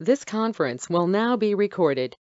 This conference will now be recorded.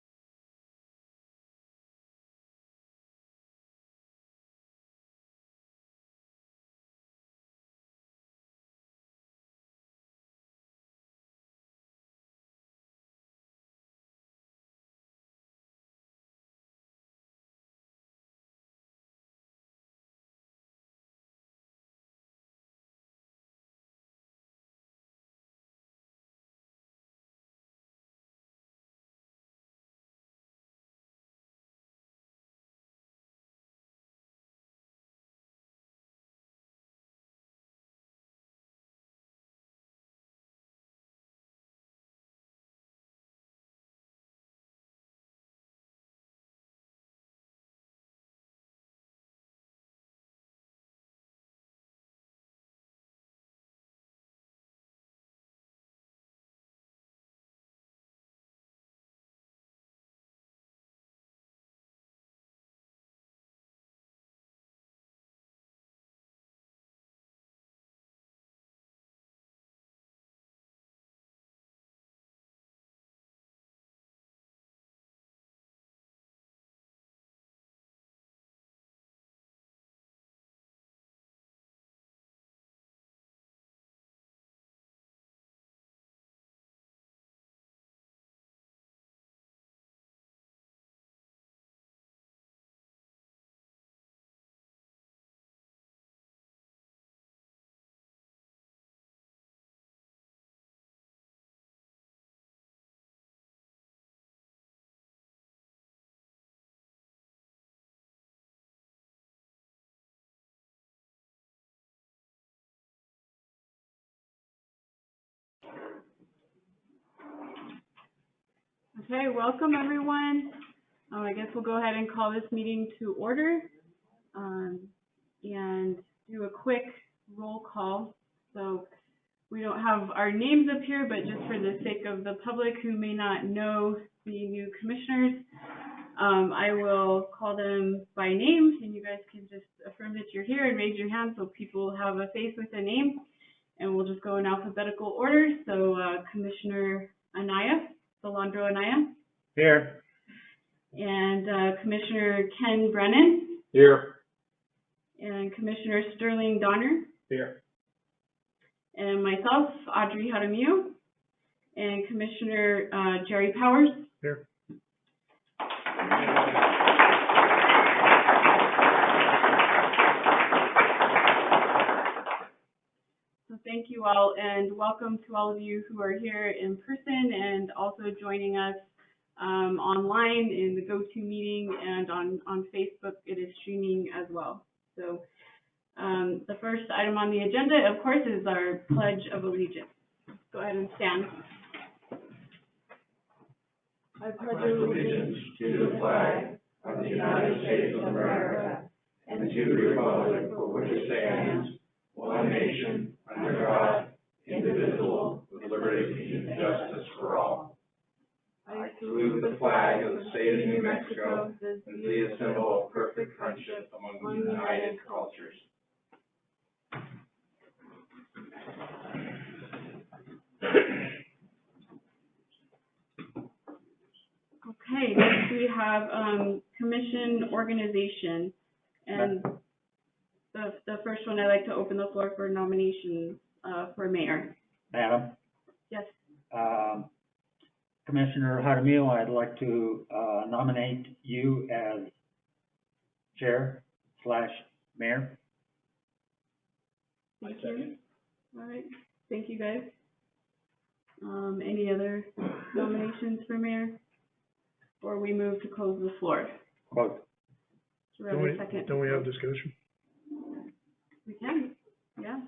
Okay, welcome everyone. I guess we'll go ahead and call this meeting to order and do a quick roll call. So we don't have our names up here, but just for the sake of the public who may not know the new commissioners, I will call them by name, and you guys can just affirm that you're here and raise your hand so people have a face with a name, and we'll just go in alphabetical order. So Commissioner Anaya. Solandro Anaya. Here. And Commissioner Ken Brennan. Here. And Commissioner Sterling Donner. Here. And myself, Audrey Jaramillo. And Commissioner Jerry Powers. Here. So thank you all, and welcome to all of you who are here in person and also joining us online in the GoToMeeting, and on Facebook it is streaming as well. So the first item on the agenda, of course, is our Pledge of Allegiance. Go ahead and stand. I pledge allegiance to the flag of the United States of America and to the republic for which it stands, one nation, under God, indivisible, with liberty and justice for all. I salute the flag of the state of New Mexico as the symbol of perfect friendship among united cultures. Okay, next we have commission organization, and the first one, I'd like to open the floor for nominations for mayor. Madam. Yes. Commissioner Jaramillo, I'd like to nominate you as chair/mayor. Thank you. All right. Thank you, guys. Any other nominations for mayor? Or we move to close the floor? Quote. Don't we have discussion? We can, yeah.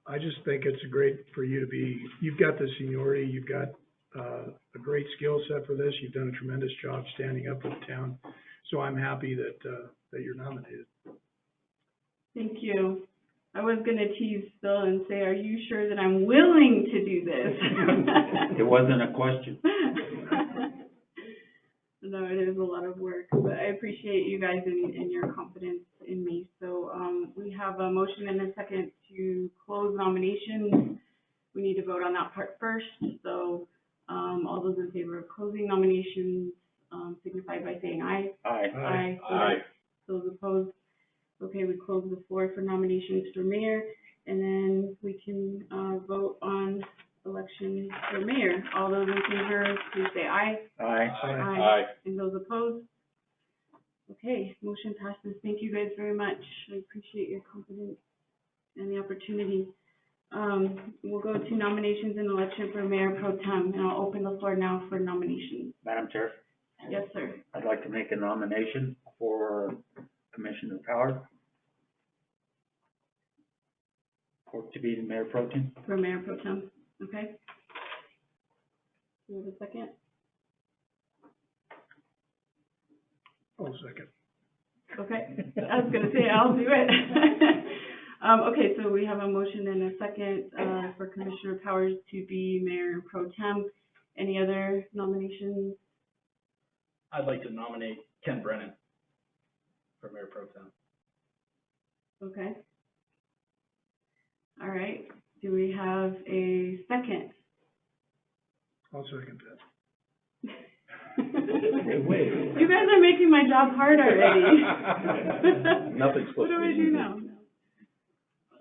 I just think it's great for you to be, you've got the seniority, you've got a great skill set for this, you've done a tremendous job standing up for the town. So I'm happy that you're nominated. Thank you. I was going to tease Phil and say, are you sure that I'm willing to do this? It wasn't a question. No, it is a lot of work, but I appreciate you guys and your confidence in me. So we have a motion and a second to close nominations. We need to vote on that part first. So All those in favor of closing nominations, signify by saying aye. Aye. Aye. Those opposed? Okay, we close the floor for nominations for mayor, and then we can, vote on election for mayor. All those in favor, please say aye. Aye. And those opposed? Okay, motion passes. Thank you guys very much. I appreciate your confidence and the opportunity. We'll go to nominations and election for mayor pro tem, and I'll open the floor now for nominations. Madam Chair, Yes, sir. I'd like to make a nomination for Commissioner Powers to be the mayor pro tem. For mayor pro tem, okay? Do you have a second? I'll second. Okay, I was gonna say, I'll do it. Okay, so we have a motion and a second, for Commissioner Powers to be mayor pro tem. Any other nominations? I'd like to nominate Ken Brennan for mayor pro tem. Okay. All right, do we have a second? I'll second that. Wait. You guys are making my job hard already. Nothing's What supposed do to I be do easy. now?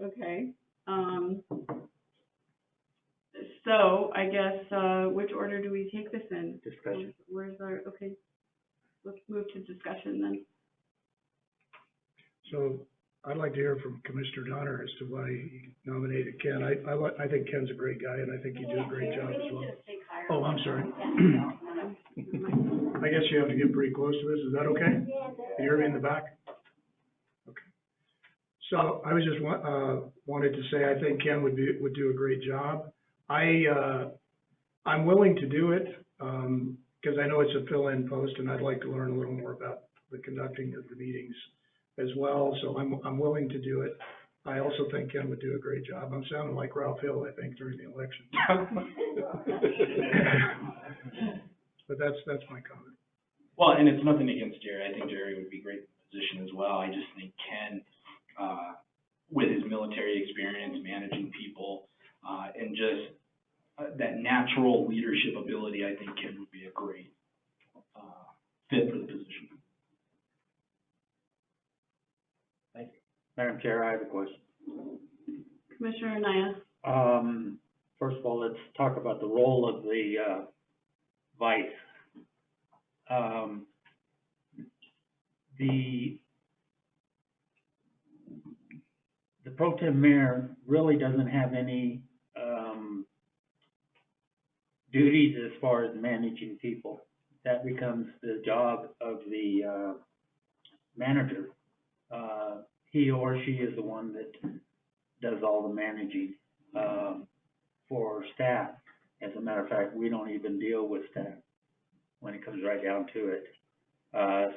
Okay, so I guess, which order do we take this in? Discussion. Where's our, okay, let's move to discussion then. So I'd like to hear from Commissioner Donner as to why he nominated Ken. I think Ken's a great guy, and I think you do a great job as well. Oh, I'm sorry. I guess you have to get pretty close to this. Is that okay? Can you hear me in the back? Okay. So I was just wanted to say I think Ken would do a great job. I'm willing to do it because I know it's a fill-in post, and I'd like to learn a little more about the conducting of the meetings as well. So I'm willing to do it. I also think Ken would do a great job. I'm sounding like Ralph Hill, I think, during the election. But that's my comment. Well, and it's nothing against Jerry. I think Jerry would be great in the position as well. I just think Ken, with his military experience, managing people, and just that natural leadership ability, I think Ken would be a great fit for the position. Thank you. Madam Chair, I have a question. Commissioner Anaya? First of all, let's talk about the role of the vice. The pro tem mayor really doesn't have any duties as far as managing people. That becomes the job of the manager. He or she is the one that does all the managing for staff. As a matter of fact, we don't even deal with staff when it comes right down to it.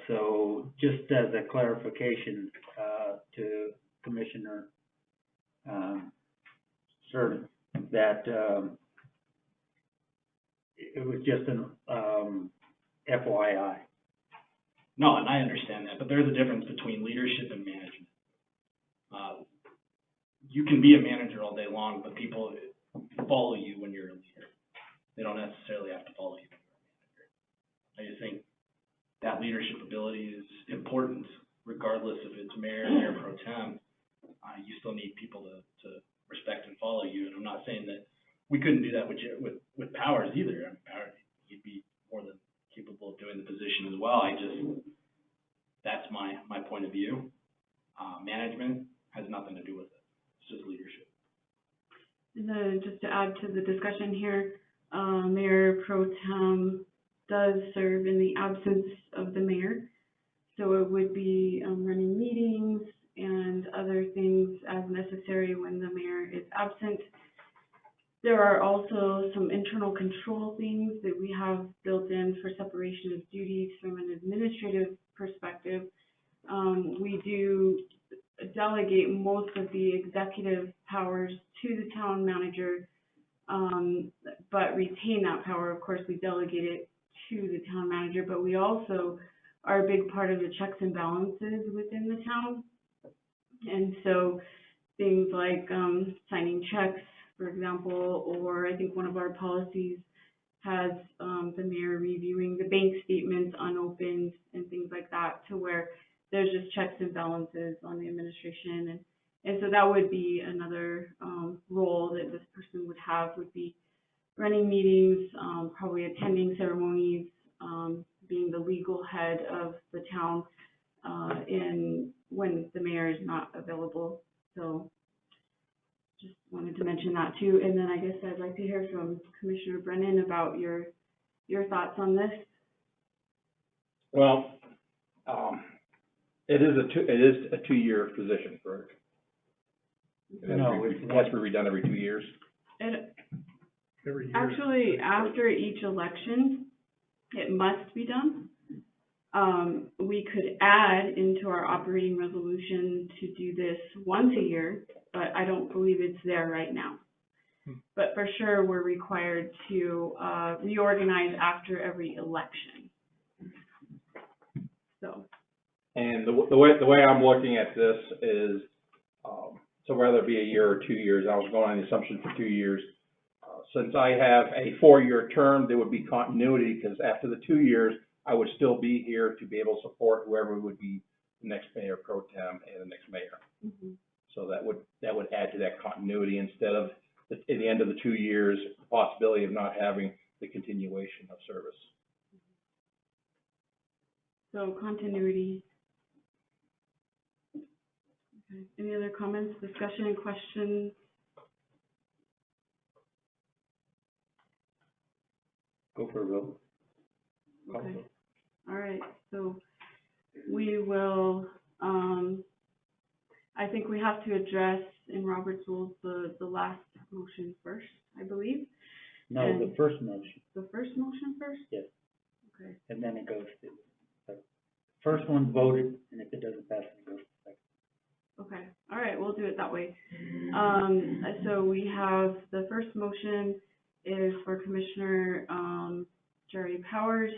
So just as a clarification to Commissioner Servant, that it was just an FYI. No, and I understand that, but there's a difference between leadership and management. You can be a manager all day long, but people follow you when you're a leader. They don't necessarily have to follow you when you're a manager. I just think that leadership ability is important, regardless if it's mayor or mayor pro tem. You still need people to respect and follow you, and I'm not saying that we couldn't do that with Powers either. I mean, Powers, he'd be more than capable of doing the position as well. That's my point of view. Management has nothing to do with it. It's just leadership. And then just to add to the discussion here, Mayor Pro Tem does serve in the absence of the mayor. So it would be running meetings and other things as necessary when the mayor is absent. There are also some internal control things that we have built in for separation of duties from an administrative perspective. We do delegate most of the executive powers to the town manager, but retain that power. Of course, we delegate it to the town manager, but we also are a big part of the checks and balances within the town. And so things like signing checks, for example, or I think one of our policies has, the mayor reviewing the bank statements unopened and things like that, to where there's just checks and balances on the administration. And so that would be another, role that this person would have, would be running meetings, probably attending ceremonies, being the legal head of the town, when the mayor is not available. So just wanted to mention that too. And then I guess I'd like to hear from Commissioner Brennan about your thoughts on this. Well, it is a 2-year position, correct? No, It has to be redone every 2 years. It, Every year. actually, after each election, it must be done. We could add into our operating resolution to do this once a year, but I don't believe it's there right now. But for sure, we're required to, reorganize after every election. So, And the way I'm looking at this is, so whether it be a year or 2 years, I was going on the assumption for 2 years. Since I have a 4-year term, there would be continuity, because after the 2 years, I would still be here to be able to support whoever would be the next mayor pro tem and the next mayor. So that would add to that continuity, instead of at the end of the 2 years, the possibility of not having the continuation of service. so continuity. Okay. Any other comments, discussion, and questions? Go for a vote. Call Okay. for it. All right, so we will, I think we have to address in Robert's rules the last motion first, I believe. No, the first motion, The first motion first? Yes. Okay, and then it goes to, the first one voted, and if it doesn't pass, it goes to second. okay, all right, we'll do it that way. So we have, the first motion is for Commissioner, Jerry Powers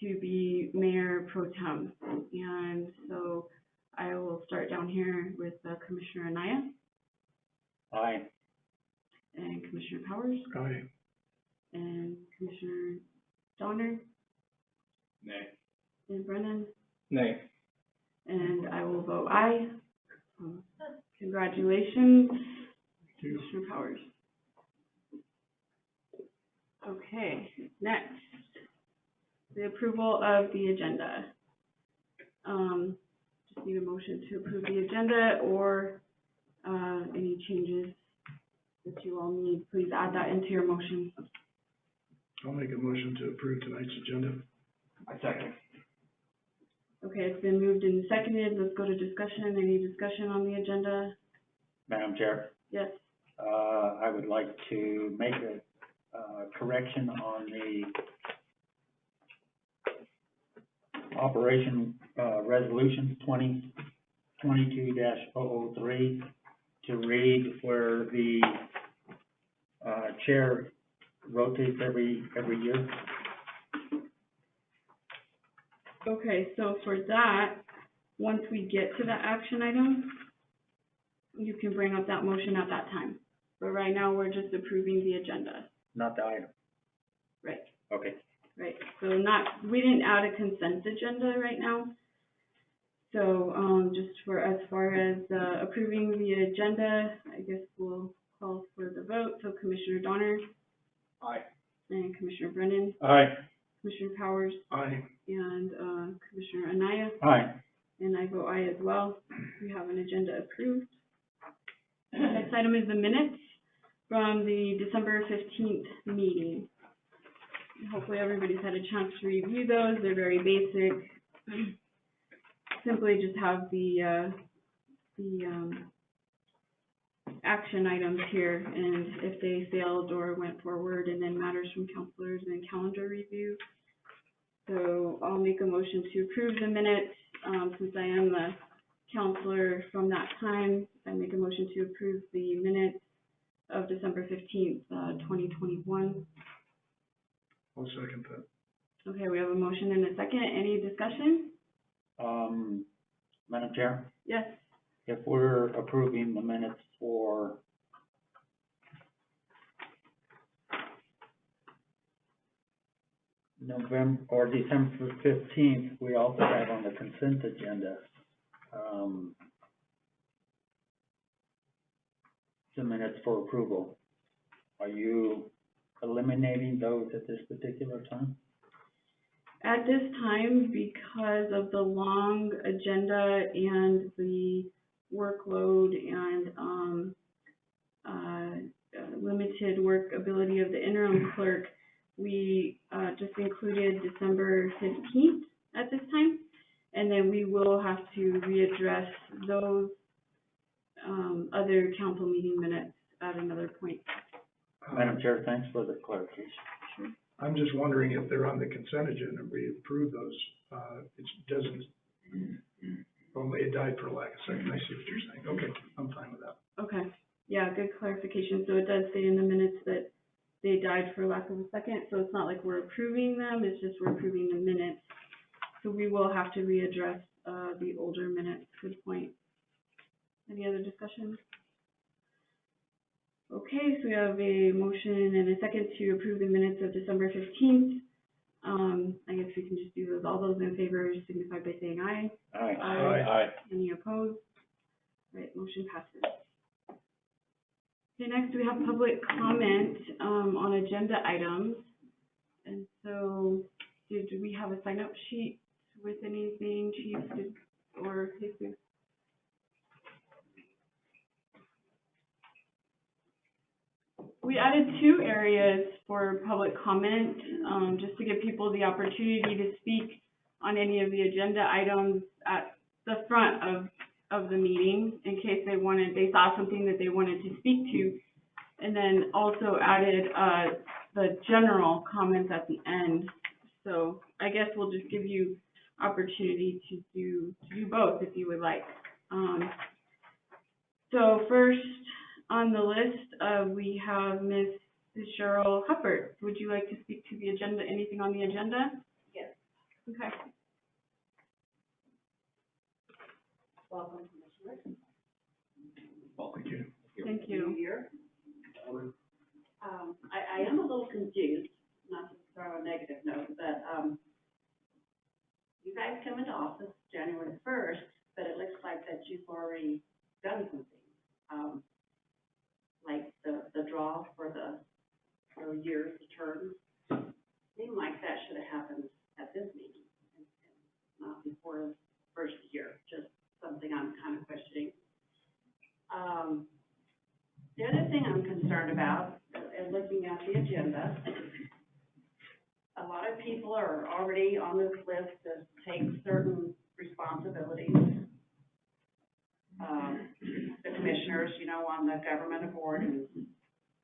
to be Mayor Pro Tem. And so I will start down here with Commissioner Anaya Aye. and Commissioner Powers Aye. and Commissioner Donner Nay. and Brennan, Nay. and I will vote aye. Congratulations, Thank you. Commissioner Powers. Okay, next, the approval of the agenda. Just need a motion to approve the agenda, or, any changes that you all need, please add that into your motion. I'll make a motion to approve tonight's agenda. I second. Okay, it's been moved and seconded, let's go to discussion, any discussion on the agenda? Madam Chair, Yes, I would like to make a, correction on the operation, resolution 2022-003 to read where the, chair rotates every year. okay, so for that, once we get to that action item, you can bring up that motion at that time. But right now, we're just approving the agenda. Not the item. Right. Okay. Right, so we didn't add a consent agenda right now. So, just for, as far as, approving the agenda, I guess we'll call for the vote. So Commissioner Donner Aye. and Commissioner Brennan, Aye. Commissioner Powers, Aye. and, Commissioner Anaya, Aye. and I vote aye as well. We have an agenda approved. Next item is the minutes from the December 15th meeting. Hopefully everybody's had a chance to review those. They're very basic. Simply just have the action items here, and if they failed or went forward, and then matters from counselors and calendar review. So I'll make a motion to approve the minutes, since I am the counselor from that time. I make a motion to approve the minutes of December 15th, 2021. I'll second that. Okay, we have a motion and a second. Any discussion? Madam Chair, Yes. if we're approving the minutes for November, or December 15th, we also have on the consent agenda, the minutes for approval. Are you eliminating those at this particular time? At this time, because of the long agenda and the workload and, limited work ability of the interim clerk, we, just included December 15th at this time. And then we will have to readdress those, other council meeting minutes at another point. Madam Chair, thanks for the clarification. I'm just wondering if they're on the consent agenda, and we approve those, it doesn't, only it died for lack of second, I see what you're saying, okay, I'm fine with that. Okay, yeah, good clarification. So it does say in the minutes that they died for lack of a second, so it's not like we're approving them, it's just we're approving the minutes. So we will have to readdress, the older minutes. Good point. Any other discussion? Okay, so we have a motion and a second to approve the minutes of December 15th. I guess we can just do those. All those in favor signify by saying aye. Aye. Aye. Any opposed? Right, motion passes. Okay, next we have public comment, on agenda items. And so, do we have a sign-up sheet with anything, Chief, or Jesus? We added 2 areas for public comment, just to give people the opportunity to speak on any of the agenda items at the front of the meeting, in case they saw something that they wanted to speak to. And then also added, the general comments at the end. So I guess we'll just give you opportunity to do both if you would like. So first on the list, we have Ms. Cheryl Huppert. Would you like to speak to the agenda, anything on the agenda? Yes. Okay. Welcome, Commissioners. Thank you. Thank you. Here. I am a little confused, not to throw a negative note, but, you guys come into office January 1st, but it looks like that you've already done some things. Like the draw for the years, the terms, seemed like that should have happened at this meeting, and not before the first year, just something I'm kind of questioning. The other thing I'm concerned about, and looking at the agenda, a lot of people are already on this list to take certain responsibilities. The commissioners, on the government board and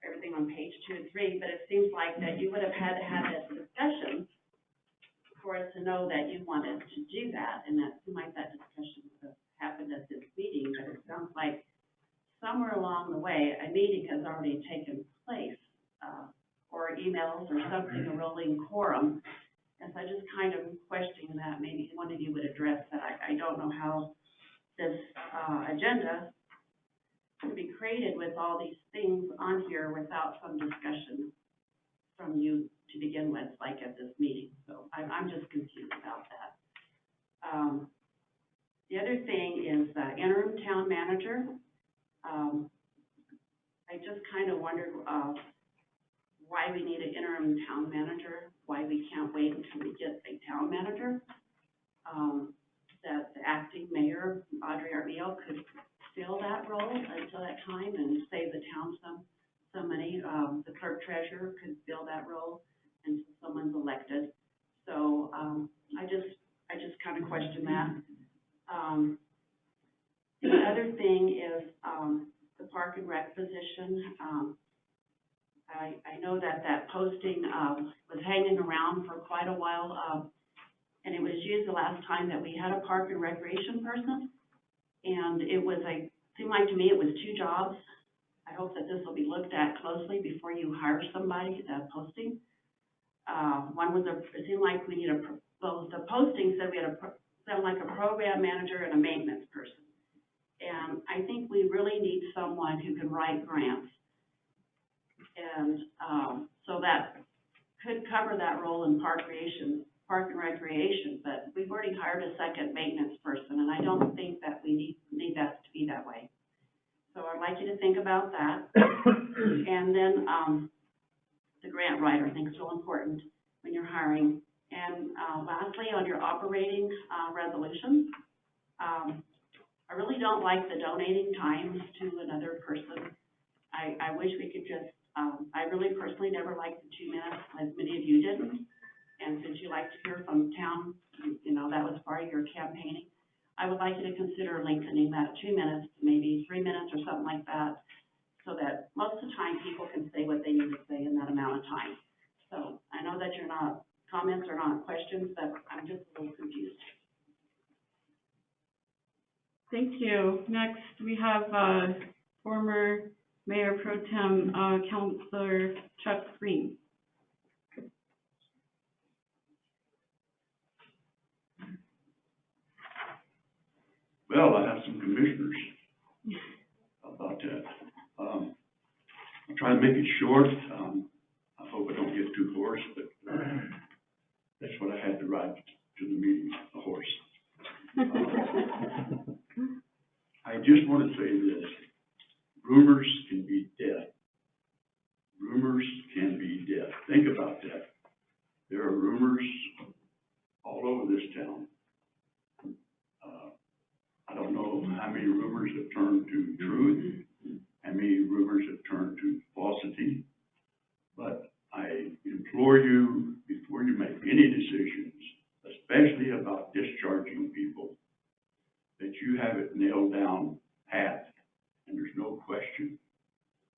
everything on page 2 and 3, but it seems like that you would have had to have that discussion for us to know that you wanted to do that, and that seemed like that discussion would have happened at this meeting, but it sounds like somewhere along the way, a meeting has already taken place, or emails or something, a rolling quorum. And so I just kind of questioning that, maybe one of you would address that. I don't know how this, agenda could be created with all these things on here without some discussion from you to begin with, like at this meeting. So I'm just confused about that. The other thing is the interim town manager. I just kind of wondered, why we need an interim town manager, why we can't wait until we get a town manager. That the acting mayor, Audrey Armiel, could fill that role until that time and save the town some money. The clerk treasurer could fill that role until someone's elected. So, I just kind of question that. The other thing is, the park and rec position. I know that posting, was hanging around for quite a while, and it was used the last time that we had a park and recreation person. And it was seemed like to me it was 2 jobs. I hope that this will be looked at closely before you hire somebody, posting. One was it seemed like we need the posting said we had sound like a program manager and a maintenance person. And I think we really need someone who can write grants. And, so that could cover that role in park and recreation, but we've already hired a second maintenance person, and I don't think that we need that to be that way. So I'd like you to think about that. And then, the grant writer, I think is real important when you're hiring. And, lastly, on your operating, resolutions, I really don't like the donating time to another person. I wish we could just, I really personally never liked the 2 minutes, as many of you didn't. And since you like to hear from town, you know, that was part of your campaigning, I would like you to consider lengthening that 2 minutes, to maybe 3 minutes or something like that, so that most of the time people can say what they need to say in that amount of time. So I know that you're not, comments are not questions, but I'm just a little confused. Thank you. Next, we have, former Mayor Pro Tem, Councilor Chuck Green. Well, I have some commissioners about that. I'll try to make it short. I hope I don't get too hoarse, but that's what I had to ride to the meeting, a horse. I just want to say this. Rumors can be death. Rumors can be death. Think about that. There are rumors all over this town. I don't know how many rumors have turned to truth, how many rumors have turned to falsity, but I implore you, before you make any decisions, especially about discharging people, that you have it nailed down pat, and there's no question,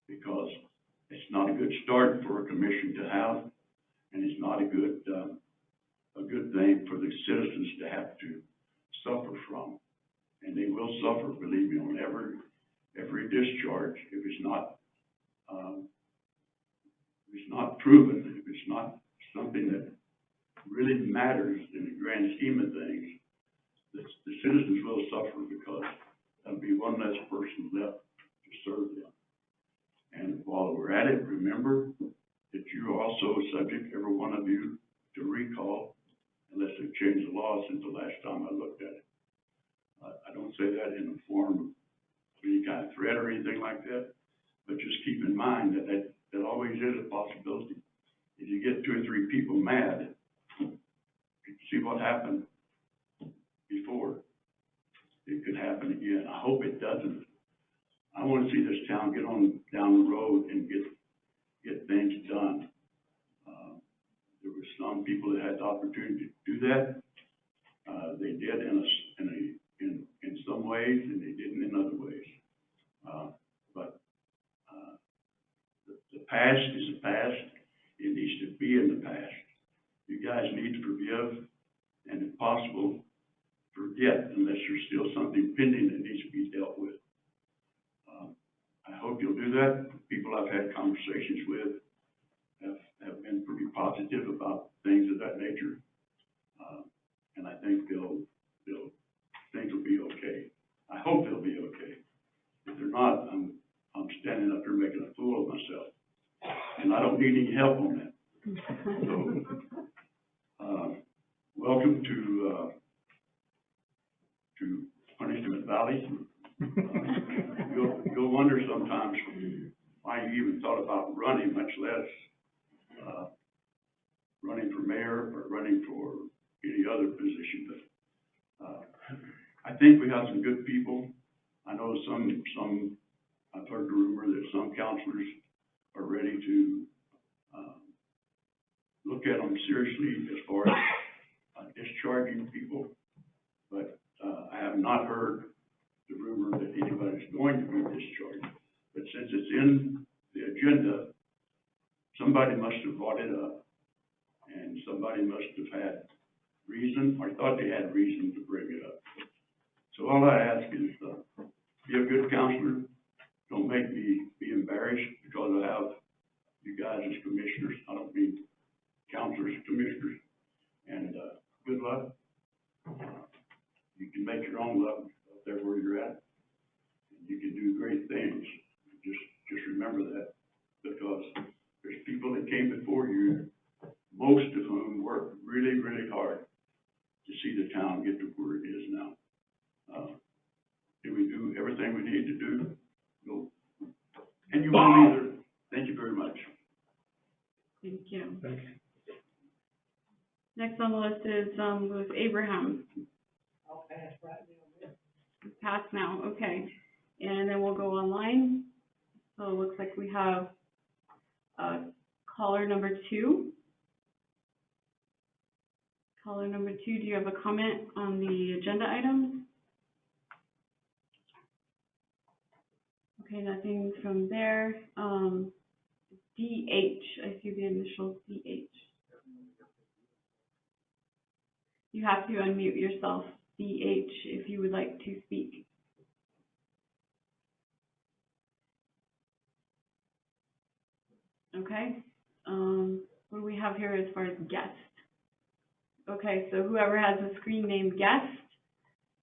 because it's not a good start for a commission to have, and it's not a good thing for the citizens to have to suffer from. And they will suffer, believe me, on every discharge if it's not proven, if it's not something that really matters in the grand scheme of things. The citizens will suffer because there'll be one less person left to serve them. And while we're at it, remember that you are also subject, every one of you, to recall, unless they've changed the law since the last time I looked at it. I don't say that in the form of any kind of threat or anything like that, but just keep in mind that always is a possibility. If you get 2 or 3 people mad, you see what happened before. It could happen again. I hope it doesn't. I want to see this town get on down the road and get things done. There were some people that had the opportunity to do that. They did in some ways, and they didn't in other ways. But the past is the past. It needs to be in the past. You guys need to forgive, and if possible, forget, unless there's still something pending that needs to be dealt with. I hope you'll do that. People I've had conversations with have been pretty positive about things of that nature. And I think things will be okay. I hope they'll be okay. If they're not, I'm standing up here making a fool of myself. And I don't need any help on that. So, welcome to Punishment Valley. You'll wonder sometimes why you even thought about running, much less running for mayor or running for any other position. But I think we have some good people. I know I've heard the rumor that some counselors are ready to look at them seriously as far as discharging people. But I have not heard the rumor that anybody's going to be discharged. But since it's in the agenda, somebody must have brought it up, and somebody must have had reason, or thought they had reason to bring it up. So all I ask is, be a good counselor. Don't make me be embarrassed because I have you guys as commissioners. I don't mean counselors, commissioners. And good luck. You can make your own luck up there where you're at. You can do great things. Just remember that, because there's people that came before you really, really hard to see the town get to where it is now. If we do everything we need to do, and you won't either. Thank you very much. Thank you. Thanks. Next on the list is, Louis Abraham. Pass now, okay. And then we'll go online. So it looks like we have, caller number 2. Caller number 2, do you have a comment on the agenda items? Okay, nothing from there. DH, I see the initials DH. You have to unmute yourself, DH, if you would like to speak. Okay, what do we have here as far as guest? Okay, so whoever has the screen name guest,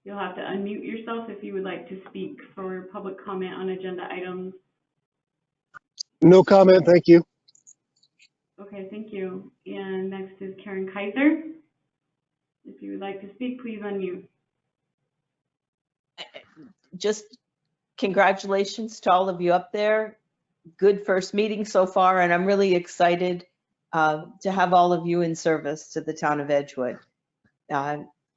you'll have to unmute yourself if you would like to speak for public comment on agenda items. No comment, thank you. Okay, thank you. And next is Karen Kaiser. If you would like to speak, please unmute. Just congratulations to all of you up there. Good first meeting so far, and I'm really excited to have all of you in service to the town of Edgewood.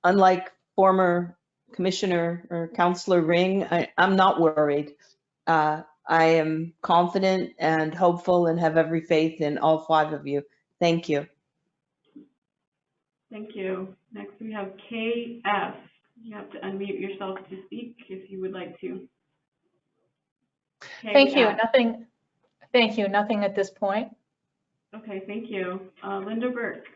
Unlike former Commissioner or Councillor Ring, I'm not worried. I am confident and hopeful and have every faith in all 5 of you. Thank you. Thank you. Next we have KF. You have to unmute yourself to speak if you would like to. Thank you. KF. Nothing at this point. Okay, thank you. Linda Burke.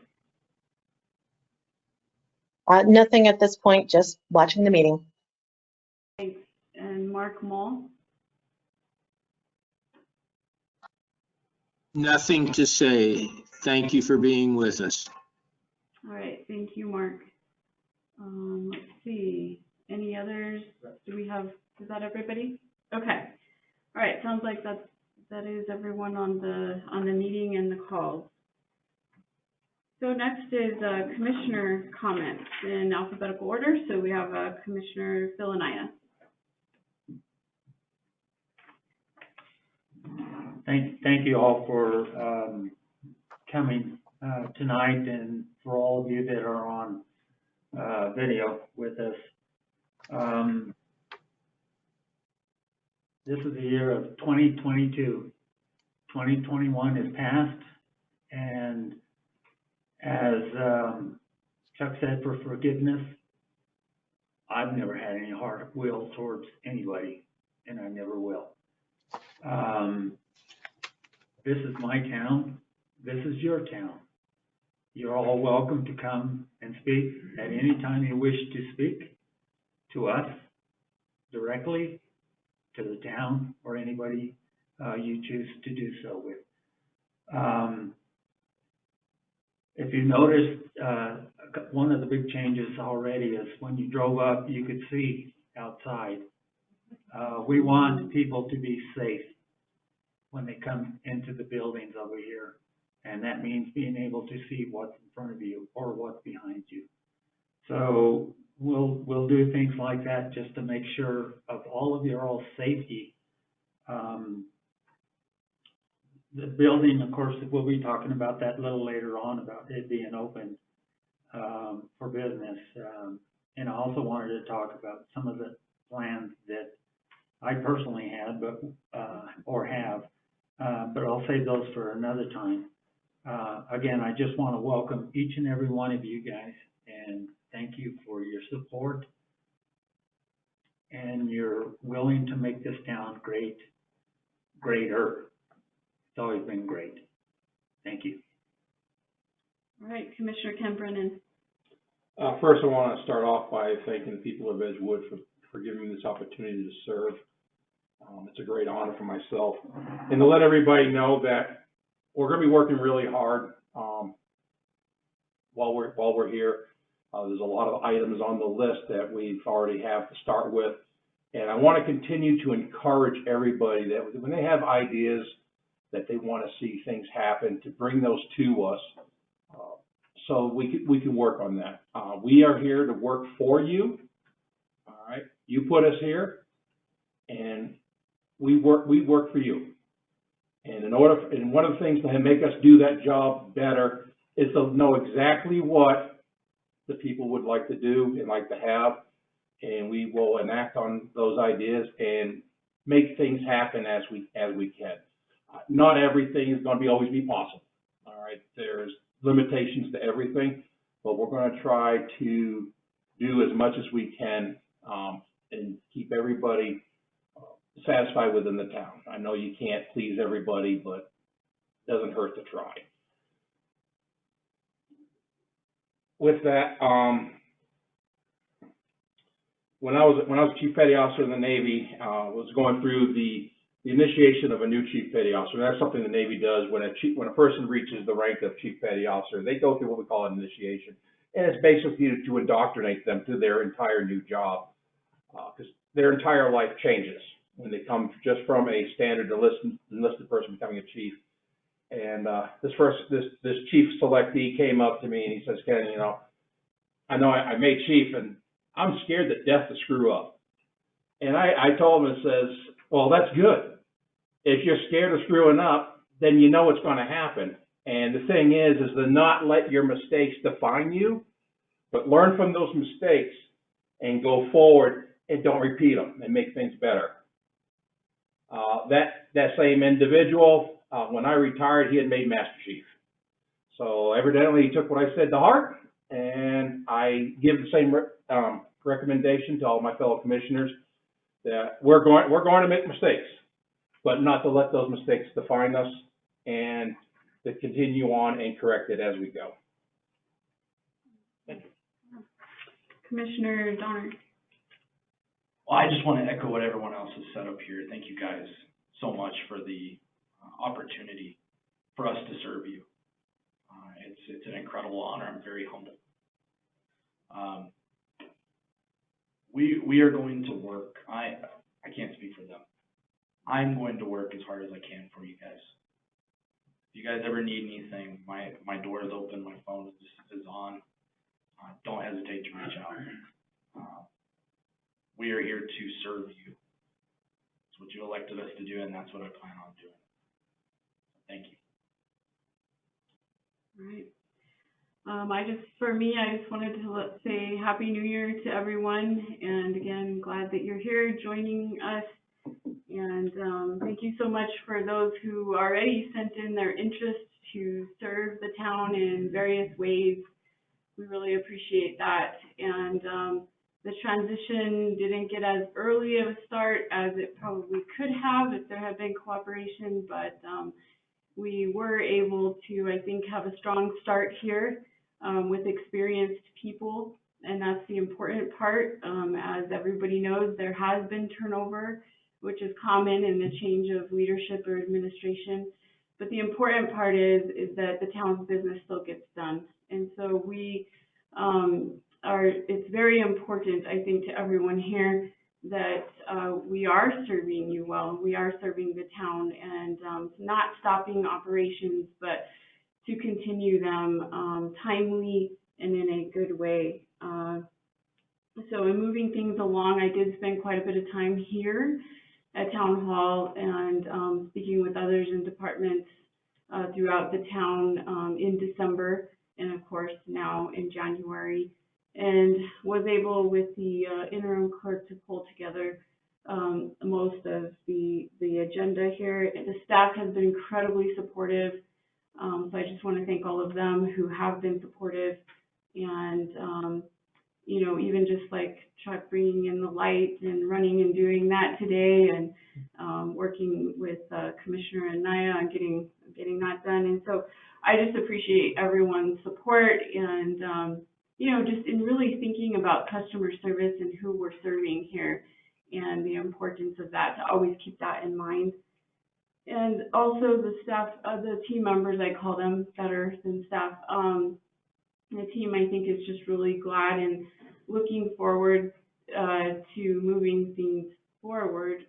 Nothing at this point, just watching the meeting. Thanks. And Mark Mull. Nothing to say. Thank you for being with us. All right, thank you, Mark. Let's see, any others? Do we have, is that everybody? Okay. All right, sounds like that is everyone on the meeting and the calls. So next is commissioner comments in alphabetical order. So we have Commissioner Filonina. Thank you all for coming tonight, and for all of you that are on video with us. This is the year of 2022. 2021 is past, and as Chuck said, for forgiveness, I've never had any hard will towards anybody, and I never will. This is my town. This is your town. You're all welcome to come and speak at any time you wish to speak to us directly, to the town, or anybody you choose to do so with. If you noticed, one of the big changes already is when you drove up, you could see outside. We want people to be safe when they come into the buildings over here. And that means being able to see what's in front of you or what's behind you. So we'll do things like that just to make sure of all of your all safety. The building, of course, we'll be talking about that a little later on, about it being open for business. And I also wanted to talk about some of the plans that I personally had, but I'll save those for another time. Again, I just want to welcome each and every one of you guys, and thank you for your support and you're willing to make this town greater. It's always been great. Thank you. All right, Commissioner Ken Brennan. First, I want to start off by thanking the people of Edgewood for giving me this opportunity to serve. It's a great honor for myself. And to let everybody know that we're going to be working really hard while we're here. There's a lot of items on the list that we've already have to start with. And I want to continue to encourage everybody that when they have ideas that they want to see things happen, to bring those to us so we can work on that. We are here to work for you, all right? You put us here, and we work for you. And one of the things to make us do that job better is to know exactly what the people would like to do and like to have, and we will enact on those ideas and make things happen as we can. Not everything is going to always be possible. All right, there's limitations to everything, but we're going to try to do as much as we can and keep everybody satisfied within the town. I know you can't please everybody, but it doesn't hurt to try. With that, when I was Chief Petty Officer in the Navy, was going through the initiation of a new Chief Petty Officer. That's something the Navy does when a person reaches the rank of Chief Petty Officer. They go through what we call an initiation, and it's basically to indoctrinate them to their entire new job, because their entire life changes when they come just from a standard enlisted person becoming a chief. And this chief selectee came up to me and he says, "Ken, you know I made chief and I'm scared to death to screw up." And I told him, and says, "Well, that's good. If you're scared of screwing up, then you know what's going to happen. And the thing is to not let your mistakes define you, but learn from those mistakes and go forward and don't repeat them and make things better." That same individual, when I retired, he had made Master Chief. So evidently he took what I said to heart, and I give the same recommendation to all my fellow commissioners that we're going to make mistakes, but not to let those mistakes define us, and to continue on and correct it as we go. Thank you. Commissioner Donner. Well, I just want to echo what everyone else has said up here. Thank you guys so much for the opportunity for us to serve you. It's an incredible honor. I'm very humbled. We are going to work. I can't speak for them. I'm going to work as hard as I can for you guys. If you guys ever need anything, my door is open, my phone is on. Don't hesitate to reach out. We are here to serve you. It's what you elected us to do, and that's what I plan on doing. Thank you. All right. I just wanted to say Happy New Year to everyone, and again, glad that you're here joining us. And thank you so much for those who already sent in their interest to serve the town in various ways. We really appreciate that. And the transition didn't get as early of a start as it probably could have if there had been cooperation, but we were able to, I think, have a strong start here with experienced people, and that's the important part. As everybody knows, there has been turnover, which is common in the change of leadership or administration, but the important part is that the town's business still gets done. And so it's very important, I think, to everyone here that we are serving you well. We are serving the town, and not stopping operations, but to continue them timely and in a good way. So in moving things along, I did spend quite a bit of time here at Town Hall and speaking with others in departments throughout the town in December, and of course now in January, and was able with the interim clerk to pull together most of the agenda here. The staff has been incredibly supportive, so I just want to thank all of them who have been supportive, and you know, even just like Chuck bringing in the light and running and doing that today, and working with Commissioner Anaya on getting that done. And so I just appreciate everyone's support, and you know, just in really thinking about customer service and who we're serving here, and the importance of that, to always keep that in mind. And also the staff, the team members, I call them better than staff. The team, I think, is just really glad and looking forward to moving things forward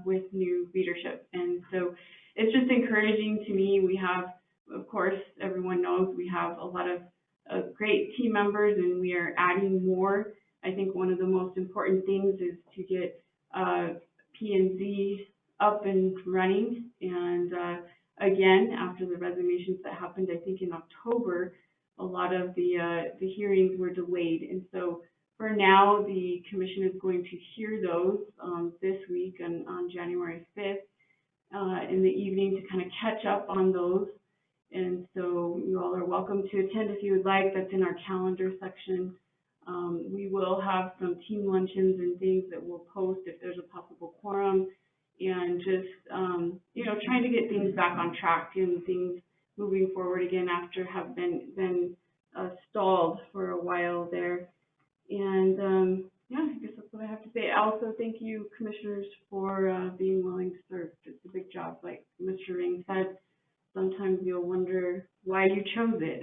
with new leadership. And so it's just encouraging to me. We have, of course, everyone knows we have a lot of great team members, and we are adding more. I think one of the most important things is to get P&Z up and running. And again, after the resignations that happened, I think in October, a lot of the hearings were delayed. And so for now, the commission is going to hear those this week on January 5th in the evening to kind of catch up on those. And so you all are welcome to attend if you would like. That's in our calendar section. We will have some team luncheons and things that we'll post if there's a possible quorum, and just, you know, trying to get things back on track and things moving forward again after have been stalled for a while there. And yeah, I guess that's what I have to say. Also, thank you, commissioners, for being willing to serve. It's a big job, like Mr. Ring said. Sometimes you'll wonder why you chose it.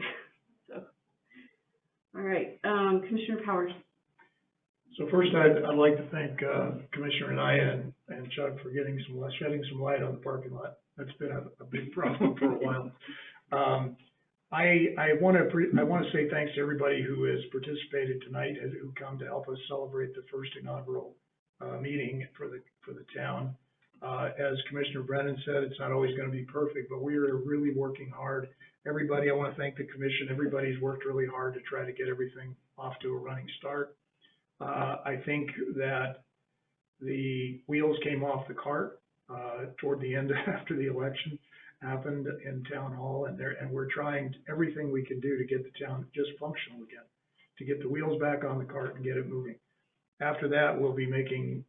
So, all right, Commissioner Powers. So first, I'd like to thank Commissioner Anaya and Chuck for shedding some light on the parking lot. That's been a big problem for a while. I want to say thanks to everybody who has participated tonight and who come to help us celebrate the first inaugural meeting for the town. As Commissioner Brennan said, it's not always going to be perfect, but we are really working hard. Everybody, I want to thank the commission. Everybody's worked really hard to try to get everything off to a running start. I think that the wheels came off the cart toward the end after the election happened in town hall, and we're trying everything we can do to get the town just functional again, to get the wheels back on the cart and get it moving. After that, we'll be making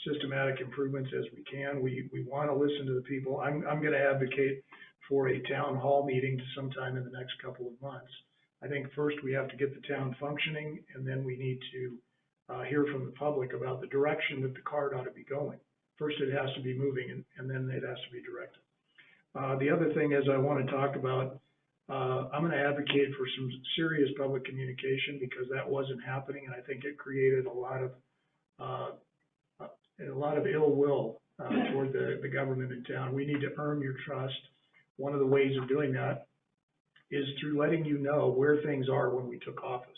systematic improvements as we can. We want to listen to the people. I'm going to advocate for a town hall meeting sometime in the next couple of months. I think first we have to get the town functioning, and then we need to hear from the public about the direction that the cart ought to be going. First, it has to be moving, and then it has to be directed. The other thing is I want to talk about, I'm going to advocate for some serious public communication, because that wasn't happening, and I think it created a lot of ill will toward the government in town. We need to earn your trust. One of the ways of doing that is through letting you know where things are when we took office.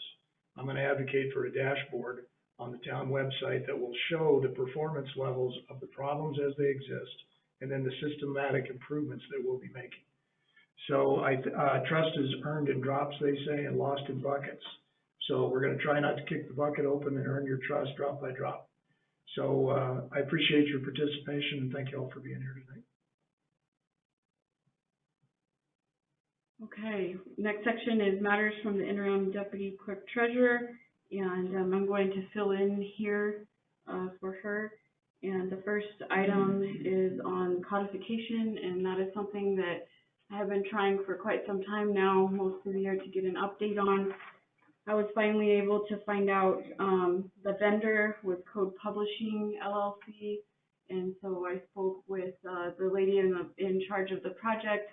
I'm going to advocate for a dashboard on the town website that will show the performance levels of the problems as they exist, and then the systematic improvements that we'll be making. So trust is earned in drops, they say, and lost in buckets. So we're going to try not to kick the bucket open and earn your trust drop by drop. So I appreciate your participation, and thank you all for being here tonight. Okay, next section is matters from the interim deputy clerk treasurer, and I'm going to fill in here for her. And the first item is on codification, and that is something that I have been trying for quite some time now, most of the year, to get an update on. I was finally able to find out the vendor was Code Publishing LLC, and so I spoke with the lady in charge of the project,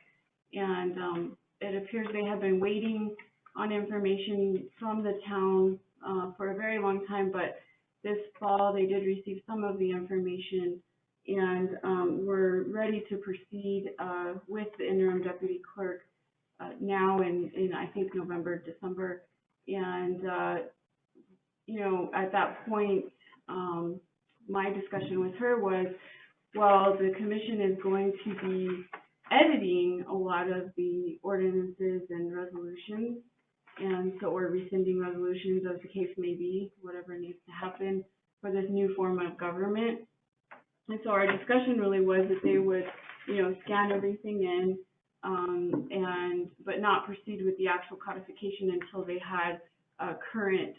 and it appears they have been waiting on information from the town for a very long time, but this fall they did receive some of the information, and we're ready to proceed with the interim deputy clerk now in I think November, December. And you know, at that point, my discussion with her was, well, the commission is going to be editing a lot of the ordinances and resolutions, and so we're rescinding resolutions as the case may be, whatever needs to happen for this new form of government. And so our discussion really was that they would, you know, scan everything in, but not proceed with the actual codification until they had current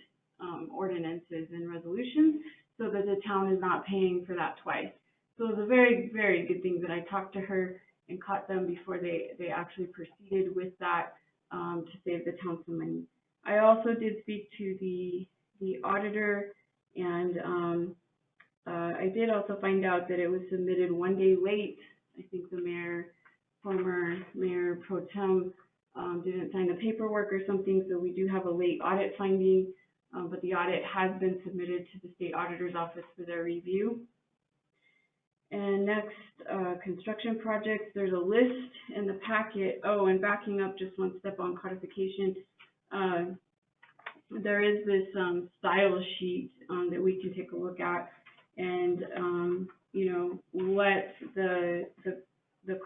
ordinances and resolutions, so that the town is not paying for that twice. So it was a very, very good thing that I talked to her and caught them before they actually proceeded with that to save the town some money. I also did speak to the auditor, and I did also find out that it was submitted one day late. I think the former mayor pro tem didn't sign the paperwork or something, so we do have a late audit finding, but the audit has been submitted to the state auditor's office for their review. And next, construction projects, there's a list in the packet. Oh, and backing up just one step on codification, there is this, style sheet, that we can take a look at and, you know, let the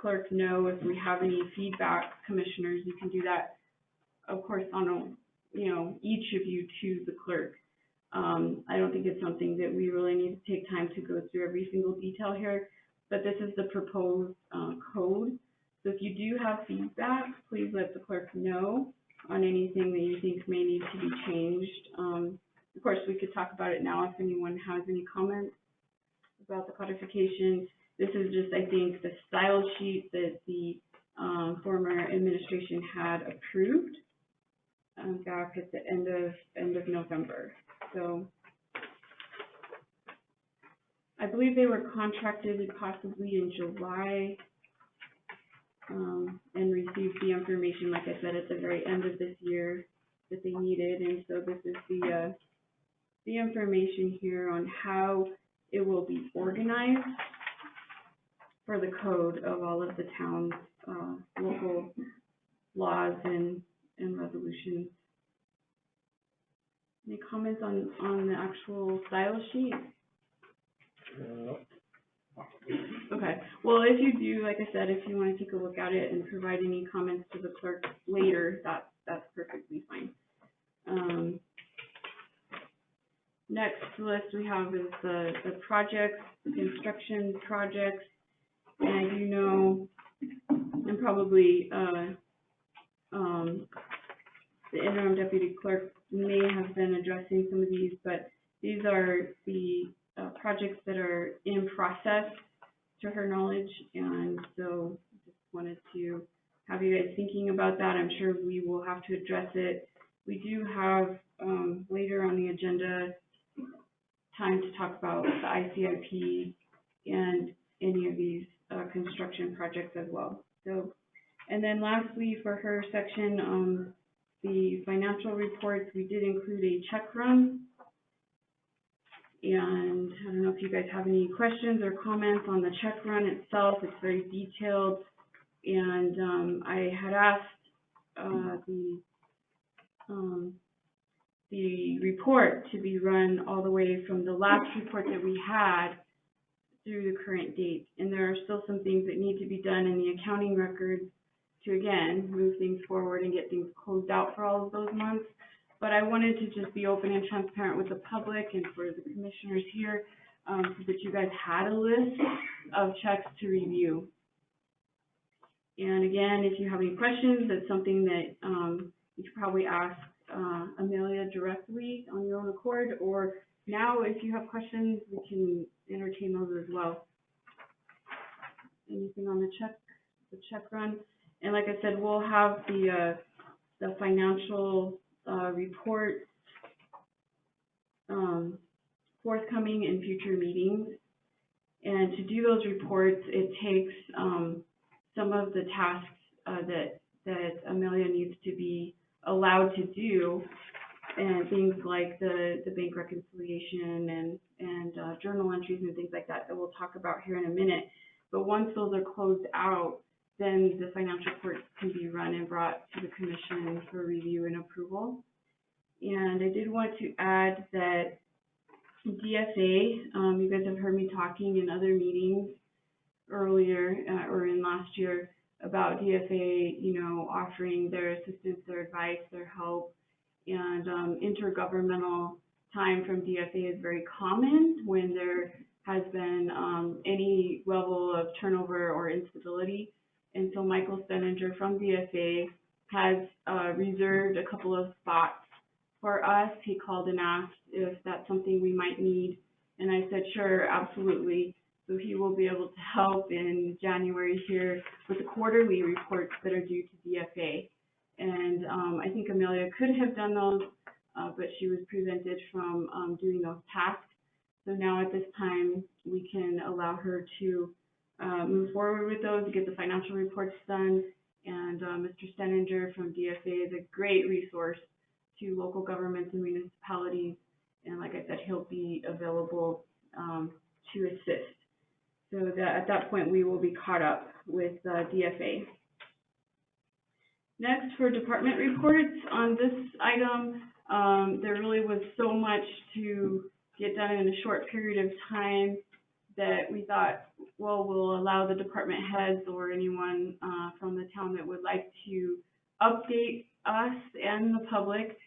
clerk know if we have any feedback. Commissioners, you can do that, of course, on a, you know, each of you to the clerk. I don't think it's something that we really need to take time to go through every single detail here, but this is the proposed, code. So if you do have feedback, please let the clerk know on anything that you think may need to be changed. Of course, we could talk about it now if anyone has any comments about the codification. This is just, I think, the style sheet that the former administration had approved back at the end of November. So I believe they were contracted possibly in July, and received the information, like I said, at the very end of this year that they needed. And so this is the information here on how it will be organized for the code of all of the town's local laws and resolutions. Any comments on the actual style sheet? Okay, well, if you do, like I said, if you want to take a look at it and provide any comments to the clerk later, that's perfectly fine. Next list we have is the projects, the construction projects, and I do know, and probably the interim deputy clerk may have been addressing some of these, but these are the projects that are in process to her knowledge, and so just wanted to have you guys thinking about that. I'm sure we will have to address it. We do have later on the agenda time to talk about the ICIP and any of these construction projects as well. So, and then lastly for her section, the financial reports, we did include a check run. And I don't know if you guys have any questions or comments on the check run itself. It's very detailed. And I had asked the report to be run all the way from the last report that we had through the current date. And there are still some things that need to be done in the accounting records to, again, move things forward and get things closed out for all of those months. But I wanted to just be open and transparent with the public and for the commissioners here, so that you guys had a list of checks to review. And again, if you have any questions, that's something that you could probably ask Amelia directly on your own accord, or now if you have questions, we can entertain those as well. Anything on the check run? And like I said, we'll have the financial reports forthcoming in future meetings. And to do those reports, it takes some of the tasks that Amelia needs to be allowed to do, and things like the bank reconciliation and journal entries and things like that that we'll talk about here in a minute. But once those are closed out, then the financial reports can be run and brought to the commission for review and approval. And I did want to add that DFA, you guys have heard me talking in other meetings earlier or in last year about DFA, you know, offering their assistance, their advice, their help, and intergovernmental time from DFA is very common when there has been any level of turnover or instability. And so Michael Steninger from DFA has reserved a couple of spots for us. He called and asked if that's something we might need. And I said, sure, absolutely. So he will be able to help in January here with the quarterly reports that are due to DFA. And I think Amelia could have done those, but she was prevented from doing those tasks. So now at this time, we can allow her to move forward with those, get the financial reports done. And Mr. Steninger from DFA is a great resource to local governments and municipalities. And like I said, he'll be available to assist. So that at that point, we will be caught up with DFA. Next, for department reports, on this item, there really was so much to get done in a short period of time that we thought, well, we'll allow the department heads or anyone from the town that would like to update us and the public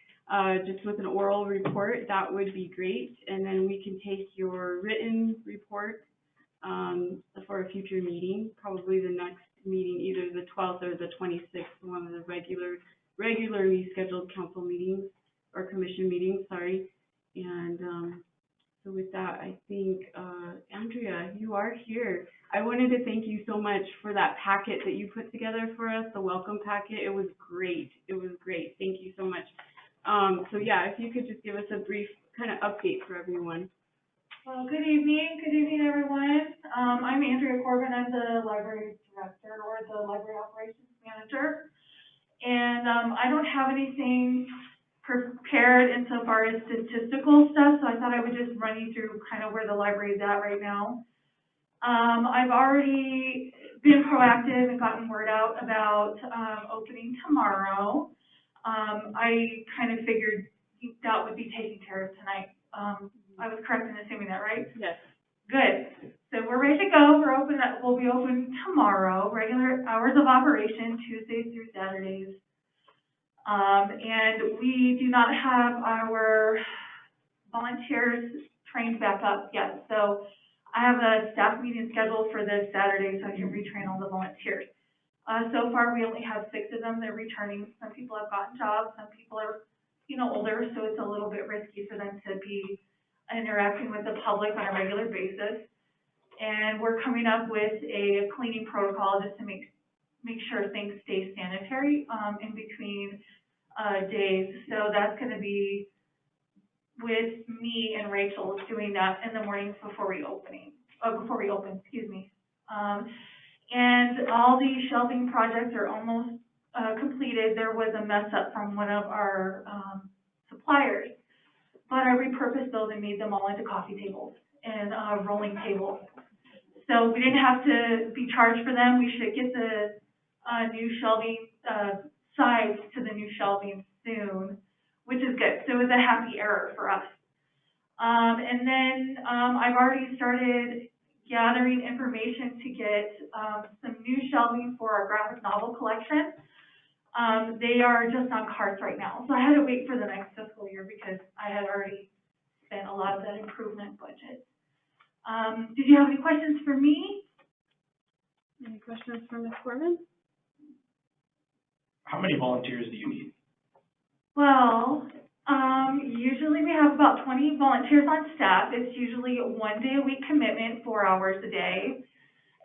just with an oral report. That would be great. And then we can take your written report for a future meeting, probably the next meeting, either the 12th or the 26th, one of the regularly scheduled council meetings or commission meetings, sorry. And so with that, I think, Andrea, you are here. I wanted to thank you so much for that packet that you put together for us, the welcome packet. It was great. It was great. Thank you so much. So yeah, if you could just give us a brief kind of update for everyone. Well, good evening. Good evening, everyone. I'm Andrea Corbin. I'm the library director or the library operations manager. And I don't have anything prepared insofar as statistical stuff, so I thought I would just run you through kind of where the library is at right now. I've already been proactive and gotten word out about opening tomorrow. I kind of figured that would be taken care of tonight. I was correct in assuming that, right? Yes. Good. So we're ready to go. We'll be open tomorrow, regular hours of operation, Tuesdays through Saturdays. And we do not have our volunteers trained back up yet. So I have a staff meeting scheduled for this Saturday so I can retrain all the volunteers. So far, we only have 6 of them. They're returning. Some people have gotten jobs. Some people are, older, so it's a little bit risky for them to be interacting with the public on a regular basis. And we're coming up with a cleaning protocol just to make sure things stay sanitary in between days. So that's going to be with me and Rachel doing that in the mornings before we open, excuse me. And all the shelving projects are almost completed. There was a mess up from one of our suppliers, but I repurposed those and made them all into coffee tables and rolling tables. So we didn't have to be charged for them. We should get the new shelving sides to the new shelving soon, which is good. So it was a happy error for us. And then I've already started gathering information to get some new shelving for our graphic novel collection. They are just on carts right now. So I had to wait for the next fiscal year because I had already spent a lot of that improvement budget. Did you have any questions for me? Any questions for Ms. Corbin? How many volunteers do you need? Well, usually we have about 20 volunteers on staff. It's usually a 1 day a week commitment, 4 hours a day.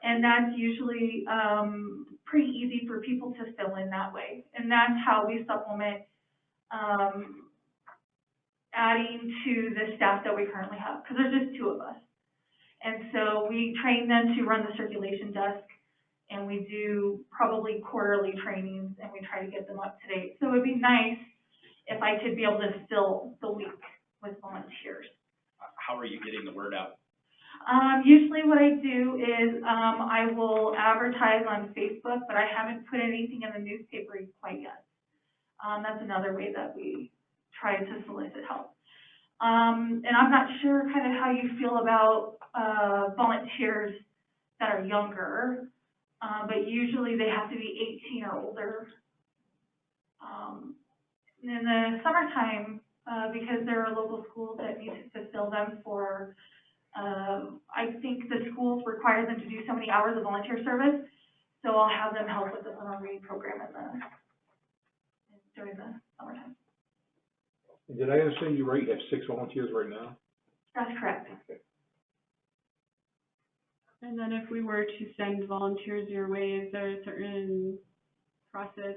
And that's usually pretty easy for people to fill in that way. And that's how we supplement adding to the staff that we currently have, because there's just 2 of us. And so we train them to run the circulation desk, and we do probably quarterly trainings, and we try to get them up to date. So it would be nice if I could be able to fill the week with volunteers. How are you getting the word out? Usually what I do is I will advertise on Facebook, but I haven't put anything in the newspaper quite yet. That's another way that we try to solicit help. And I'm not sure kind of how you feel about volunteers that are younger, but usually they have to be 18 or older. In the summertime, because there are local schools that need to fulfill them for, I think the schools require them to do so many hours of volunteer service, so I'll have them help with the summer reading program during the summertime. Did I understand you right, you have 6 volunteers right now? That's correct. And then if we were to send volunteers your way, is there a certain process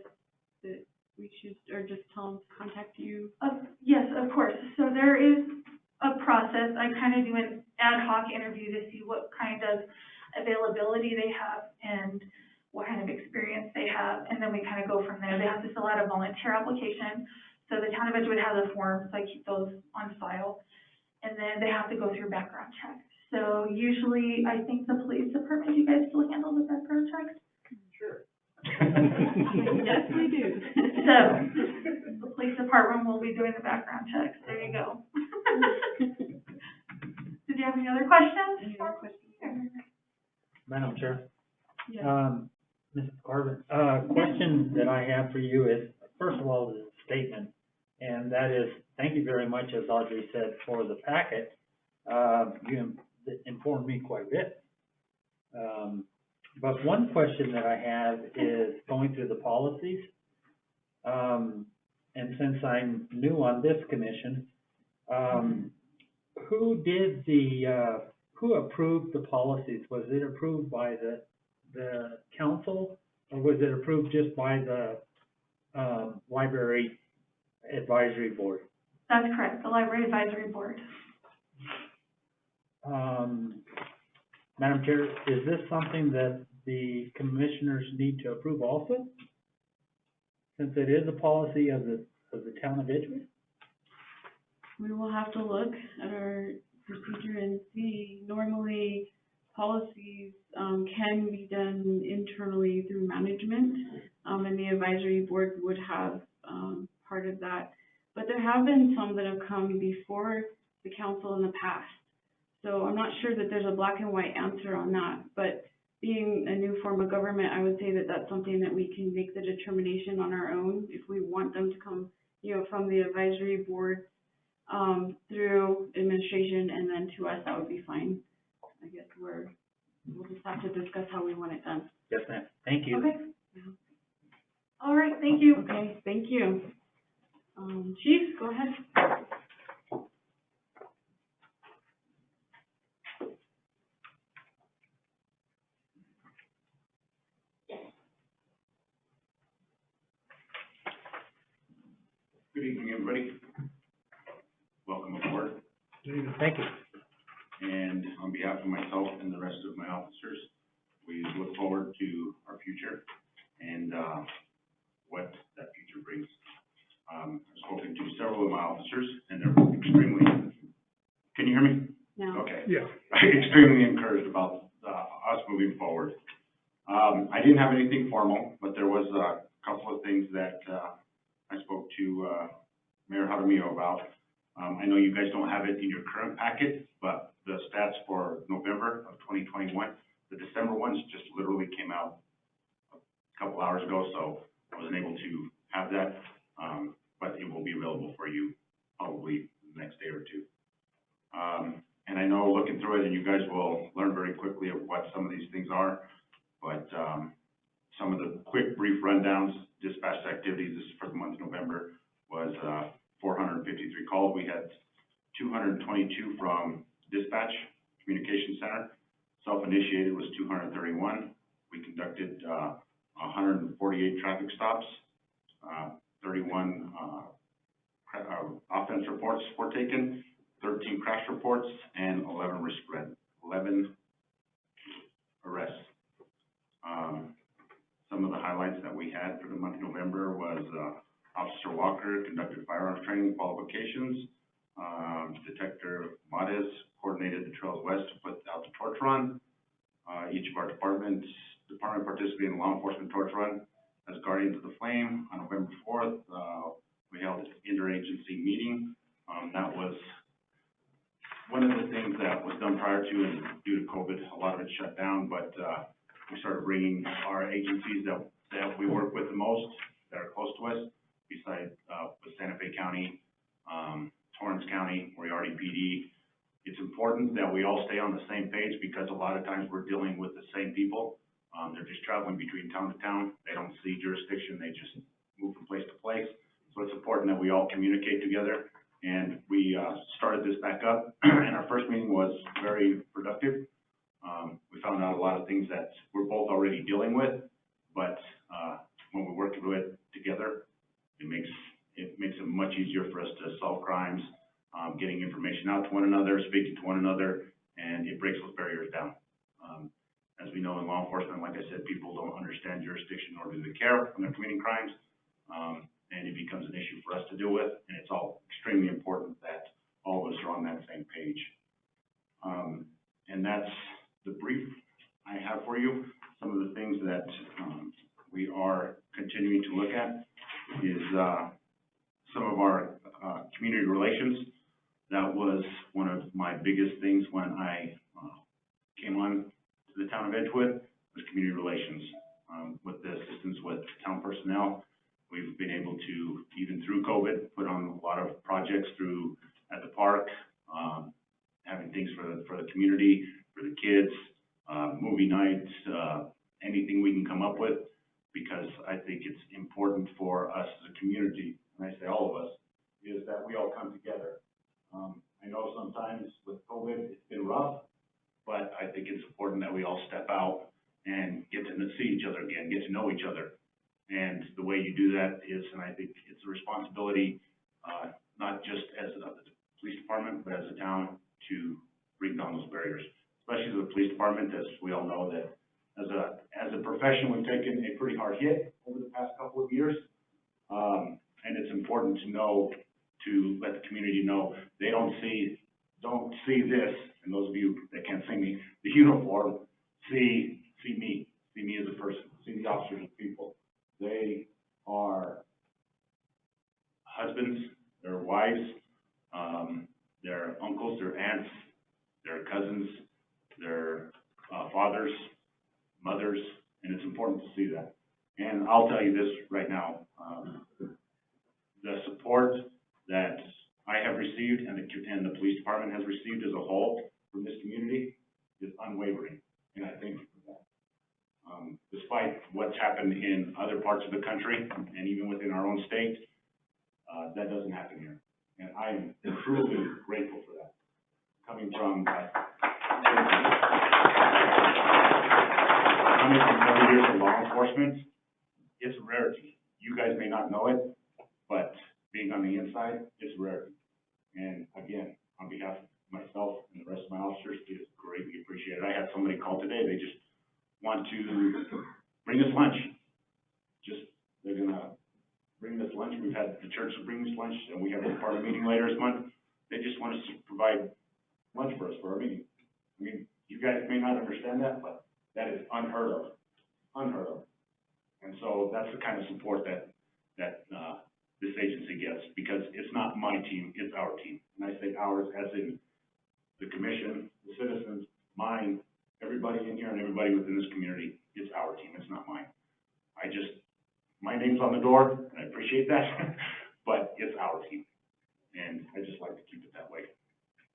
that we should, or just tell them to contact you? Yes, of course. So there is a process. I kind of do an ad hoc interview to see what kind of availability they have and what kind of experience they have, and then we kind of go from there. They have to fill out a volunteer application. So the town of Edgewood has a form, so I keep those on file. And then they have to go through background checks. So usually, I think the police department, you guys still handle the background checks? Sure. Yes, we do. So, the police department will be doing the background checks. There you go. Did you have any other questions? Any other questions? Madam Chair, Yes. Mrs. Corbin, question that I have for you is, first of all, is a statement, and that is, thank you very much, as Audrey said, for the packet. You informed me quite a bit. But one question that I have is going through the policies. And since I'm new on this commission, who approved the policies? Was it approved by the council, or was it approved just by the library advisory board? That's correct, the library advisory board. Madam Chair, is this something that the commissioners need to approve also? Since it is a policy of the town of Edgewood? We will have to look at our procedure and see. Normally, policies can be done internally through management, and the advisory board would have part of that. But there have been some that have come before the council in the past. So I'm not sure that there's a black and white answer on that, but being a new form of government, I would say that that's something that we can make the determination on our own. If we want them to come, from the advisory board through administration and then to us, that would be fine. I guess we'll just have to discuss how we want it done. Yes, ma'am. Thank you. Okay. All right, thank you. Okay, thank you. Chief, go ahead. Good evening, everybody. Welcome aboard. Thank you. And on behalf of myself and the rest of my officers, we look forward to our future and what that future brings. I've spoken to several of my officers, and they're extremely, can you hear me? No. Okay. Yeah. Extremely encouraged about us moving forward. I didn't have anything formal, but there was a couple of things that I spoke to Mayor Jaramillo about. I know you guys don't have it in your current packet, but the stats for November of 2021, the December ones just literally came out a couple hours ago, so I wasn't able to have that, but it will be available for you probably the next day or two. And I know looking through it, and you guys will learn very quickly of what some of these things are, but some of the quick, brief rundowns, dispatch activities for the month of November was 453 calls. We had 222 from dispatch communication center. Self-initiated was 231. We conducted 148 traffic stops, 31 offense reports were taken, 13 crash reports, and 11 arrests. Some of the highlights that we had for the month of November was Officer Walker conducted firearms training qualifications. Detective Mades coordinated the Trails West to put out the torch run. Each of our department participated in the law enforcement torch run as Guardians of the Flame. On November 4th, we held an interagency meeting. That was one of the things that was done prior to, and due to COVID, a lot of it shut down, but we started bringing our agencies that we work with the most, that are close to us, besides with Santa Fe County, Torrance County, Moriarty PD. It's important that we all stay on the same page because a lot of times we're dealing with the same people. They're just traveling between town to town. They don't see jurisdiction. They just move from place to place. So it's important that we all communicate together. And we started this back up, and our first meeting was very productive. We found out a lot of things that we're both already dealing with, but when we work through it together, it makes it much easier for us to solve crimes, getting information out to one another, speaking to one another, and it breaks those barriers down. As we know in law enforcement, like I said, people don't understand jurisdiction nor do they care when they're committing crimes, and it becomes an issue for us to deal with, and it's all extremely important that all of us are on that same page. And that's the brief I have for you. Some of the things that we are continuing to look at is, some of our, community relations. That was one of my biggest things when I, came on to the town of Edgewood, was community relations. With the assistance with town personnel, we've been able to, even through COVID, put on a lot of projects through, at the park, having things for the community, for the kids, movie nights, anything we can come up with, because I think it's important for us as a community, and I say all of us, is that we all come together. I know sometimes with COVID, it's been rough, but I think it's important that we all step out and get to see each other again, get to know each other. And the way you do that is, and I think it's a responsibility, not just as a police department, but as a town, to break down those barriers. Especially the police department, as we all know that as a profession, we've taken a pretty hard hit over the past couple of years. And it's important to know, to let the community know, they don't see this, and those of you that can't see me, the uniform, see me as a person, see the officers as people. They are husbands, their wives, their uncles, their aunts, their cousins, their fathers, mothers, and it's important to see that. And I'll tell you this right now, the support that I have received and the police department has received as a whole from this community is unwavering, and I thank you for that. Despite what's happened in other parts of the country and even within our own state, that doesn't happen here, and I am truly grateful for that. Coming from 30 years of law enforcement, it's a rarity. You guys may not know it, but being on the inside, it's a rarity. And again, on behalf of myself and the rest of my officers, it is greatly appreciated. I had somebody call today, they just want to bring us lunch. They're gonna bring us lunch. We've had the church bring us lunch, and we have a department meeting later this month. They just want us to provide lunch for us for our meeting. I mean, you guys may not understand that, but that is unheard of. And so that's the kind of support that this agency gets, because it's not my team, it's our team. And I say ours as in the commission, the citizens, mine, everybody in here and everybody within this community. It's our team, it's not mine. My name's on the door, and I appreciate that, but it's our team. And I just like to keep it that way.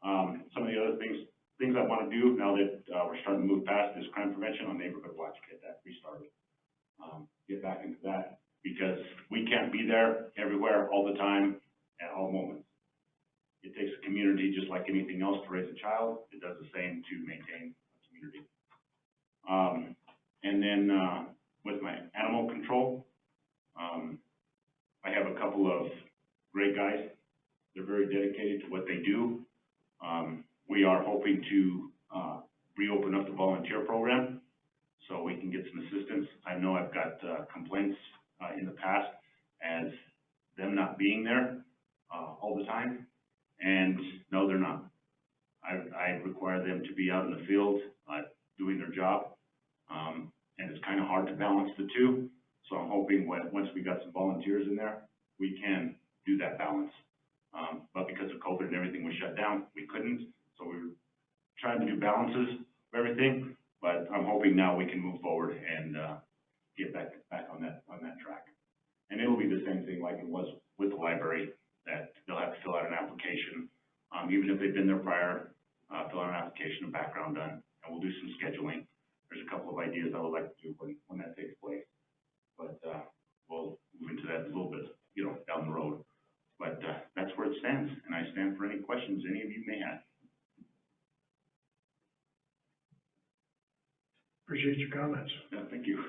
Some of the other things I want to do now that we're starting to move past is crime prevention on neighborhood watch, get that restarted. Get back into that, because we can't be there everywhere all the time at all moments. It takes a community just like anything else to raise a child. It does the same to maintain a community. And then with my animal control, I have a couple of great guys. They're very dedicated to what they do. We are hoping to reopen up the volunteer program so we can get some assistance. I know I've got complaints in the past as them not being there all the time, and no, they're not. I require them to be out in the field doing their job, and it's kind of hard to balance the two. So I'm hoping once we got some volunteers in there, we can do that balance. But because of COVID and everything was shut down, we couldn't. So we were trying to do balances of everything. But I'm hoping now we can move forward and get back on that track. And it'll be the same thing like it was with the library, that they'll have to fill out an application, even if they've been there prior, fill out an application, a background done, and we'll do some scheduling. There's a couple of ideas I would like to do when that takes place. But we'll move into that a little bit, down the road. But that's where it stands, and I stand for any questions any of you may have. Appreciate your comments. Yeah, thank you.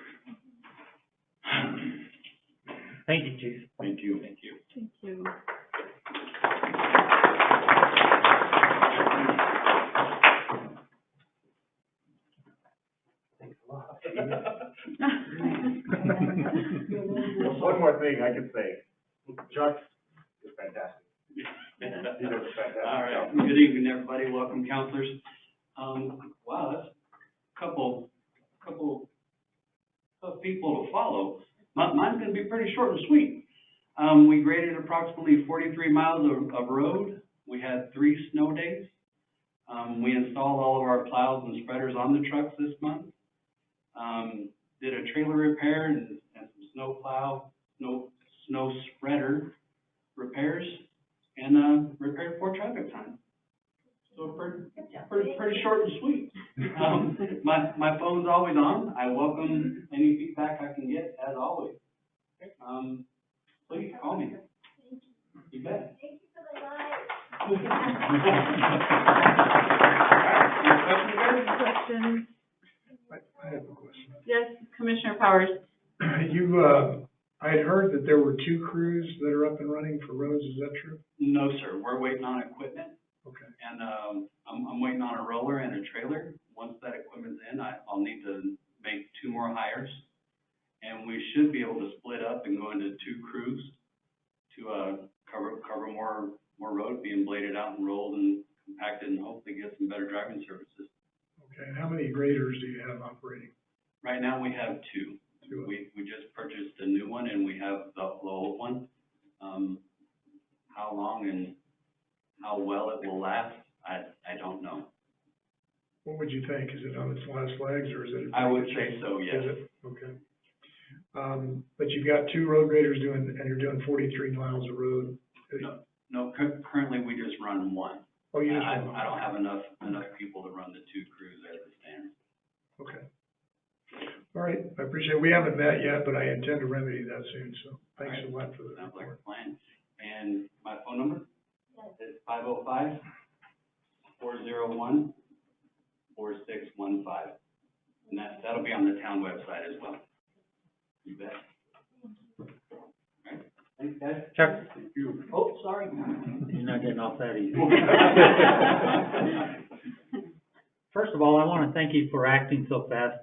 Thank you, Chief. Thank you. Thank you. Thank you. One more thing I could say. Chuck is fantastic. He does a fantastic All right. job. Good evening, everybody. Welcome, counselors. Wow, that's a couple of people to follow. Mine's gonna be pretty short and sweet. We graded approximately 43 miles of road. We had 3 snow days. We installed all of our plows and spreaders on the trucks this month. Did a trailer repair and some snow spreader repairs, and repaired 4 traffic signs. So pretty short and sweet. My phone's always on. I welcome any feedback I can get, as always. Please call me. You bet. Thank you for the light. Questions? I have a question. Yes, Commissioner Powers. I had heard that there were 2 crews that are up and running for roads, is that true? No, sir. We're waiting on equipment, Okay. and I'm waiting on a roller and a trailer. Once that equipment's in, I'll need to make 2 more hires, and we should be able to split up and go into 2 crews to cover more road, being bladed out and rolled and compacted, and hopefully get some better driving services. Okay, and how many graders do you have operating? Right now, we have 2. We just purchased a new one, and we have the old one. How long and how well it will last, I don't know. What would you think? Is it on its last legs, or is it? I would say so, yes. Is it? Okay. But you've got 2 road graders and you're doing 43 miles of road. No, currently we just run 1. Oh, you just run one. I don't have enough people to run the 2 crews as it stands. Okay. All right, I appreciate it. We haven't met yet, but I intend to remedy that soon, so thanks a lot for the Sounds like report. a plan. And my phone number is 505-401-4615. And that'll be on the town website as well. You bet. All right, thanks, guys. Chuck, Thank you. Oh, sorry. you're not getting off that easy. First of all, I want to thank you for acting so fast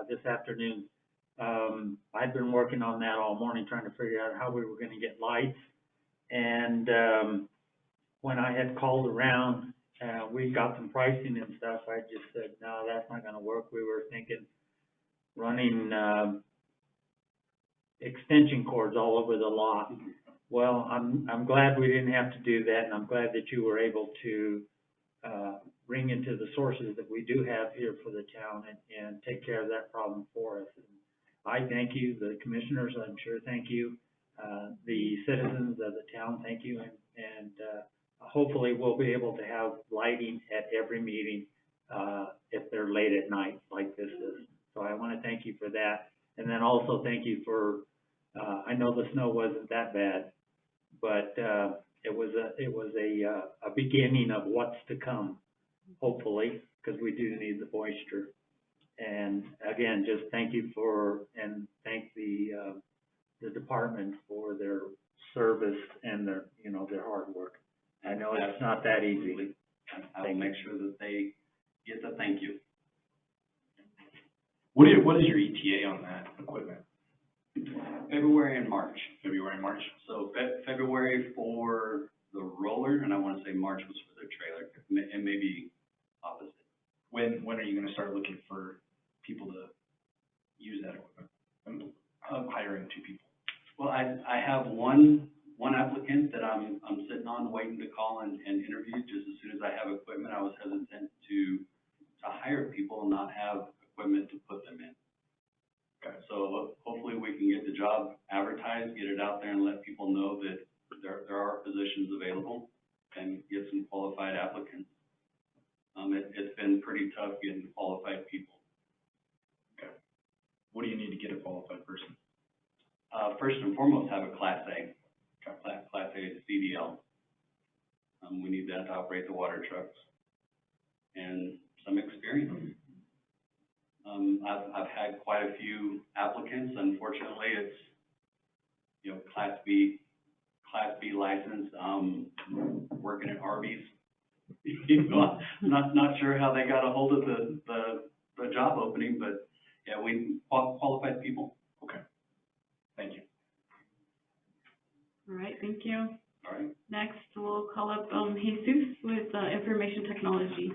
this afternoon. I've been working on that all morning, trying to figure out how we were going to get lights. And when I had called around, we got some pricing and stuff. I just said, no, that's not going to work. We were thinking running extension cords all over the lot. Well, I'm glad we didn't have to do that, and I'm glad that you were able to bring into the sources that we do have here for the town and take care of that problem for us. And I thank you, the commissioners, I'm sure thank you, the citizens of the town, thank you, and hopefully we'll be able to have lighting at every meeting if they're late at night like this is. So I want to thank you for that, and then also thank you for, I know the snow wasn't that bad, but it was a beginning of what's to come, hopefully, because we do need the moisture. And again, just thank you and thank the department for their service and their hard work. I know it's not that easy. I'll make sure that they get the thank you. What is your ETA on that equipment? February and March. February, March? So February for the roller, and I want to say March was for the trailer. It may be opposite. When are you going to start looking for people to use that equipment? I'm hiring 2 people. Well, I have one applicant that I'm sitting on waiting to call and interview. Just as soon as I have equipment, I was hesitant to hire people and not have equipment to put them in. Okay. So hopefully we can get the job advertised, get it out there, and let people know that there are positions available and get some qualified applicants. It's been pretty tough getting qualified people. Okay. What do you need to get a qualified person? First and foremost, have a Class A, Class A CDL. We need that to operate the water trucks, and some experience. I've had quite a few applicants. Unfortunately, it's, Class B license, working at Arby's. Not sure how they got a hold of the job opening, but yeah, we qualified people. Okay. Thank you. All right, thank you. All right. Next, we'll call up Jesus with information technology.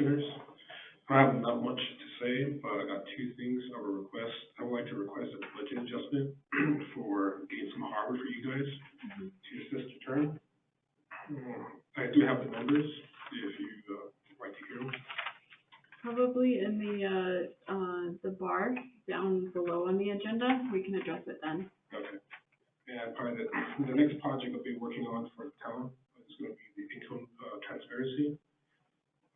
Commissioners. I have not much to say, but I got two things I would request. I would like to request a budget adjustment for getting some hardware for you guys to assist the term. I do have the numbers if you'd like to hear them. Probably in the bar down below on the agenda. We can address it then. Okay. And probably the next project I'll be working on for the town is going to be the income transparency.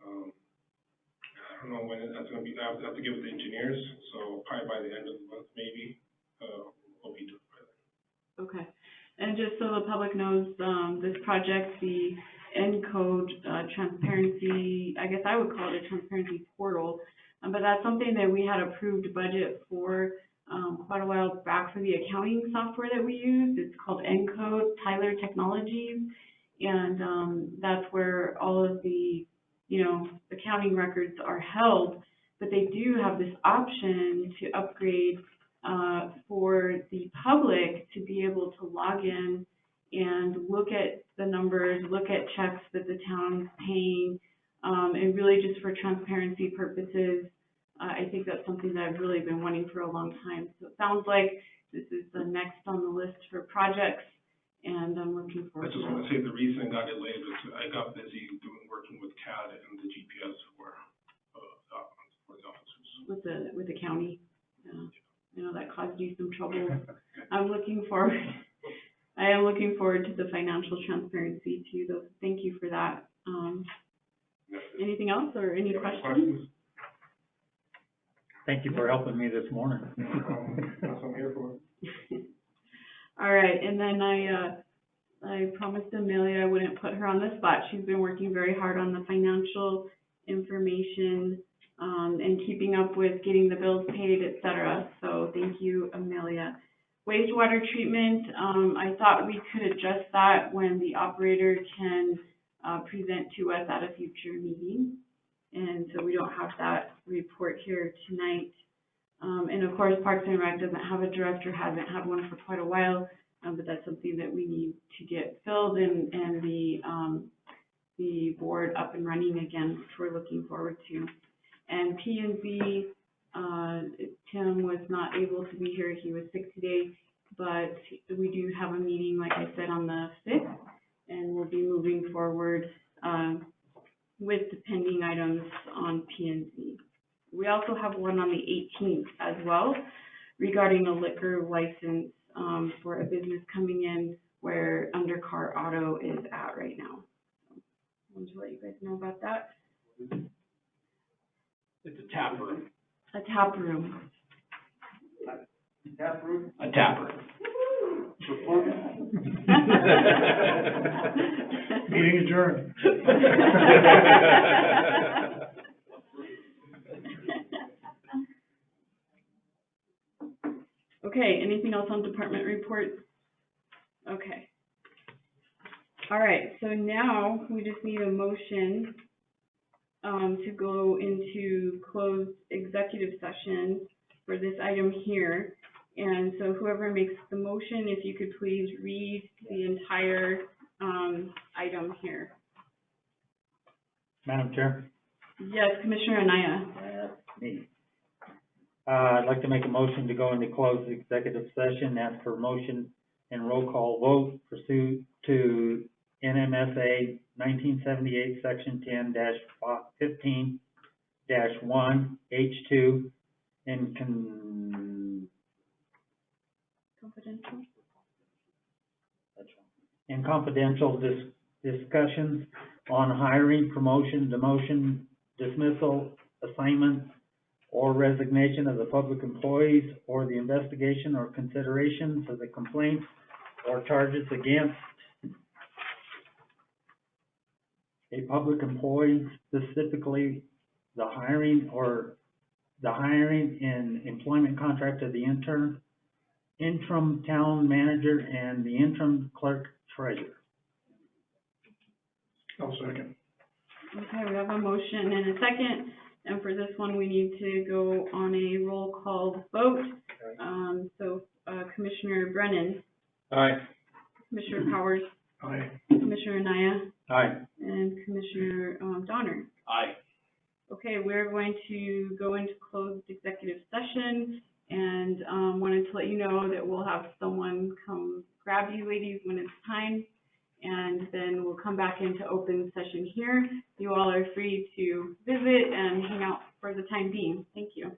I don't know when that's going to be. I have to give it to the engineers, so probably by the end of the month, maybe, we'll be done by then. Okay. And just so the public knows, this project, the ENCODE transparency, I guess I would call it a transparency portal, but that's something that we had approved budget for quite a while back for the accounting software that we use. It's called ENCODE, Tyler Technologies, and that's where all of the, accounting records are held, but they do have this option to upgrade for the public to be able to log in and look at the numbers, look at checks that the town's paying, and really just for transparency purposes. I think that's something that I've really been wanting for a long time. So it sounds like this is the next on the list for projects, and I'm looking forward to it. I just want to say the reason I got delayed was I got busy working with CAD and the GPS for the officers. With the county. Yeah. I know that caused you some trouble. I am looking forward to the financial transparency too, though. Thank you for that. Anything else or any questions? Thank you for helping me this morning. That's what I'm here for. All right, and then I promised Amelia I wouldn't put her on the spot. She's been working very hard on the financial information and keeping up with getting the bills paid, et cetera. So thank you, Amelia. Wastewater treatment, I thought we could adjust that when the operator can present to us at a future meeting. And so we don't have that report here tonight. And of course, Parks and Rec doesn't have a director, hasn't had one for quite a while, but that's something that we need to get filled and the board up and running again, which we're looking forward to. And P&Z, Tim was not able to be here. He was sick today, but we do have a meeting, like I said, on the 5th, and we'll be moving forward with the pending items on P&Z. We also have one on the 18th as well regarding a liquor license for a business coming in where Undercar Auto is at right now. So I wanted to let you guys know about that. It's a tap room. A tap room. Tap room? A tap room. Meeting adjourned. Okay, anything else on department reports? Okay. All right, so now we just need a motion to go into closed executive session for this item here. And so whoever makes the motion, if you could please read the entire item here. Madam Chair? Yes, Commissioner Anaya. That's me. I'd like to make a motion to go into closed executive session as per motion and roll call vote pursuant to NMSA 1978, Section 10-15-1 H2 in confidential discussions on hiring, promotion, demotion, dismissal, assignment, or resignation of the public employees, or the investigation or consideration of the complaints or charges against a public employee, specifically the hiring and employment contract of the interim town manager and the interim clerk treasurer. I'll second. Okay, we have a motion and a second. And for this one, we need to go on a roll call vote. So Commissioner Brennan. Aye. Commissioner Powers. Aye. Commissioner Anaya. Aye. And Commissioner Donner. Aye. Okay, we're going to go into closed executive session, and wanted to let you know that we'll have someone come grab you ladies when it's time, and then we'll come back into open session here. You all are free to visit and hang out for the time being. Thank you.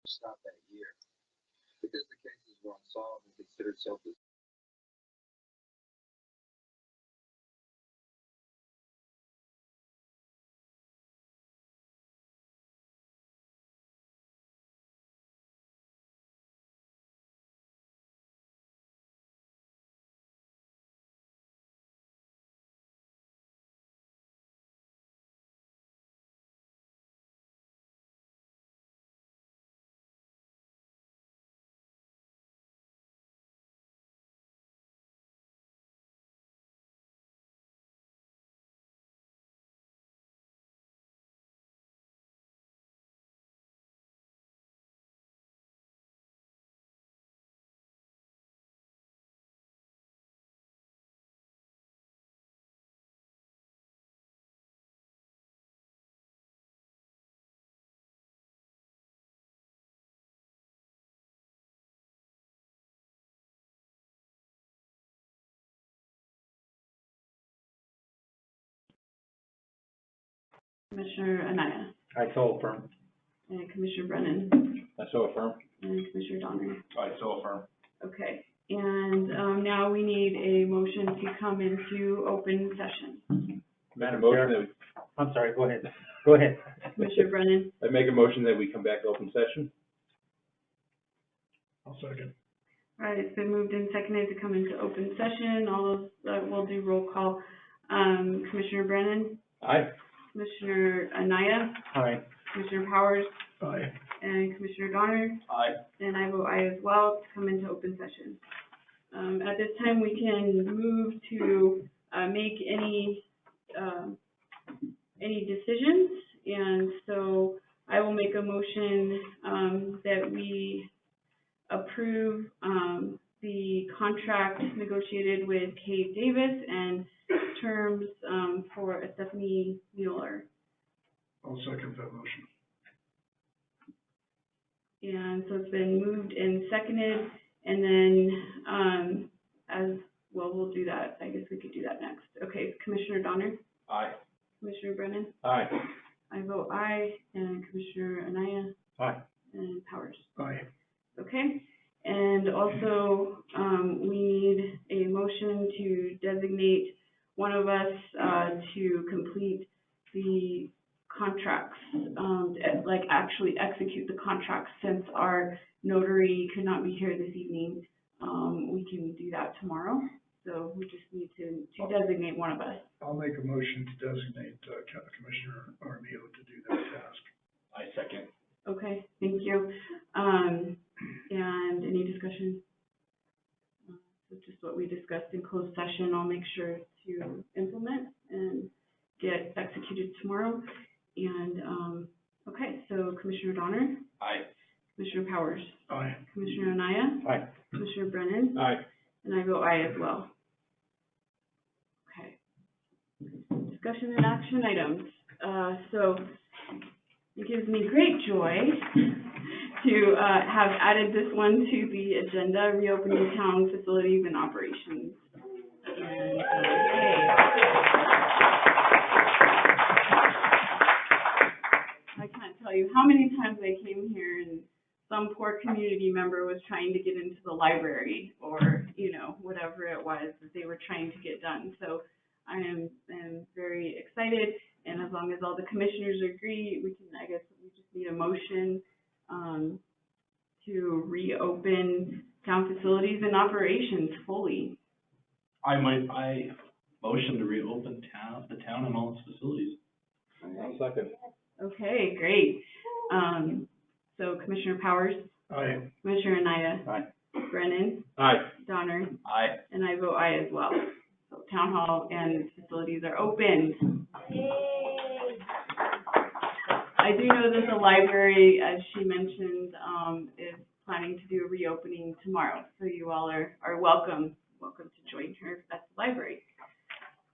stop that year. Because the cases were unsolved and considered self Commissioner Anaya, I so affirm. and Commissioner Brennan, I so affirm. and Commissioner Donner. I so affirm. Okay, and, now we need a motion to come into open session. Madam Chair, I'm sorry, go ahead. Go ahead. Commissioner Brennan, I make a motion that we come back to open session. I'll second. all right, it's been moved and seconded to come into open session. All those, we'll do roll call. Commissioner Brennan, Aye. Commissioner Anaya, Aye. Commissioner Powers, Aye. and Commissioner Donner, Aye. and I vote aye as well to come into open session. At this time, we can move to, make any decisions, and so I will make a motion, that we approve, the contract negotiated with Kay Davis and terms, for Stephanie Mueller. I'll second that motion. And so it's been moved and seconded, and then, as, well, we'll do that, I guess we could do that next. Okay, Commissioner Donner, Aye. Commissioner Brennan, Aye. I vote aye, and Commissioner Anaya, Aye. and Powers. Aye. Okay, and also, we need a motion to designate one of us, to complete the contracts, like actually execute the contracts. Since our notary could not be here this evening, we can do that tomorrow. So we just need to designate one of us. I'll make a motion to designate Commissioner Armijo to do that task. I second. Okay, thank you. And any discussion? So just what we discussed in closed session, I'll make sure to implement and get executed tomorrow. And, okay, so Commissioner Donner, Aye. Commissioner Powers, Aye. Commissioner Anaya, Aye. Commissioner Brennan, Aye. and I vote aye as well. Okay. Discussion and action items. So it gives me great joy to have added this one to the agenda, reopening town facilities and operations. And, I can't tell you how many times I came here and some poor community member was trying to get into the library or, you know, whatever it was that they were trying to get done. So I am very excited, and as long as all the commissioners agree, we can, I guess we just need a motion to reopen town facilities and operations fully. I motion to reopen the town and all its facilities. I'll second. Okay, great. So Commissioner Powers, Aye. Commissioner Anaya, Aye. Brennan, Aye. Donner, Aye. and I vote aye as well. So town hall and facilities are open. I do know that the library, as she mentioned, is planning to do a reopening tomorrow. So you all are welcome to join her at the library.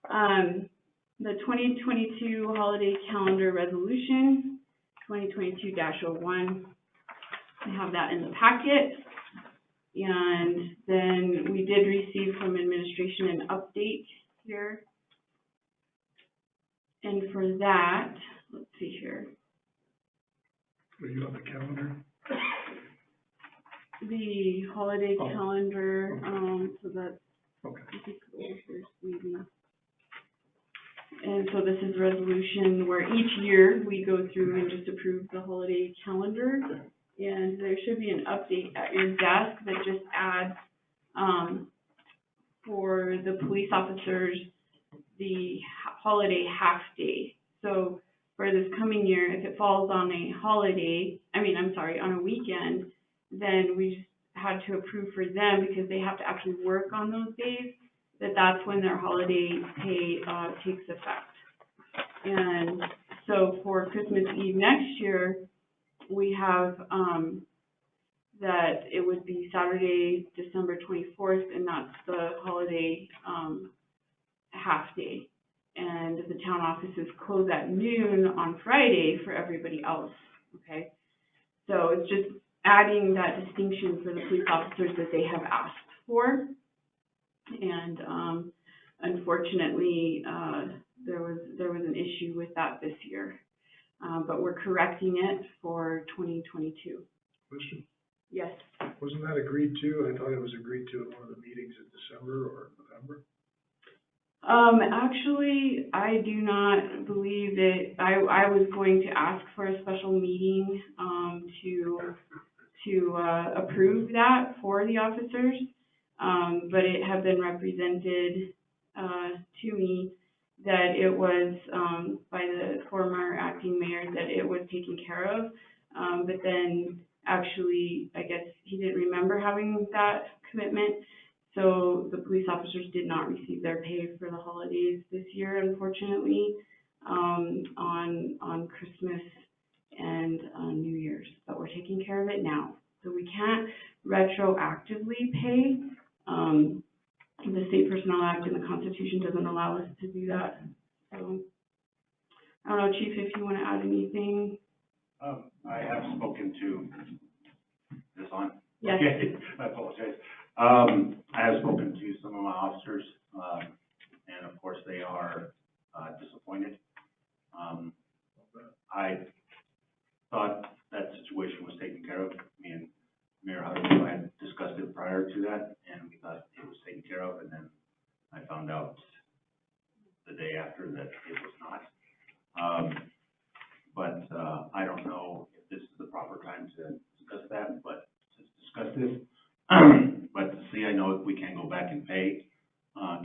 The 2022 holiday calendar resolution, 2022-01. I have that in the packet. And then we did receive from administration an update here. And for that, let's see here. Are you on the calendar? the holiday Oh. calendar, so that's, Okay. I think, here's maybe. And so this is a resolution where each year we go through and just approve the holiday calendar. And there should be an update at your desk that just adds, for the police officers, the holiday half day. So for this coming year, if it falls on a holiday, on a weekend, then we just had to approve for them because they have to actually work on those days, that's when their holiday pay, takes effect. And so for Christmas Eve next year, we have, that it would be Saturday, December 24th, and that's the holiday, half day. And the town offices close at noon on Friday for everybody else, okay? So it's just adding that distinction for the police officers that they have asked for. And, unfortunately, there was an issue with that this year. But we're correcting it for 2022. Question, Yes. wasn't that agreed to? I thought it was agreed to at one of the meetings in December or November. Actually, I do not believe that, I was going to ask for a special meeting, to approve that for the officers. But it had been represented, to me that it was, by the former acting mayor, that it was taken care of. But then actually, I guess he didn't remember having that commitment. So the police officers did not receive their pay for the holidays this year, unfortunately, on Christmas and New Year's. But we're taking care of it now. So we can't retroactively pay. The State Personnel Act and the Constitution doesn't allow us to do that. So, I don't know, Chief, if you want to add anything. I have spoken to, this on? Yes. Okay, I apologize. I have spoken to some of my officers, and of course they are, disappointed. I thought that situation was taken care of. Me and Mayor Hutto had discussed it prior to that, and we thought it was taken care of, and then I found out the day after that it was not. But I don't know if this is the proper time to discuss that, but to discuss this. But see, I know we can go back and pay,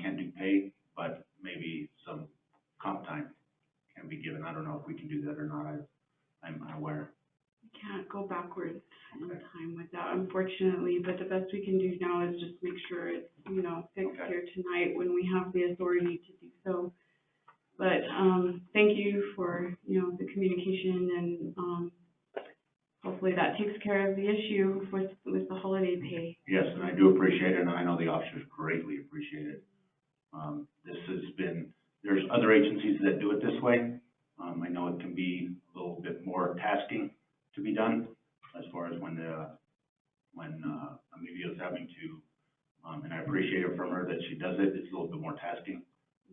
can't do pay, but maybe some comp time can be given. I don't know if we can do that or not. I'm unaware. Can't go backwards in time with that, unfortunately, but the best we can do now is just make sure it's, fixed here tonight when we have the authority to do so. But, thank you for, the communication, and, hopefully that takes care of the issue with the holiday pay. Yes, and I do appreciate it, and I know the officers greatly appreciate it. This has been, there's other agencies that do it this way. I know it can be a little bit more tasking to be done, as far as when Amelia's having to, and I appreciate it from her that she does it. It's a little bit more tasking,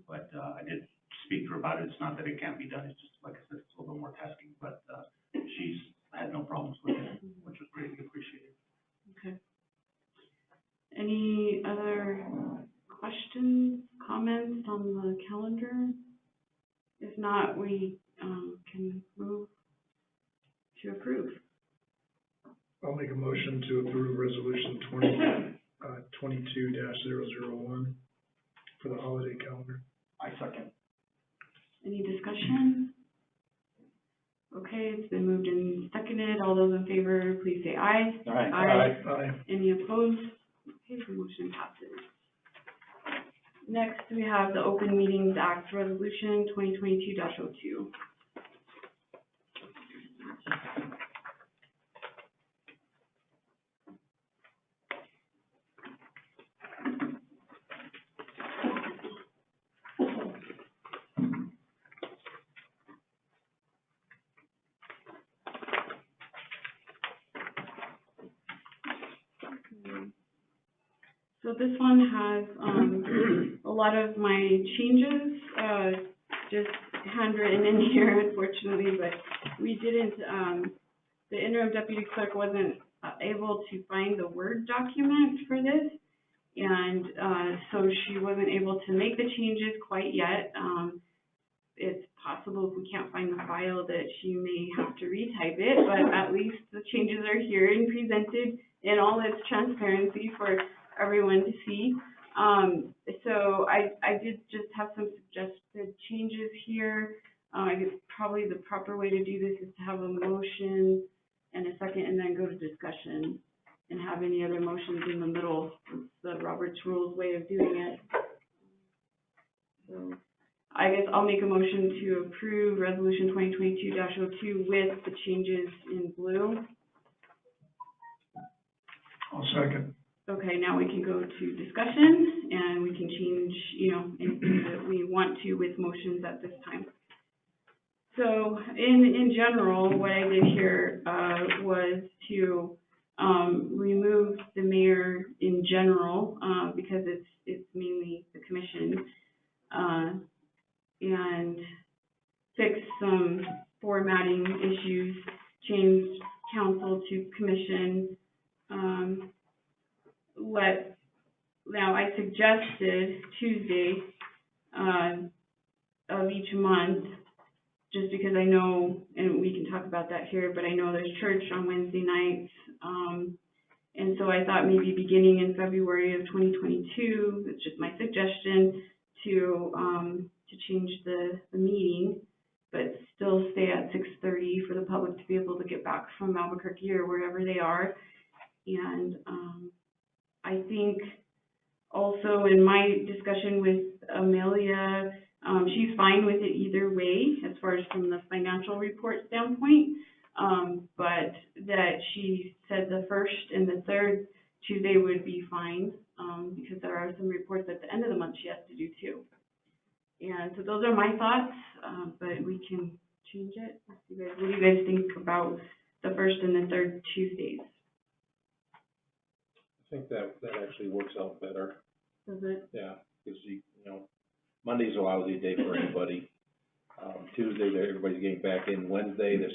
but I did speak to her about it. It's not that it can't be done. It's just, like I said, it's a little bit more tasking, but she's had no problems with it, which was greatly appreciated. Okay. Any other questions, comments on the calendar? If not, we can move to approve. I'll make a motion to approve resolution 22-001 for the holiday calendar. I second. Any discussion? Okay, it's been moved and seconded. All those in favor, please say aye. Aye. Aye. Any opposed? Okay, the motion passes. Next, we have the Open Meetings Act Resolution 2022-02. So this one has a lot of my changes, just handwritten in here, unfortunately, but we didn't, the interim deputy clerk wasn't able to find the Word document for this. And, so she wasn't able to make the changes quite yet. It's possible if we can't find the file that she may have to retype it, but at least the changes are here and presented in all its transparency for everyone to see. So I did just have some suggested changes here. I guess probably the proper way to do this is to have a motion and a second and then go to discussion and have any other motions in the middle. It's the Robert's Rules way of doing it. So I guess I'll make a motion to approve Resolution 2022-02 with the changes in blue. I'll second. Okay, now we can go to discussion and we can change, anything that we want to with motions at this time. So in general, what I did here was to remove the mayor in general because it's mainly the commission, and fix some formatting issues, change council to commission. Now I suggested Tuesday of each month, just because I know, and we can talk about that here, but I know there's church on Wednesday nights. And so I thought maybe beginning in February of 2022, it's just my suggestion to change the meeting, but still stay at 6:30 for the public to be able to get back from Albuquerque or wherever they are. And I think also in my discussion with Amelia, she's fine with it either way as far as from the financial report standpoint, but that she said the first and the third Tuesday would be fine, because there are some reports at the end of the month she has to do too. And so those are my thoughts, but we can change it. What do you guys think about the first and the third Tuesdays? I think that actually works out better. Does it? Yeah, because Monday's a lousy day for anybody. Tuesday, everybody's getting back in. Wednesday, they're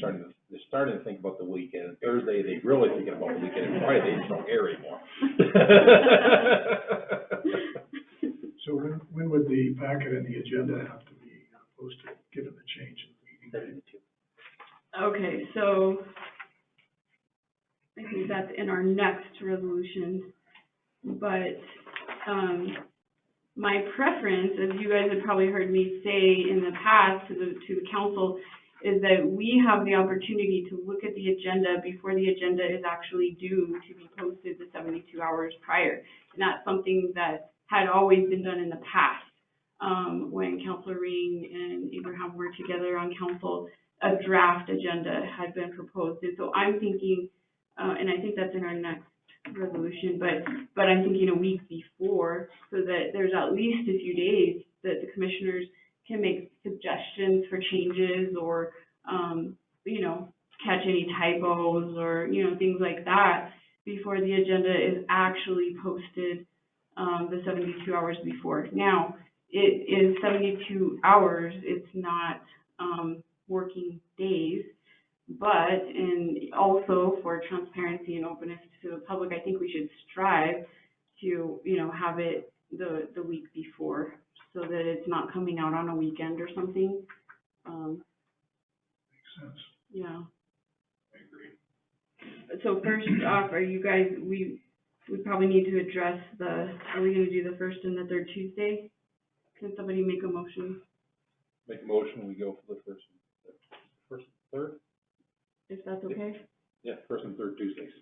starting to think about the weekend. Thursday, they're really thinking about the weekend. And Friday, they just don't care anymore. So when would the packet and the agenda have to be posted, given the change in the meeting? Okay, so I think that's in our next resolution, but my preference, as you guys have probably heard me say in the past to the council, is that we have the opportunity to look at the agenda before the agenda is actually due to be posted the 72 hours prior. And that's something that had always been done in the past. When Councilor Ring and Abraham were together on council, a draft agenda had been proposed. And so I'm thinking, and I think that's in our next resolution, but I'm thinking a week before, so that there's at least a few days that the commissioners can make suggestions for changes or, catch any typos or, things like that before the agenda is actually posted the 72 hours before. Now, it is 72 hours, it's not working days, but, and also for transparency and openness to the public, I think we should strive to, have it the week before, so that it's not coming out on a weekend or something. Makes sense. Yeah. I agree. So first off, are you guys, we probably need to address are we gonna do the first and the third Tuesday? Can somebody make a motion? Make a motion, we go for the first and third? If that's okay? Yeah, first and third Tuesdays.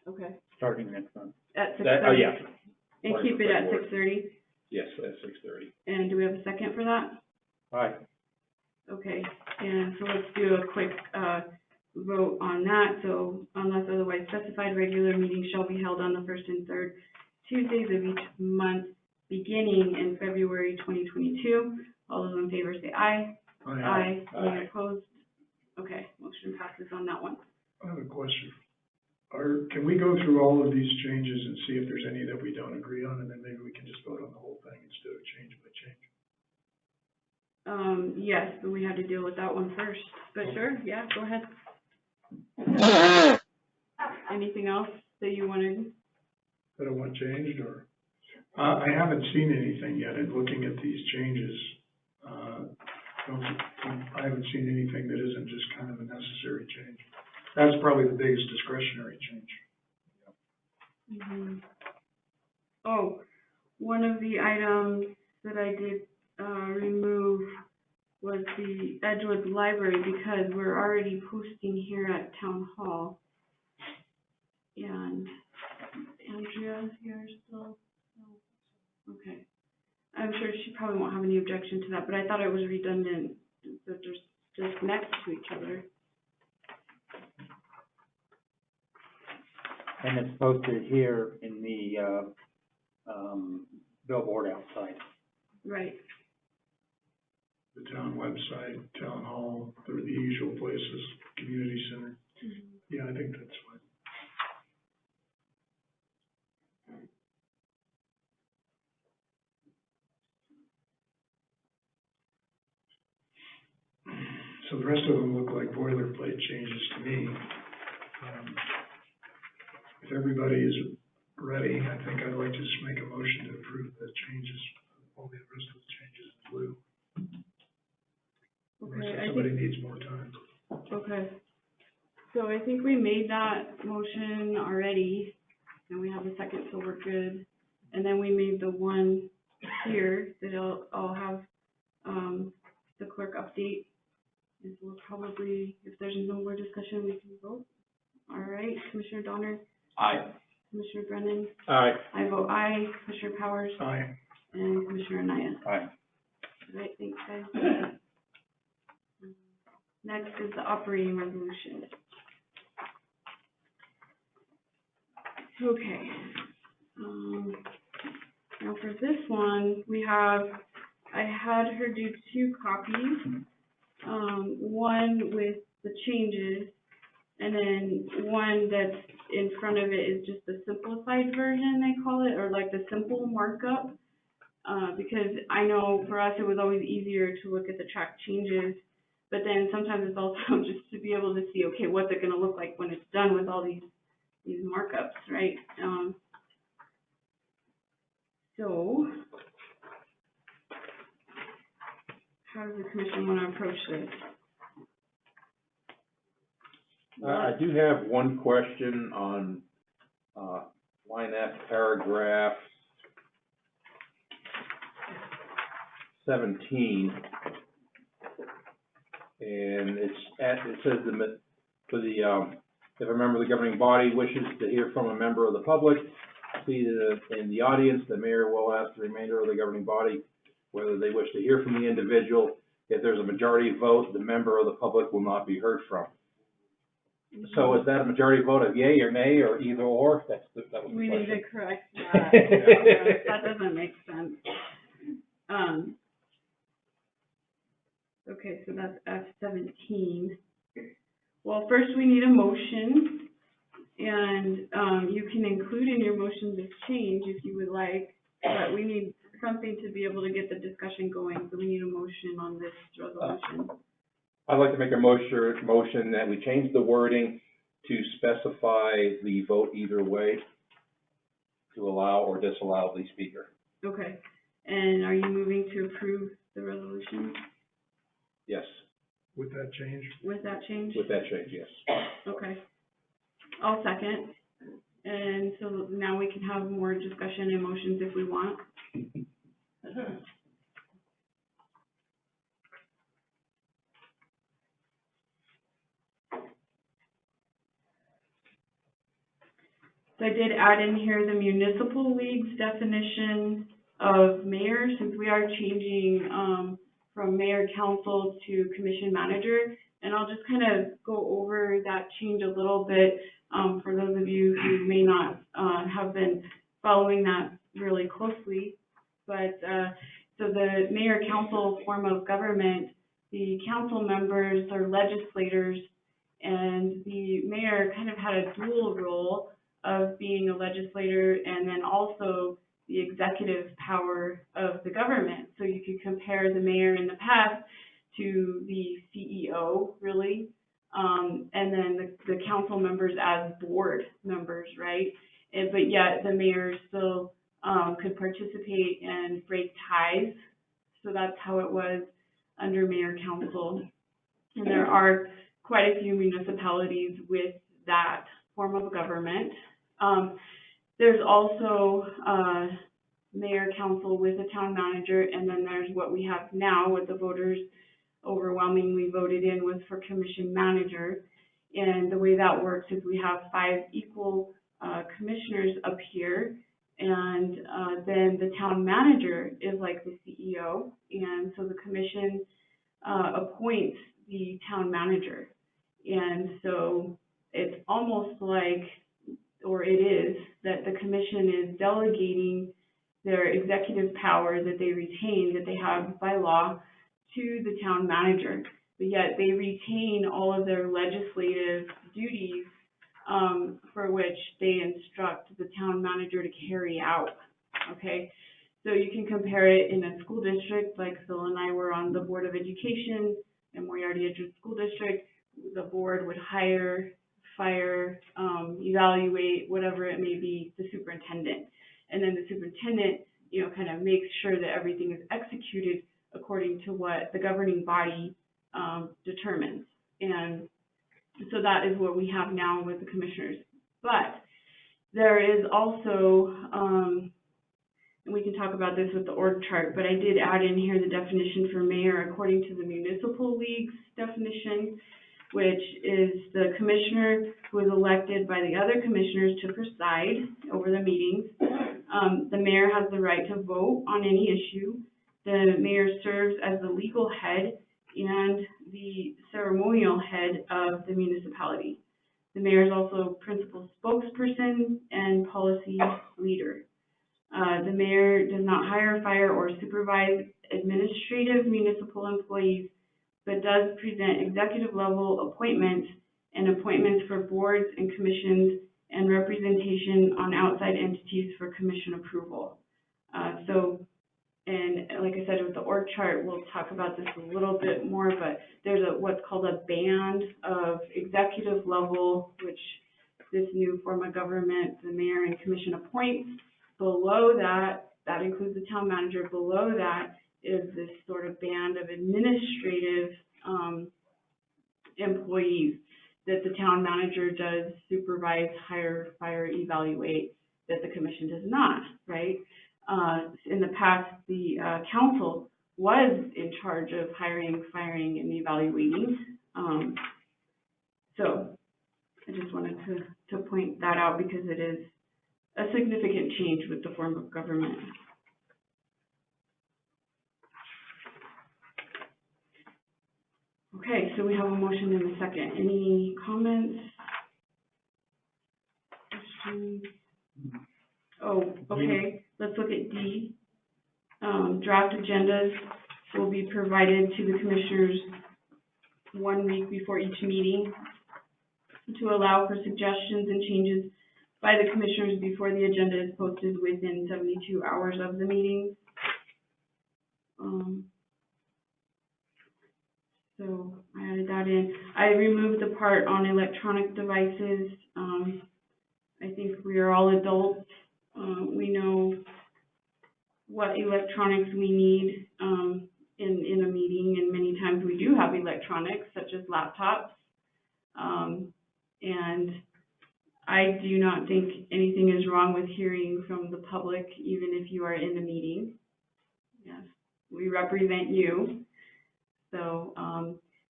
Okay. Starting next month. At 6:30? Yeah. And keep it at 6:30? Yes, at 6:30. And do we have a second for that? Aye. Okay, and so let's do a quick vote on that. So unless otherwise specified, regular meetings shall be held on the first and third Tuesdays of each month, beginning in February 2022. All those in favor say aye. Aye. Any opposed? Okay, motion passes on that one. I have a question. Can we go through all of these changes and see if there's any that we don't agree on, and then maybe we can just vote on the whole thing instead of change by change? Yes, but we had to deal with that one first. But sure, yeah, go ahead. Anything else that you wanted? That I want changed, or? I haven't seen anything yet in looking at these changes. I haven't seen anything that isn't just kind of a necessary change. That's probably the biggest discretionary change. Mhm. Oh, one of the items that I did, remove was the Edgewood Library, because we're already posting here at Town Hall. And Andrea, you're still, no. Okay. I'm sure she probably won't have any objection to that, but I thought it was redundant, that they're just next to each other. And it's posted here in the, billboard outside. Right. The town website, town hall, they're the usual places, community center. Yeah, I think that's fine. So the rest of them look like boilerplate changes to me. If everybody is ready, I think I'd like to just make a motion to approve the changes, all the rest of the changes in blue. Okay, Unless somebody needs more time. Okay. So I think we made that motion already, and we have a second, so we're good. And then we made the one here that I'll have, the clerk update. And we'll probably, if there's no more discussion, we can vote. All right, Commissioner Donner? Aye. Commissioner Brennan? Aye. I vote aye. Commissioner Powers? Aye. And Commissioner Anaya? Aye. All right, thanks, guys. Next is the operating resolution. Okay. Now for this one, I had her do 2 copies. One with the changes, and then one that's in front of it is just the simplified version, they call it, or like the simple markup. Because I know for us, it was always easier to look at the track changes, but then sometimes it's also just to be able to see, okay, what's it gonna look like when it's done with all these markups, right? So, how does the commission wanna approach this? I do have one question on, line F, paragraph 17. And it says if a member of the governing body wishes to hear from a member of the public seated in the audience, the mayor will ask the remainder of the governing body whether they wish to hear from the individual. If there's a majority vote, the member of the public will not be heard from. So is that a majority vote of yay or nay or either or? That was the We need question. to correct that. Yeah, that doesn't make sense. Okay, so that's F17. Well, first we need a motion, and you can include in your motion this change if you would like, but we need something to be able to get the discussion going, so we need a motion on this resolution. I'd like to make a motion that we change the wording to specify the vote either way to allow or disallow the speaker. Okay, and are you moving to approve the resolution Yes, With that change? with that change? with that change, yes. Okay. I'll second. And so now we can have more discussion and motions if we want. So I did add in here the municipal league's definition of mayor, since we are changing, from mayor council to commission manager. And I'll just kind of go over that change a little bit, for those of you who may not, have been following that really closely. But, so the mayor council form of government, the council members are legislators, and the mayor kind of had a dual role of being a legislator and then also the executive power of the government. So you could compare the mayor in the past to the CEO, really. and then the council members as board members, right? But yet the mayor still, could participate and break ties. So that's how it was under mayor council. And there are quite a few municipalities with that form of government. There's also, mayor council with a town manager, and then there's what we have now with the voters overwhelmingly voted in was for commission manager. And the way that works is we have 5 equal commissioners up here, and then the town manager is like the CEO, and so the commission appoints the town manager. And so it's almost like, or it is, that the commission is delegating their executive power that they retain, that they have by law, to the town manager. But yet they retain all of their legislative duties, for which they instruct the town manager to carry out, okay? So you can compare it in a school district, like Phil and I were on the Board of Education in Moriarty School District. The board would hire, fire, evaluate, whatever it may be, the superintendent. And then the superintendent, you know, kind of makes sure that everything is executed according to what the governing body determines. And so that is what we have now with the commissioners. But there is also, and we can talk about this with the org chart, but I did add in here the definition for mayor according to the Municipal League's definition, which is the commissioner who is elected by the other commissioners to preside over the meetings. The mayor has the right to vote on any issue. The mayor serves as the legal head and the ceremonial head of the municipality. The mayor is also principal spokesperson and policy leader. The mayor does not hire, fire, or supervise administrative municipal employees, but does present executive level appointments and appointments for boards and commissions and representation on outside entities for commission approval. And like I said, with the org chart, we'll talk about this a little bit more, but there's what's called a band of executive level, which this new form of government, the mayor and commission appoints. Below that, that includes the town manager. Below that is this sort of band of administrative employees that the town manager does supervise, hire, fire, evaluate, that the commission does not, right? In the past, the council was in charge of hiring, firing, and evaluating. So I just wanted to point that out because it is a significant change with the form of government. Okay, so we have a motion and a second. Any comments? Questions? Oh, okay, let's look at D. Draft agendas will be provided to the commissioners 1 week before each meeting to allow for suggestions and changes by the commissioners before the agenda is posted within 72 hours of the meeting. So I added that in. I removed the part on electronic devices. I think we are all adults. We know what electronics we need in a meeting, and many times we do have electronics, such as laptops. And I do not think anything is wrong with hearing from the public, even if you are in the meeting. Yes, we represent you. So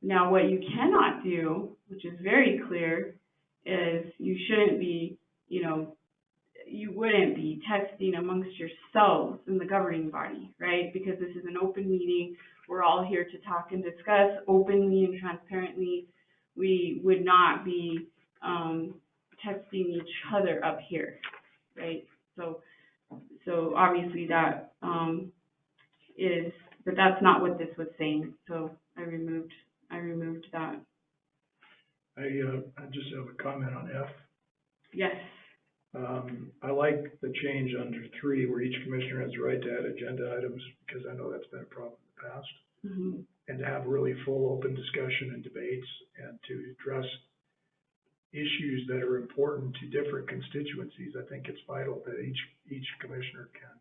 now what you cannot do, which is very clear, is you shouldn't be, you wouldn't be texting amongst yourselves in the governing body, right? Because this is an open meeting. We're all here to talk and discuss openly and transparently. We would not be texting each other up here, right? So obviously that is, but that's not what this was saying. So I removed that. I just have a comment on F. Yes. I like the change under 3 where each commissioner has the right to add agenda items, because I know that's been a problem in the past. Mhm. and to have really full, open discussion and debates, and to address issues that are important to different constituencies. I think it's vital that each commissioner can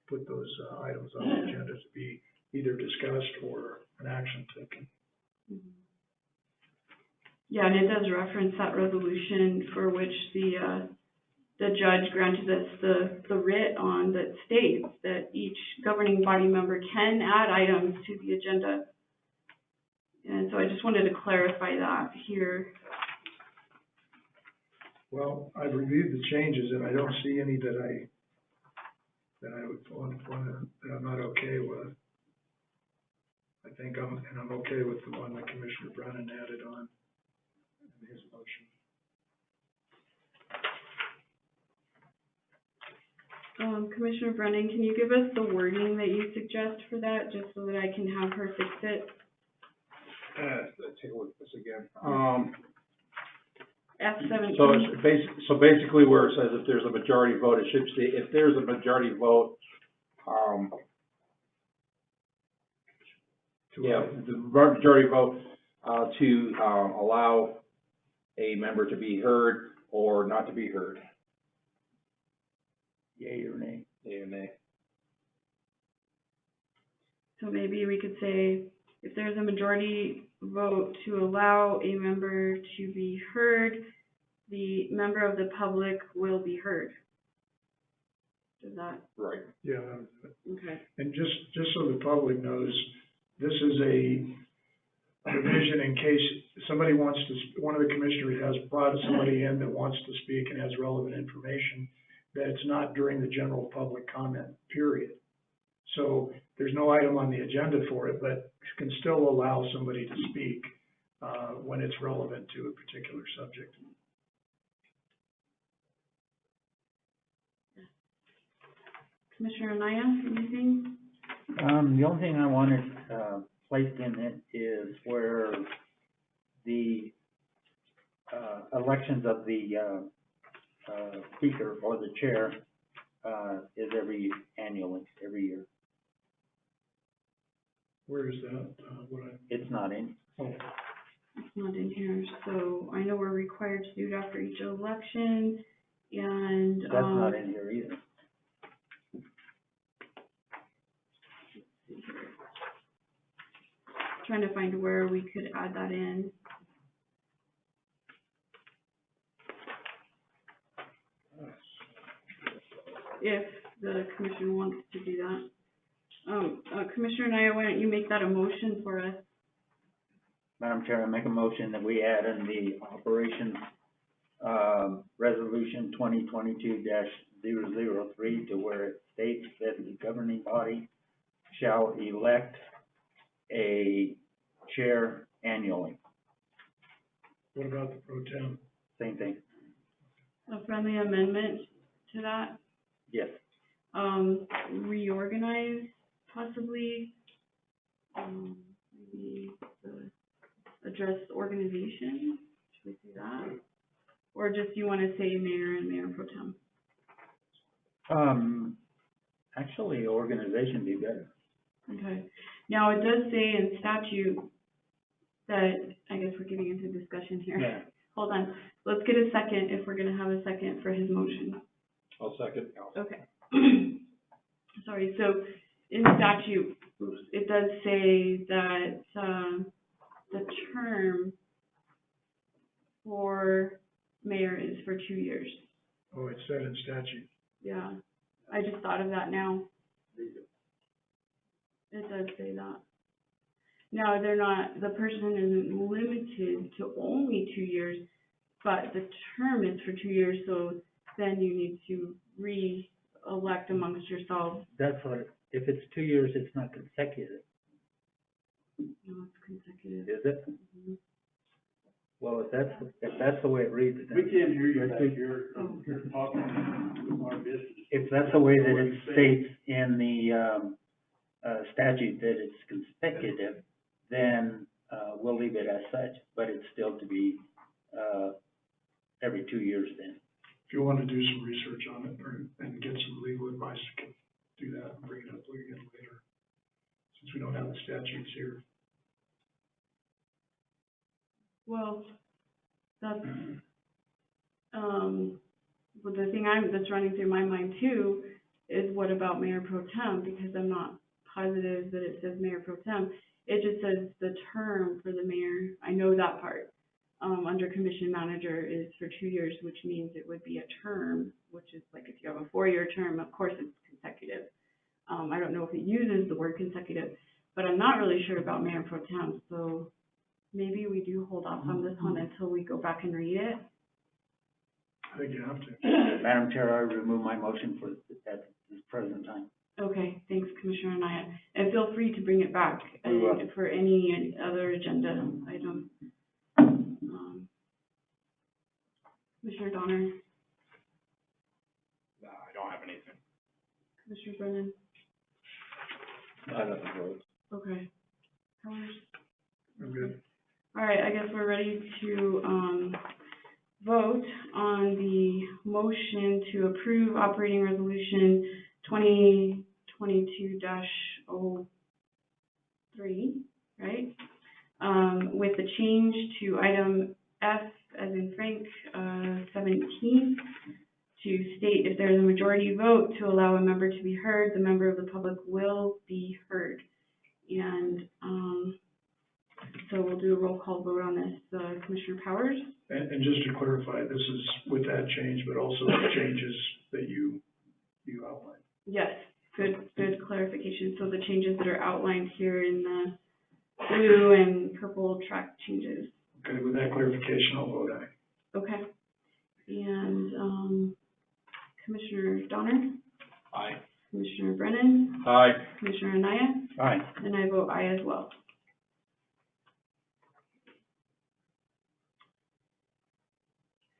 put those items on the agenda to be either discussed or an action taken. Mhm. Yeah, and it does reference that resolution for which the judge granted us the writ on that states that each governing body member can add items to the agenda. And so I just wanted to clarify that here. Well, I've reviewed the changes and I don't see any that I would want to, that I'm not okay with. I think I'm okay with the one that Commissioner Brennan added on in his motion. Commissioner Brennan, can you give us the wording that you suggest for that, just so that I can have her fix it? Let's take a look at this again. F-17. So basically where it says if there's a majority vote, it should say, if there's a majority vote, the majority vote, to, allow a member to be heard or not to be heard. Yea or nay? Yea or nay. So maybe we could say, if there's a majority vote to allow a member to be heard, the member of the public will be heard. Is that? Right. Yeah. Okay. And just so the public knows, this is a provision in case somebody wants to, one of the commissioners has brought somebody in that wants to speak and has relevant information, that it's not during the general public comment period. So there's no item on the agenda for it, but can still allow somebody to speak when it's relevant to a particular subject. Commissioner Anaya, anything? The only thing I wanted, placed in it is where the, elections of the, speaker or the chair, is annually, every year. Where is that? It's not in. Oh. It's not in here, so I know we're required to do it after each election, and, That's not in here either. trying to find where we could add that in. If the commission wants to do that. Commissioner Naya, why don't you make that a motion for us? Madam Chair, I make a motion that we add in the operations, resolution 2022-003 to where it states that the governing body shall elect a chair annually. What about the pro tem? Same thing. A friendly amendment to that? Yes. Reorganize, possibly, maybe address organization, should we do that? Or just you want to say mayor and mayor pro tem? Actually, organization be better. Okay. Now, it does say in statute that, I guess we're getting into discussion here. Yeah. Hold on. Let's get a second if we're going to have a second for his motion. I'll second. Okay. Sorry, so in statute, it does say that, the term for mayor is for 2 years. Oh, it's said in statute. Yeah, I just thought of that now. It does say that. Now, the person isn't limited to only 2 years, but the term is for 2 years, so then you need to re-elect amongst yourselves. That's what, if it's 2 years, it's not consecutive, No, it's consecutive. is it? Mhm. Well, if that's the way it reads, then. We can't hear you back here, you're talking our business. If that's the way that it states in the, statute that it's consecutive, then, we'll leave it as such, but it's still to be, every 2 years then. If you want to do some research on it and get some legal advice, you can do that and bring it up again later. Since we don't have the statutes here. Well, that's, but the thing that's running through my mind too is what about Mayor Pro Tem? Because I'm not positive that it says Mayor Pro Tem. It just says the term for the mayor. I know that part. Under commission manager is for 2 years, which means it would be a term, which is like if you have a 4-year term, of course it's consecutive. I don't know if it uses the word consecutive, but I'm not really sure about Mayor Pro Tem. So maybe we do hold off on this one until we go back and read it. I think you have to. Madam Chair, I remove my motion at this present time. Okay, thanks, Commissioner Anaya. And feel free to bring it back We will. for any other agenda item. Commissioner Donner, I don't have anything. Commissioner Brennan, I don't know. okay. Powers? I'm good. All right, I guess we're ready to, vote on the motion to approve operating resolution 2022-03, right? With the change to item F as in Frank, 17, to state if there is a majority vote to allow a member to be heard, the member of the public will be heard. And, so we'll do a roll call vote on this. Commissioner Powers? And just to clarify, this is with that change, but also the changes that you outlined. Yes, good clarification. So the changes that are outlined here in the blue and purple track changes. Okay, with that clarification, I'll vote aye. Okay. And, Commissioner Donner? Aye. Commissioner Brennan? Aye. Commissioner Anaya? Aye. And I vote aye as well.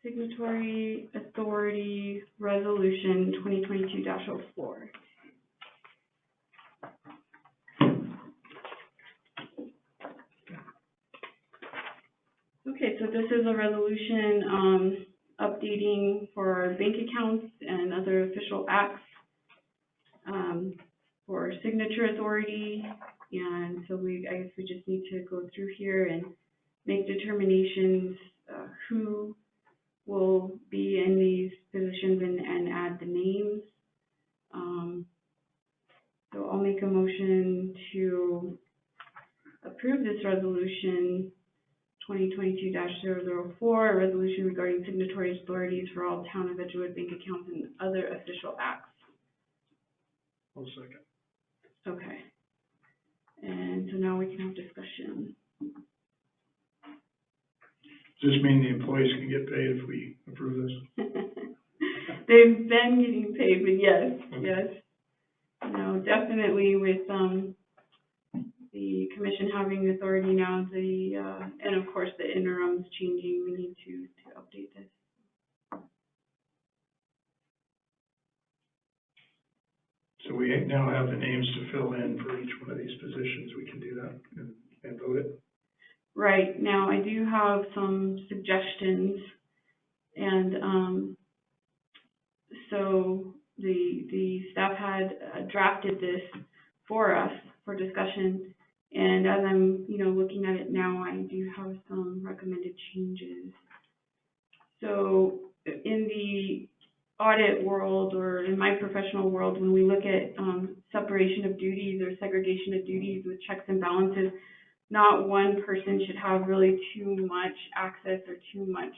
Signatory Authority Resolution 2022-04. Okay, so this is a resolution updating for our bank accounts and other official acts for signature authority. And so I guess we just need to go through here and make determinations who will be in these positions and add the names. So I'll make a motion to approve this resolution 2022-004, a resolution regarding signatory authorities for all Town of Edgewood bank accounts and other official acts. I'll second. Okay. And so now we can have discussion. Does this mean the employees can get paid if we approve this? They've been getting paid, but yes, yes. No, definitely with, the commission having authority now, and of course the interim's changing, we need to update this. So we now have the names to fill in for each one of these positions. We can do that and vote it. Right, now I do have some suggestions, and, so the staff had drafted this for us for discussion, and as I'm, looking at it now, I do have some recommended changes. So in the audit world, or in my professional world, when we look at separation of duties or segregation of duties with checks and balances, not one person should have really too much access or too much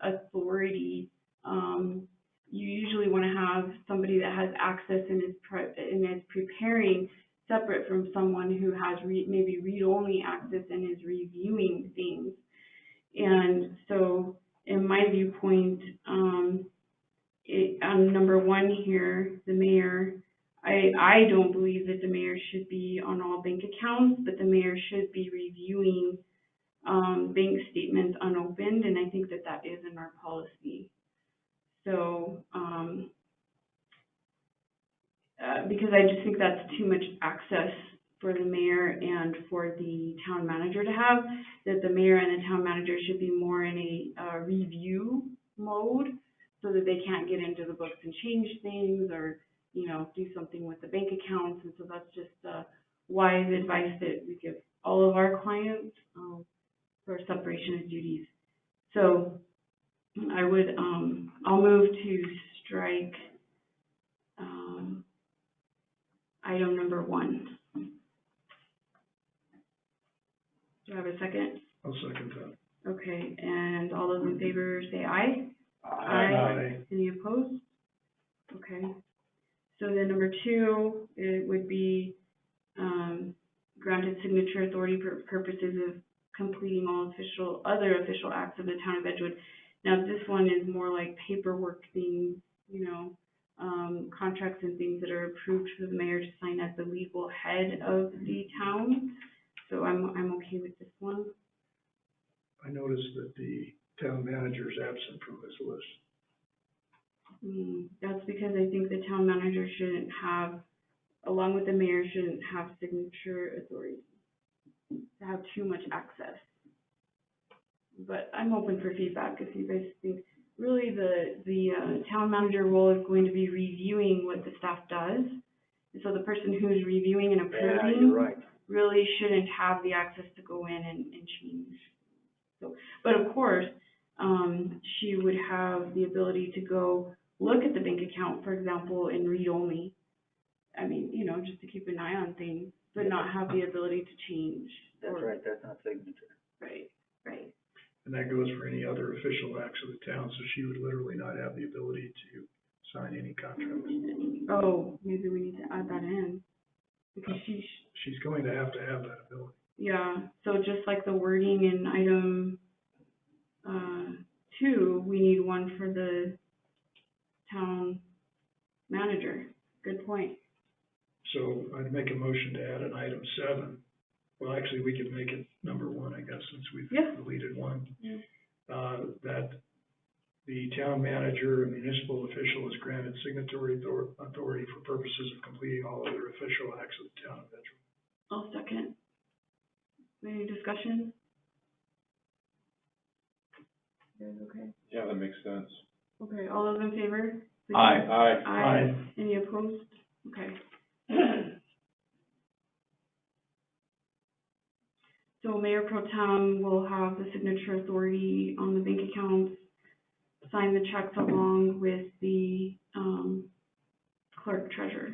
authority. You usually want to have somebody that has access and is preparing, separate from someone who has maybe read-only access and is reviewing things. And so, in my viewpoint, on number 1 here, the mayor, I don't believe that the mayor should be on all bank accounts, but the mayor should be reviewing bank statements unopened, and I think that is in our policy. So, because I just think that's too much access for the mayor and for the town manager to have, that the mayor and the town manager should be more in a review mode, so that they can't get into the books and change things, or do something with the bank accounts. And so that's just wise advice that we give all of our clients, for separation of duties. So I would, I'll move to strike, item number 1. Do I have a second? I'll second that. Okay, and all those in favor say aye. Aye. Any opposed? Okay. So then number 2, it would be, granted signature authority for purposes of completing all other official acts of the town of Edgewood. Now, this one is more like paperwork things, you know, contracts and things that are approved for the mayor to sign as the legal head of the town. So I'm okay with this one. I noticed that the town manager is absent from this list. That's because I think the town manager shouldn't have, along with the mayor, shouldn't have signature authority to have too much access. But I'm open for feedback if you guys think, really the town manager role is going to be reviewing what the staff does. And so the person who's reviewing and approving really shouldn't have the access to go in and change. So, but of course, she would have the ability to go look at the bank account, for example, and read only. I mean, you know, just to keep an eye on things, but not have the ability to change. That's right, that's not signature. Right. And that goes for any other official acts of the town, so she would literally not have the ability to sign any contracts. Oh, maybe we need to add that in, because She's going to have that ability. yeah, so just like the wording in item, 2, we need one for the town manager. Good point. So I'd make a motion to add an item 7. Well, actually, we could make it number 1, I guess, since we've deleted 1. That the town manager and municipal official is granted signatory authority for purposes of completing all other official acts of the town of Edgewood. I'll second. Any discussion? You guys okay? Yeah, that makes sense. Okay, all those in favor? please? Aye. Any opposed? Okay. So Mayor Pro Tem will have the signature authority on the bank accounts, sign the checks along with the clerk treasurer.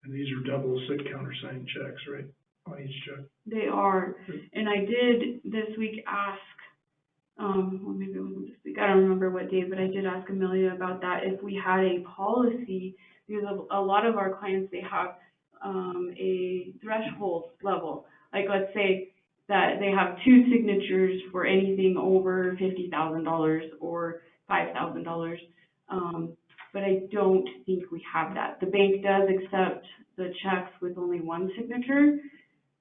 And these are double countersigned checks, right, on each check? They are, and I did this week ask, well, maybe it wasn't this week, I don't remember what day, but I did ask Amelia about that, if we had a policy, because a lot of our clients, they have a threshold level. Like, let's say that they have 2 signatures for anything over $50,000 or $5,000. But I don't think we have that. The bank does accept the checks with only 1 signature,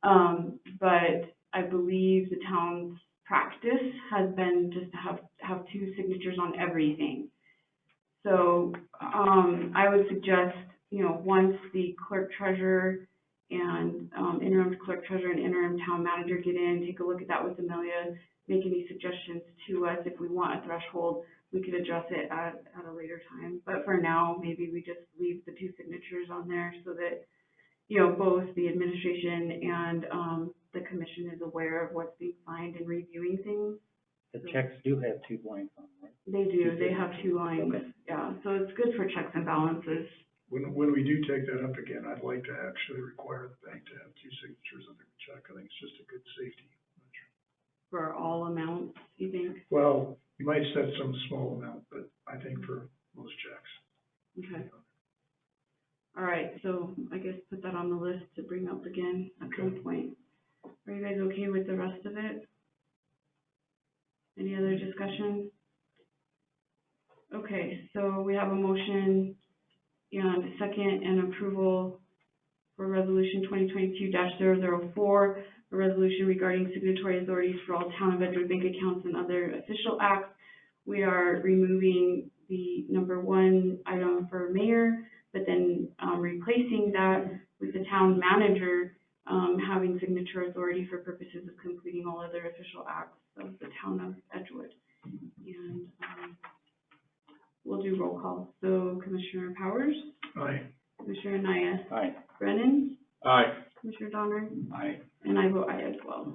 but I believe the town's practice has been just to have 2 signatures on everything. So I would suggest, you know, once the clerk treasurer and interim clerk treasurer and interim town manager get in, take a look at that with Amelia, make any suggestions to us. If we want a threshold, we could address it at a later time. But for now, maybe we just leave the 2 signatures on there so that, you know, both the administration and the commission is aware of what's being signed and reviewing things. The checks do have 2 blanks on them, right? They do, they have 2 lines, yeah, so it's good for checks and balances. When we do take that up again, I'd like to actually require the bank to have 2 signatures on the check. I think it's just a good safety measure. For all amounts, you think? Well, you might set some small amount, but I think for most checks. Okay. All right, so I guess put that on the list to bring up again at some point. Are you guys okay with the rest of it? Any other discussion? Okay, so we have a motion and a second and approval for resolution 2022-004, a resolution regarding signatory authorities for all town of Edgewood bank accounts and other official acts. We are removing the number 1 item for mayor, but then replacing that with the town manager having signature authority for purposes of completing all other official acts of the town of Edgewood. And we'll do roll call. So Commissioner Powers? Aye. Commissioner Naya? Aye. Brennan? Aye. Commissioner Donner? Aye. And I vote aye as well.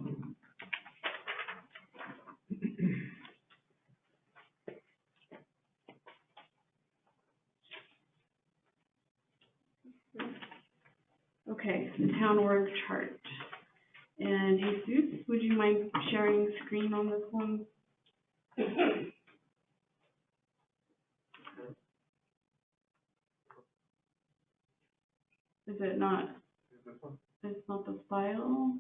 Okay, the town org chart. And Jesus, would you mind sharing screen on this one? Is it not? It's not the file?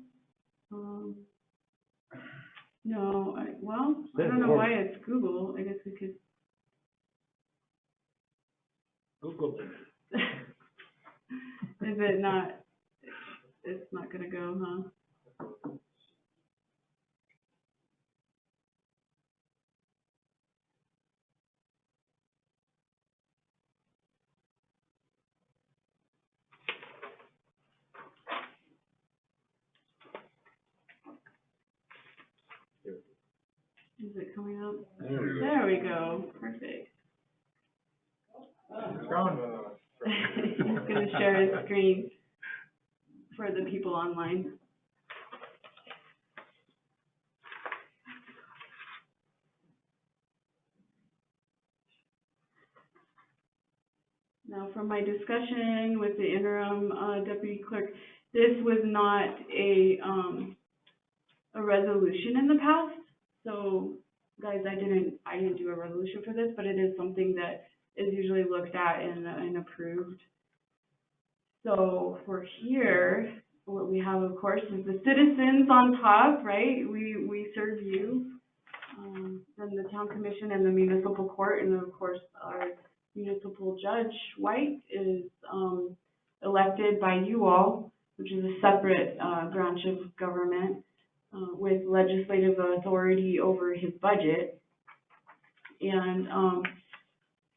No, I don't know why it's Google. I guess we could. Google it. Is it not? It's not gonna go, huh? Is it coming up? There we go. Perfect. He's gonna share his screen for the people online. Now, from my discussion with the interim deputy clerk, this was not a resolution in the past. So, guys, I didn't do a resolution for this, but it is something that is usually looked at and approved. So for here, what we have, of course, is the citizens on top, right? We serve you, then the town commission and the municipal court, and of course our municipal judge, White, is elected by you all, which is a separate branch of government with legislative authority over his budget. And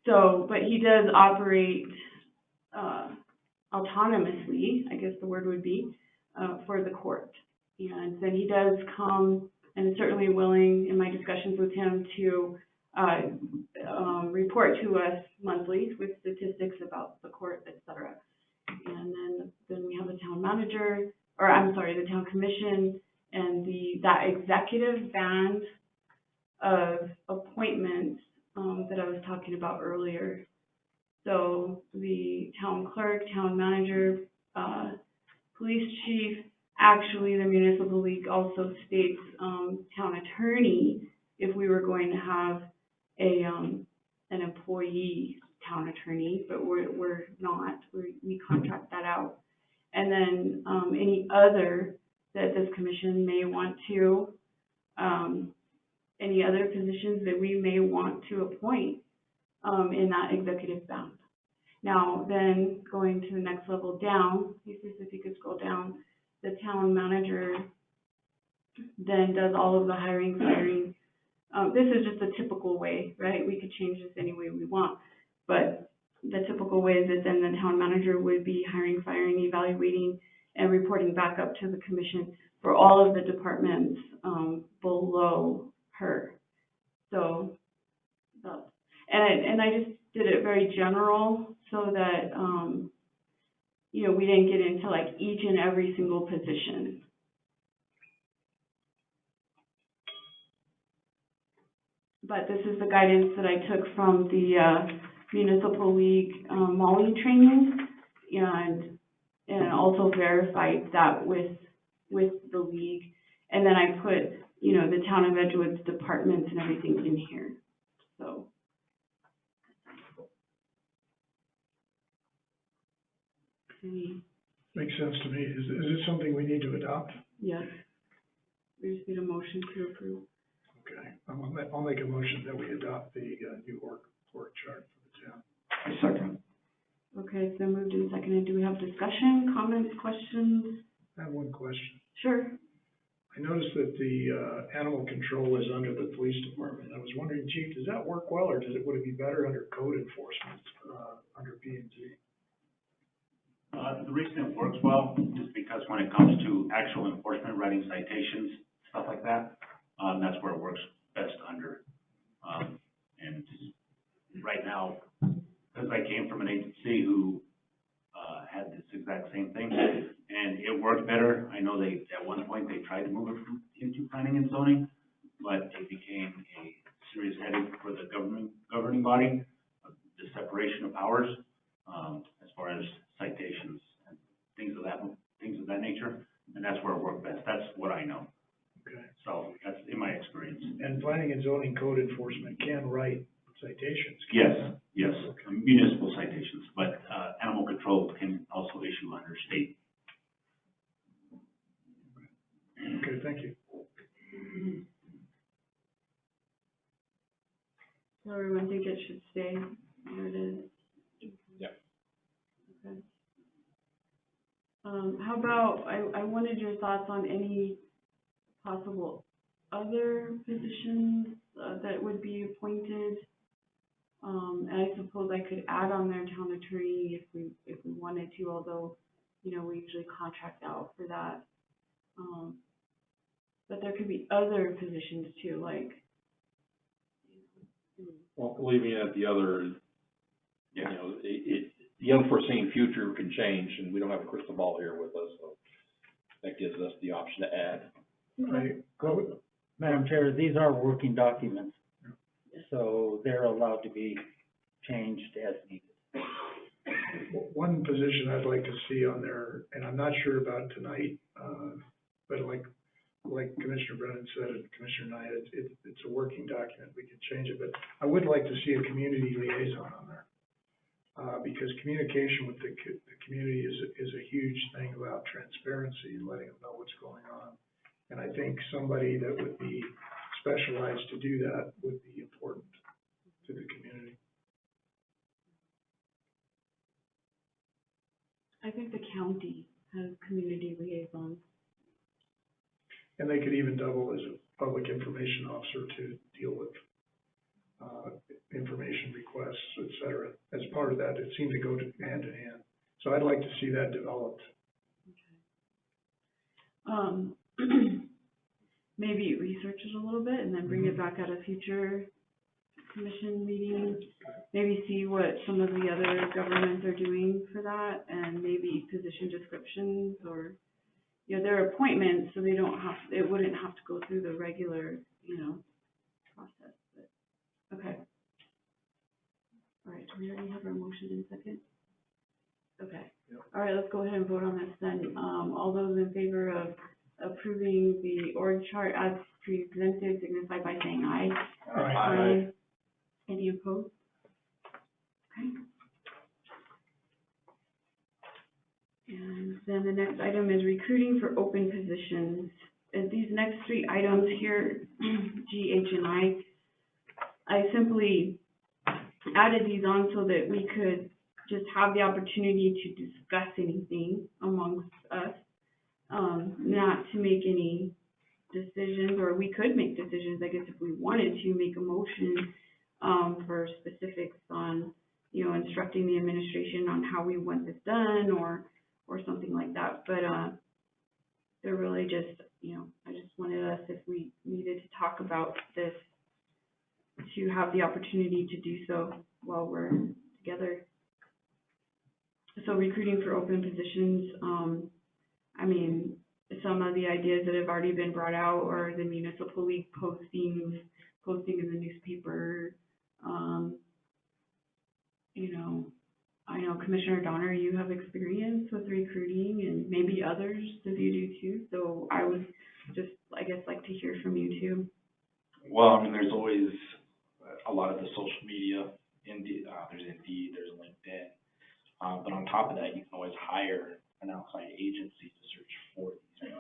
but he does operate autonomously, I guess the word would be, for the court. And then he does come and is certainly willing, in my discussions with him, to report to us monthly with statistics about the court, et cetera. And then we have the town manager, or I'm sorry, the town commission, and that executive band of appointments that I was talking about earlier. So the town clerk, town manager, police chief, actually the municipal league also states town attorney if we were going to have an employee town attorney, but we're not. We contract that out. And then any other that this commission may want to, any other positions that we may want to appoint in that executive band. Now, then going to the next level down, if you could scroll down, the town manager then does all of the hiring, firing. This is just a typical way, right? We could change this any way we want, but the typical way is that then the town manager would be hiring, firing, evaluating, and reporting back up to the commission for all of the departments below her. So, and I just did it very general so that, you know, we didn't get into like each and every single position. But this is the guidance that I took from the Municipal League mauling training, and also verified that with the league. And then I put, you know, the town of Edgewood's departments and everything in here. So. Makes sense to me. Is it something we need to adopt? Yes. We just need a motion to approve. Okay, I'll make a motion that we adopt the new org chart for the town. I second. Okay, so moved and seconded. Do we have discussion, comments, questions? I have one question. Sure. I noticed that the animal control is under the police department. I was wondering, Chief, does that work well, or would it be better under code enforcement, under P&Z? The reason it works well is because when it comes to actual enforcement, writing citations, stuff like that, that's where it works best under. And right now, because I came from an agency who had this exact same thing, and it worked better. I know they, at one point, they tried to move it into planning and zoning, but it became a serious headache for the governing body, the separation of powers, as far as citations and things of that nature, and that's where it worked best. That's what I know. Okay. So that's in my experience. And planning and zoning code enforcement can write citations. Yes, yes, municipal citations, but, animal control can also issue under state. Okay, thank you. So everyone think it should stay where it is? Yeah. Okay. How about, I wanted your thoughts on any possible other positions that would be appointed. And I suppose I could add on there town attorney if we wanted to, although, you know, we usually contract out for that. But there could be other positions too, like. Well, leaving it at the other, you know, the unforeseen future can change, and we don't have a crystal ball here with us, so that gives us the option to add. Madam Chair, these are working documents, so they're allowed to be changed as needed. One position I'd like to see on there, and I'm not sure about tonight, but like Commissioner Brennan said, and Commissioner Knight, it's a working document, we can change it, but I would like to see a community liaison on there. Because communication with the community is a huge thing about transparency and letting them know what's going on. And I think somebody that would be specialized to do that would be important to the community. I think the county has community liaisons. And they could even double as a public information officer to deal with information requests, et cetera. As part of that, it seemed to go hand in hand. So I'd like to see that developed. Maybe research it a little bit and then bring it back at a future commission meeting. Maybe see what some of the other governments are doing for that, and maybe position descriptions, or, you know, they're appointments, so they don't have, it wouldn't have to go through the regular, you know, process, but, okay. All right, do we already have our motion in second? Okay. Yep. All right, let's go ahead and vote on this then. All those in favor of approving the org chart as presented signify by saying aye. Aye. Any opposed? Okay. And then the next item is recruiting for open positions. And these next three items here, G, H, and I simply added these on so that we could just have the opportunity to discuss anything amongst us, not to make any decisions, or we could make decisions, I guess, if we wanted to make a motion for specifics on, you know, instructing the administration on how we want this done, or something like that. But they're really just, you know, I just wanted us, if we needed to talk about this, to have the opportunity to do so while we're together. So recruiting for open positions, I mean, some of the ideas that have already been brought out are the municipal league posting in the newspaper. You know, I know Commissioner Donner, you have experience with recruiting, and maybe others of you do too. So I would just, I guess, like to hear from you too. Well, I mean, there's always a lot of the social media, there's Indeed, there's LinkedIn. But on top of that, you can always hire an outside agency to search for these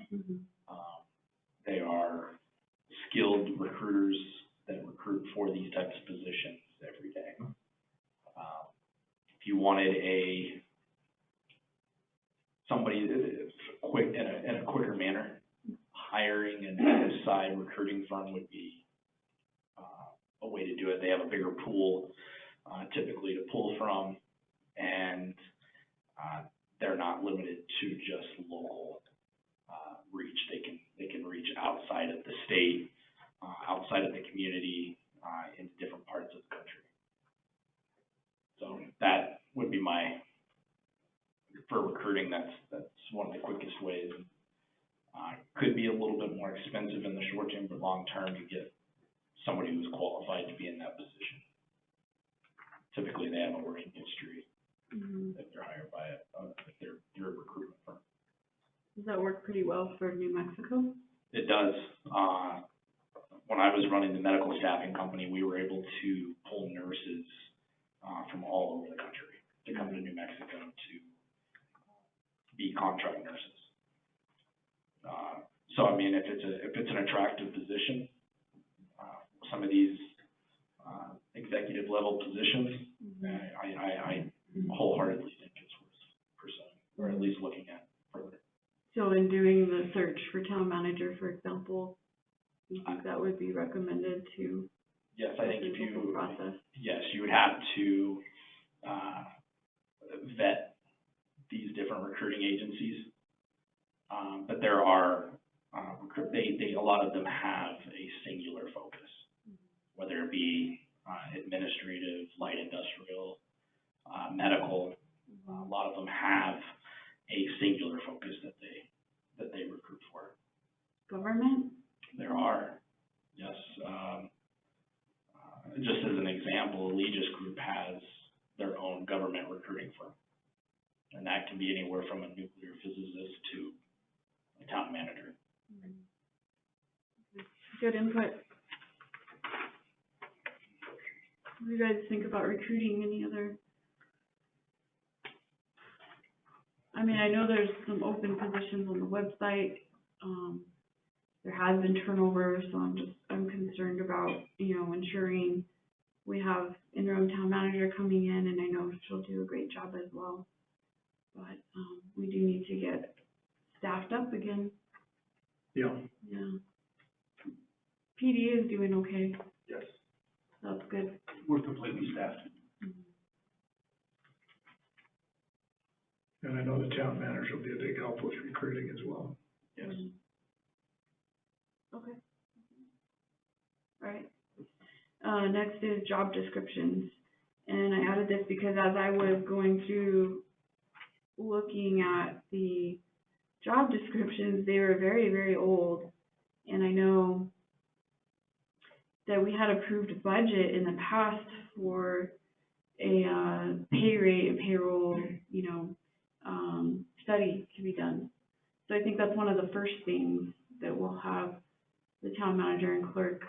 people. They are skilled recruiters that recruit for these types of positions every day. If you wanted somebody quick in a quicker manner, hiring an outside recruiting firm would be a way to do it. They have a bigger pool typically to pull from, and they're not limited to just local reach. They can reach outside of the state, outside of the community, in different parts of the country. So that would be my for recruiting, that's one of the quickest ways. Could be a little bit more expensive in the short term, but long term, you get somebody who's qualified to be in that position. Typically, they have a working history if they're hired by if they're through a recruitment firm. Does that work pretty well for New Mexico? It does. When I was running the medical staffing company, we were able to pull nurses from all over the country to come to New Mexico to be contract nurses. So I mean, if it's an attractive position, some of these executive level positions, I wholeheartedly think it's worth pursuing, or at least looking at further. So in doing the search for town manager, for example, you think that would be recommended to? Yes, I think if you, process? yes, you would have to vet these different recruiting agencies. But there are, a lot of them have a singular focus, whether it be administrative, light industrial, medical. A lot of them have a singular focus that they recruit for. Government? There are, yes. Just as an example, Allegis Group has their own government recruiting firm, and that can be anywhere from a nuclear physicist to a town manager. Good input. What do you guys think about recruiting? Any other? I mean, I know there's some open positions on the website. There has been turnover, so I'm concerned about, ensuring we have interim town manager coming in, and I know she'll do a great job as well. But we do need to get staffed up again. Yeah. Yeah. PD is doing okay. Yes, That's good. we're completely staffed. And I know the town manager will be a big help with recruiting as well. Yes. Okay. All right. Next is job descriptions. And I added this because as I was going through looking at the job descriptions, they were very, very old. And I know that we had approved a budget in the past for a pay rate and payroll, study to be done. So I think that's one of the first things that we'll have the town manager and clerk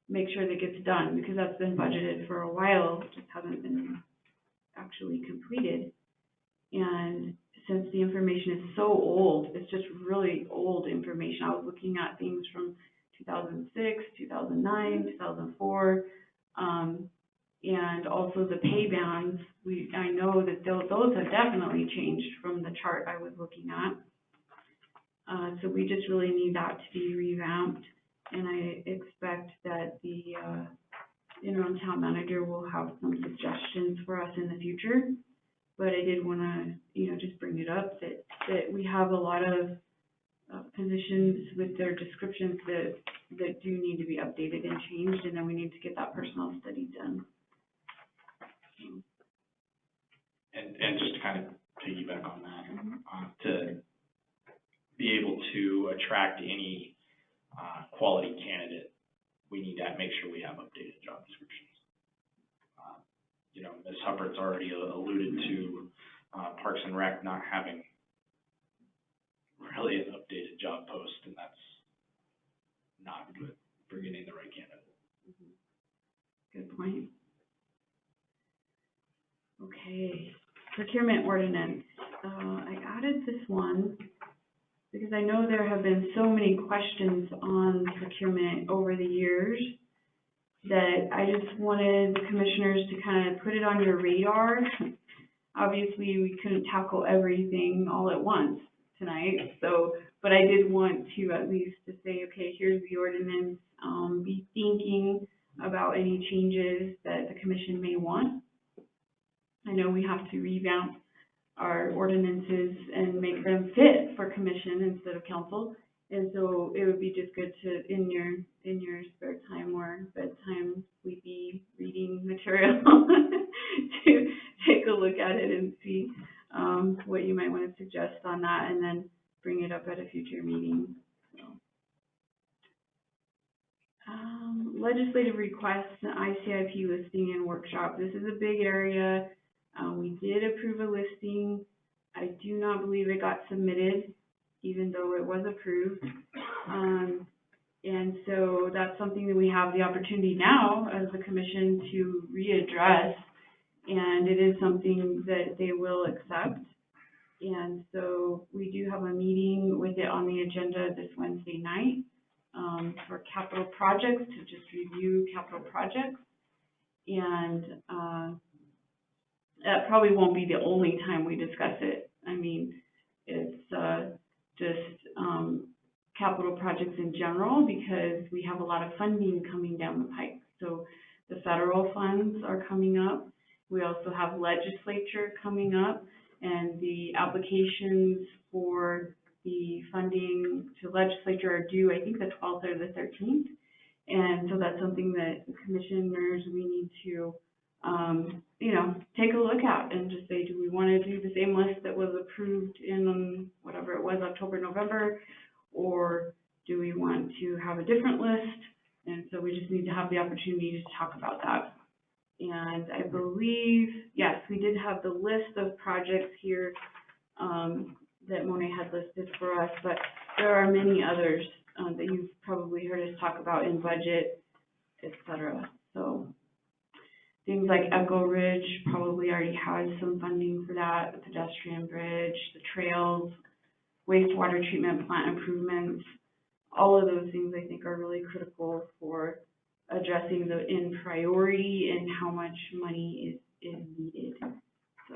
make sure that gets done, because that's been budgeted for a while, just hasn't been actually completed. And since the information is so old, it's just really old information. I was looking at things from 2006, 2009, 2004, and also the pay bands. I know that those have definitely changed from the chart I was looking at. So we just really need that to be revamped, and I expect that the interim town manager will have some suggestions for us in the future. But I did want to, just bring it up that we have a lot of positions with their descriptions that do need to be updated and changed, and then we need to get that personal study done. And just to kind of piggyback on that, to be able to attract any quality candidate, we need to make sure we have updated job descriptions. Ms. Hubbard's already alluded to Parks and Rec not having really an updated job post, and that's not good for getting the right candidate. Good point. Okay, procurement ordinance. I added this one because I know there have been so many questions on procurement over the years that I just wanted the commissioners to kind of put it on your radar. Obviously, we couldn't tackle everything all at once tonight, but I did want to at least to say, okay, here's the ordinance, be thinking about any changes that the commission may want. I know we have to revamp our ordinances and make them fit for commission instead of council. And so it would be just good to, in your spare time or bedtime sleepy reading material, to take a look at it and see. what you might want to suggest on that, and then bring it up at a future meeting, so. Legislative requests, ICIP listing and workshop. This is a big area. We did approve a listing. I do not believe it got submitted, even though it was approved. And so that's something that we have the opportunity now as the commission to readdress. And it is something that they will accept. And so we do have a meeting with it on the agenda this Wednesday night for capital projects, to just review capital projects. And that probably won't be the only time we discuss it. I mean, it's just capital projects in general, because we have a lot of funding coming down the pike. So the federal funds are coming up. We also have legislature coming up, and the applications for the funding to legislature are due, I think, the 12th or the 13th. And so that's something that the commissioners, we need to, you know, take a look at and just say, do we want to do the same list that was approved in whatever it was, October, November, or do we want to have a different list? And so we just need to have the opportunity to talk about that. And I believe, yes, we did have the list of projects here that Monet had listed for us, but there are many others that you've probably heard us talk about in budget, etc. So things like Echo Ridge probably already has some funding for that, the pedestrian bridge, the trails, wastewater treatment plant improvements. All of those things I think are really critical for addressing the in priority and how much money is needed. So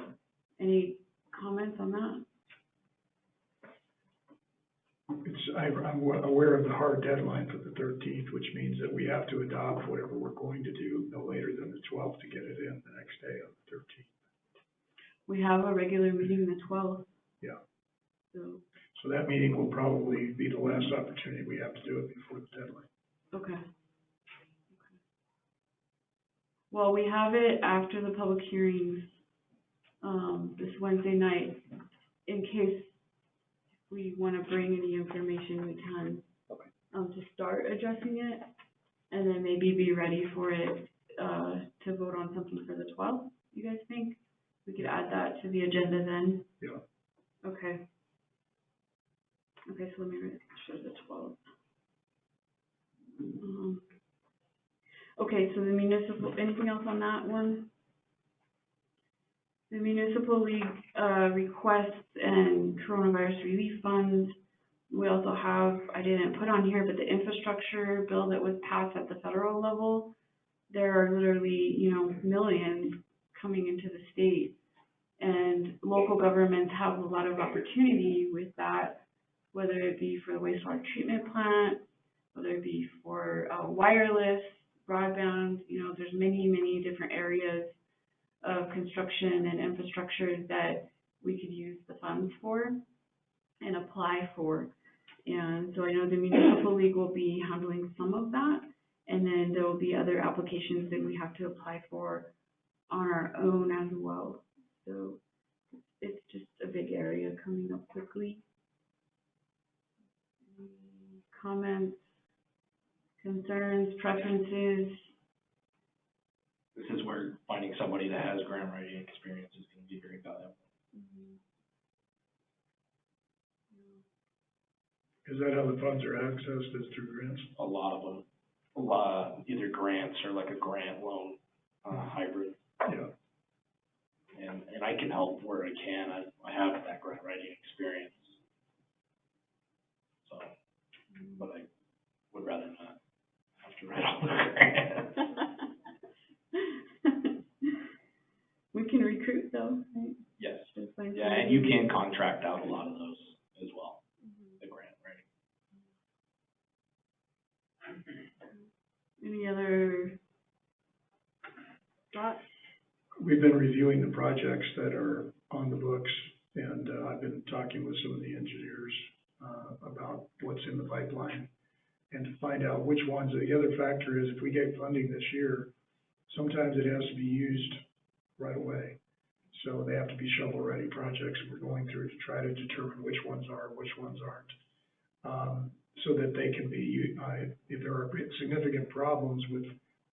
any comments on that? I'm aware of the hard deadline for the 13th, which means that we have to adopt whatever we're going to do no later than the 12th to get it in the next day on the 13th. We have a regular meeting the 12th. Yeah. So that meeting will probably be the last opportunity we have to do it before the deadline. okay. Well, we have it after the public hearings this Wednesday night. In case we want to bring any information, we can to start addressing it, and then maybe be ready for it to vote on something for the 12th. You guys think we could add that to the agenda then? Yeah. Okay. Okay, so let me show the 12th. Okay, so the municipal, anything else on that one? The municipal league requests and coronavirus relief funds. We also have, I didn't put on here, but the infrastructure bill that was passed at the federal level. There are literally, you know, millions coming into the state, and local governments have a lot of opportunity with that, whether it be for the wastewater treatment plant, whether it be for wireless, broadband. You know, there's many different areas of construction and infrastructure that we could use the funds for and apply for. And so I know the municipal league will be handling some of that, and then there will be other applications that we have to apply for on our own as well. So it's just a big area coming up quickly. Comments, concerns, preferences? This is where finding somebody that has grant writing experience is going to be very valuable. Is that how the funds are accessed, is through grants? A lot of them, either grants or like a grant loan hybrid. Yeah. And I can help where I can. I have that grant writing experience. So, but I would rather not have to write all the grants. We can recruit though, right? Yes. Yeah, Yeah, and you can contract out a lot of those as well, the grant writing. Any other thoughts? We've been reviewing the projects that are on the books, and I've been talking with some of the engineers about what's in the pipeline and to find out which ones. The other factor is if we get funding this year, sometimes it has to be used right away. So they have to be shovel-ready projects, and we're going through to try to determine which ones are, which ones aren't. So that they can be, if there are significant problems with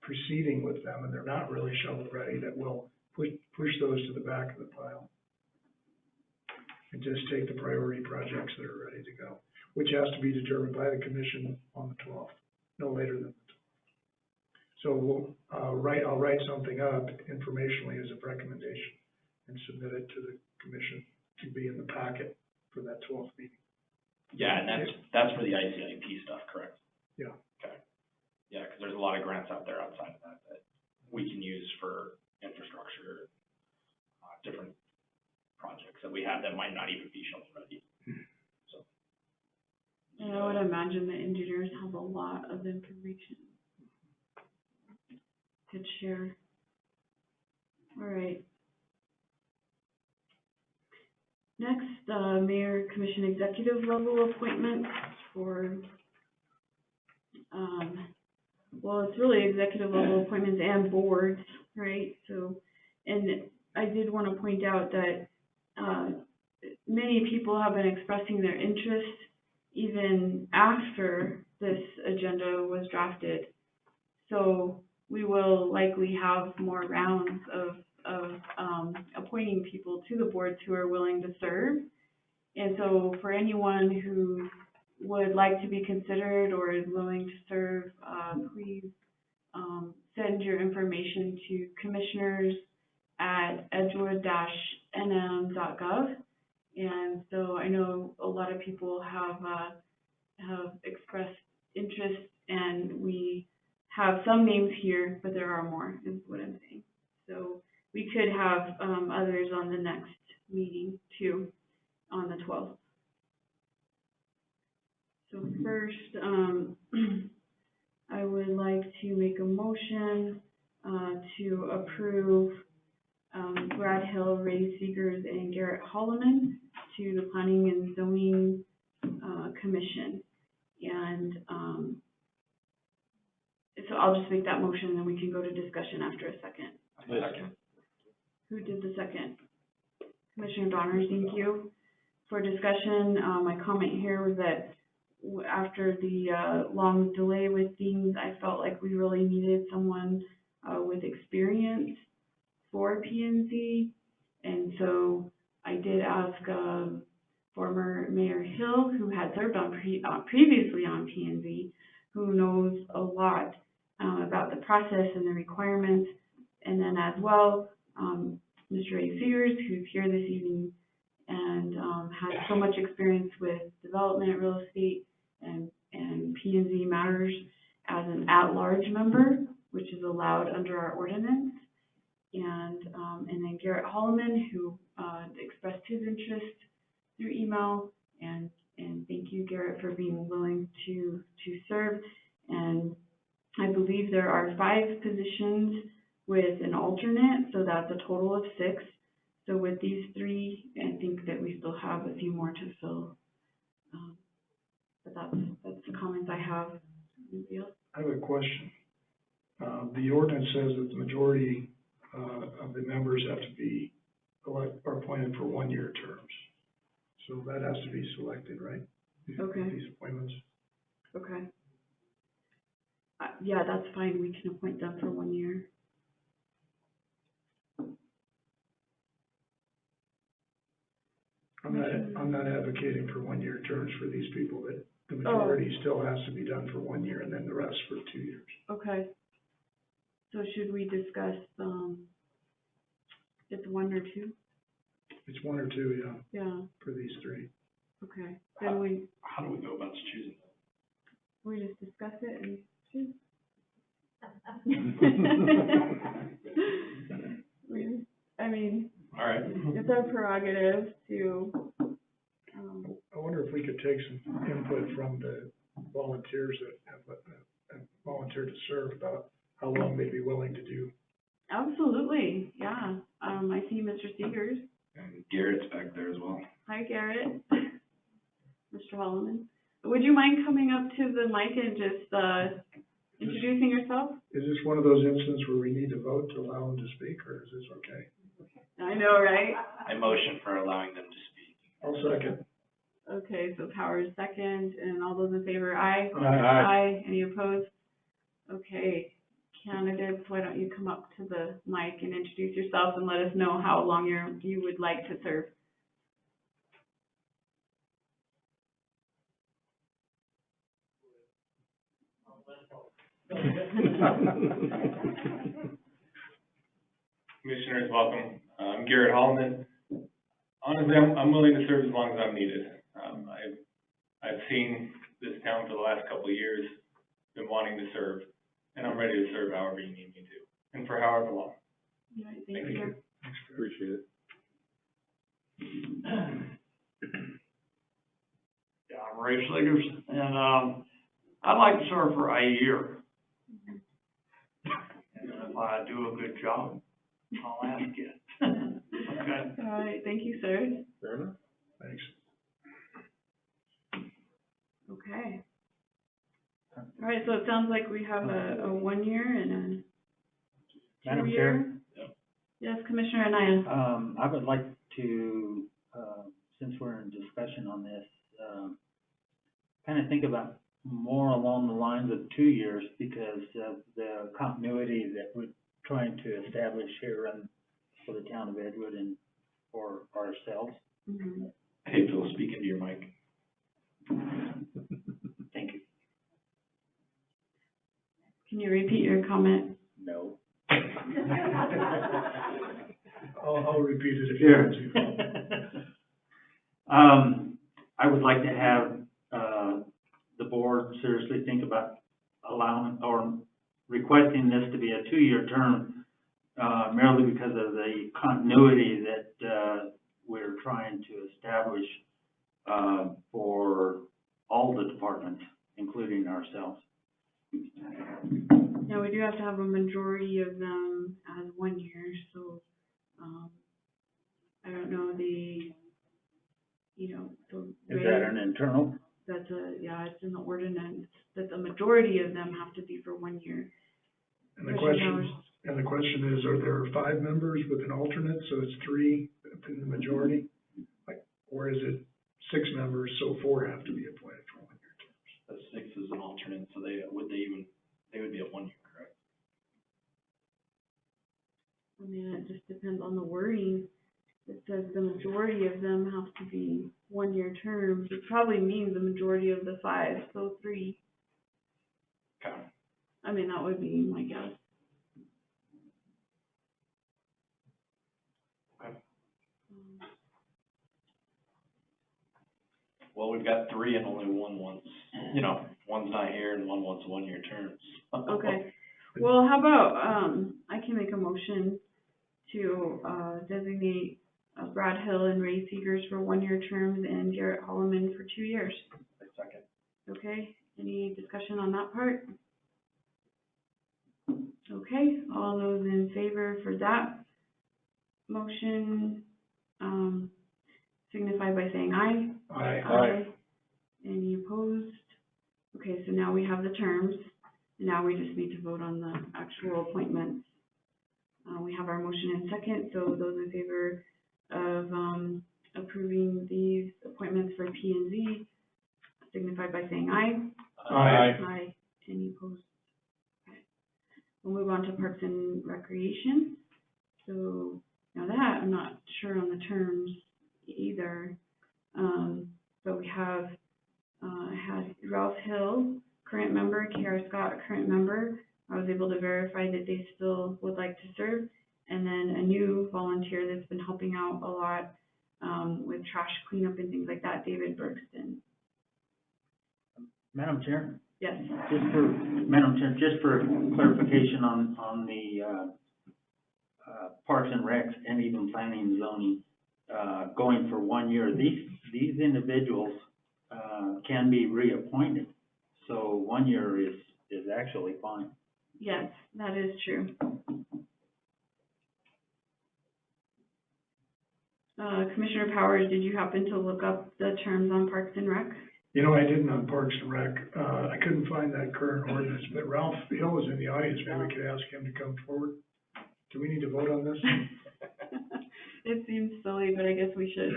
proceeding with them and they're not really shovel-ready, that we'll push those to the back of the pile. And just take the priority projects that are ready to go, which has to be determined by the commission on the 12th, no later than the 12th. So I'll write something up informationally as a recommendation and submit it to the commission to be in the packet for that 12th meeting. Yeah, and that's for the ICIP stuff, correct? Yeah. Okay. Yeah, because there's a lot of grants out there outside of that we can use for infrastructure, different projects that we have that might not even be shovel ready. So. And I would imagine the engineers have a lot of information to share. All right. Next, mayor commission executive level appointments for, well, it's really executive level appointments and boards, right? So, and I did want to point out that many people have been expressing their interest even after this agenda was drafted. So we will likely have more rounds of appointing people to the boards who are willing to serve. And so for anyone who would like to be considered or is willing to serve, please send your information to commissioners@edgewood-nm.gov. And so I know a lot of people have expressed interest, and we have some names here, but there are more, is what I'm saying. So we could have others on the next meeting too, on the 12th. So first, I would like to make a motion to approve Brad Hill, Ray Seegers, and Garrett Holloman to the Planning and Zoning Commission. And so I'll just make that motion, and then we can go to discussion after a second. Who did the second? Commissioner Donner, thank you. For discussion, my comment here was that after the long delay with things, I felt like we really needed someone with experience for P&Z. And so I did ask former Mayor Hill, who had served on previously on P&Z, who knows a lot about the process and the requirements. And then as well, Mr. Ray Seegers, who's here this evening and has so much experience with development, real estate, and P&Z matters as an at-large member, which is allowed under our ordinance. And then Garrett Holloman, who expressed his interest through email. And thank you, Garrett, for being willing to serve. And I believe there are 5 positions with an alternate, so that's a total of 6. So with these 3, I think that we still have a few more to fill. But that's the comments I have. Anybody else? I have a question. The ordinance says that the majority of the members have to be are appointed for 1-year terms. So that has to be selected, right? Okay. These appointments. Okay. Yeah, that's fine. We can appoint them for 1 year. I'm not advocating for 1-year terms for these people, but the majority still has to be done for 1 year and then the rest for 2 years. Okay. So should we discuss, it's 1 or 2? It's 1 or 2, yeah. Yeah. For these 3. Okay. Then how do we go about choosing them? We just discuss it and choose. I mean, all right. It's our prerogative to. I wonder if we could take some input from the volunteers that have volunteered to serve about how long they'd be willing to do. Absolutely, yeah. I see Mr. Seegers. And Garrett's back there as well. Hi, Garrett. Mr. Holloman. Would you mind coming up to the mic and just introducing yourself? Is this one of those instances where we need to vote to allow them to speak, or is this okay? I know, right? I motion for allowing them to speak. I'll second. Okay, so Powers second, and all those in favor, aye? Aye. Aye. Any opposed? Okay, candidates, why don't you come up to the mic and introduce yourself and let us know how long you would like to serve. Commissioners, welcome. I'm Garrett Holloman. Honestly, I'm willing to serve as long as I'm needed. I've seen this town for the last couple of years, been wanting to serve, and I'm ready to serve however you need me to, and for however long. All right, thank you. Appreciate it. Yeah, I'm Ray Sliggers, and, I'd like to serve for a year. And if I do a good job, I'll ask you. Okay. All right, thank you, sir. Fair enough. Thanks. Okay. All right, so it sounds like we have a 1 year and a Madam 2 Chair? year. Yes, Commissioner Anaya. I would like to, since we're in discussion on this, kind of think about more along the lines of 2 years because of the continuity that we're trying to establish here for the town of Edgewood and for ourselves. Mm-hmm. Hey, Phil, speak into your mic. Thank you. Can you repeat your comment? No. I'll repeat it if you want to. I would like to have, the board seriously think about allowing or requesting this to be a 2-year term, merely because of the continuity that, we're trying to establish, for all the departments, including ourselves. Now, we do have to have a majority of them as 1 year, so, I don't know so. Is that an internal? That's it's in the ordinance, that the majority of them have to be for 1 year. And the question is, are there 5 members with an alternate, so it's 3 in the majority? Or is it 6 members, so 4 have to be appointed for 1 year terms? 6 is an alternate, so they would be at 1 year, correct? I mean, it just depends on the wording. It says the majority of them have to be 1 year terms. It probably means the majority of the 5, so 3. Okay. I mean, that would be my guess. Okay. Well, we've got 3 and only one wants, one's not here and one wants 1 year terms. Okay. Well, how about, I can make a motion to, designate Brad Hill and Ray Seegers for 1 year terms and Garrett Holloman for 2 years. A second. Okay, any discussion on that part? Okay, all those in favor for that motion, signify by saying aye. Aye. Aye. Any opposed? Okay, so now we have the terms. Now we just need to vote on the actual appointments. We have our motion in second, so those in favor of approving these appointments for P and Z, signify by saying aye. Aye. Aye. Any opposed? Okay. We'll move on to Parks and Recreation. So now that, I'm not sure on the terms either. So we have, had Ralph Hill, current member, Kiara Scott, current member. I was able to verify that they still would like to serve. And then a new volunteer that's been helping out a lot with trash cleanup and things like that, David Bergston. Madam Chair? Yes. Madam Chair, just for clarification on the Parks and Recs and even planning and zoning, going for 1 year, these individuals can be reappointed. So 1 year is actually fine. Yes, that is true. Commissioner Powers, did you happen to look up the terms on Parks and Rec? I didn't on Parks and Rec. I couldn't find that current ordinance, but Ralph Hill is in the audience. Maybe we could ask him to come forward. Do we need to vote on this? It seems silly, but I guess we should.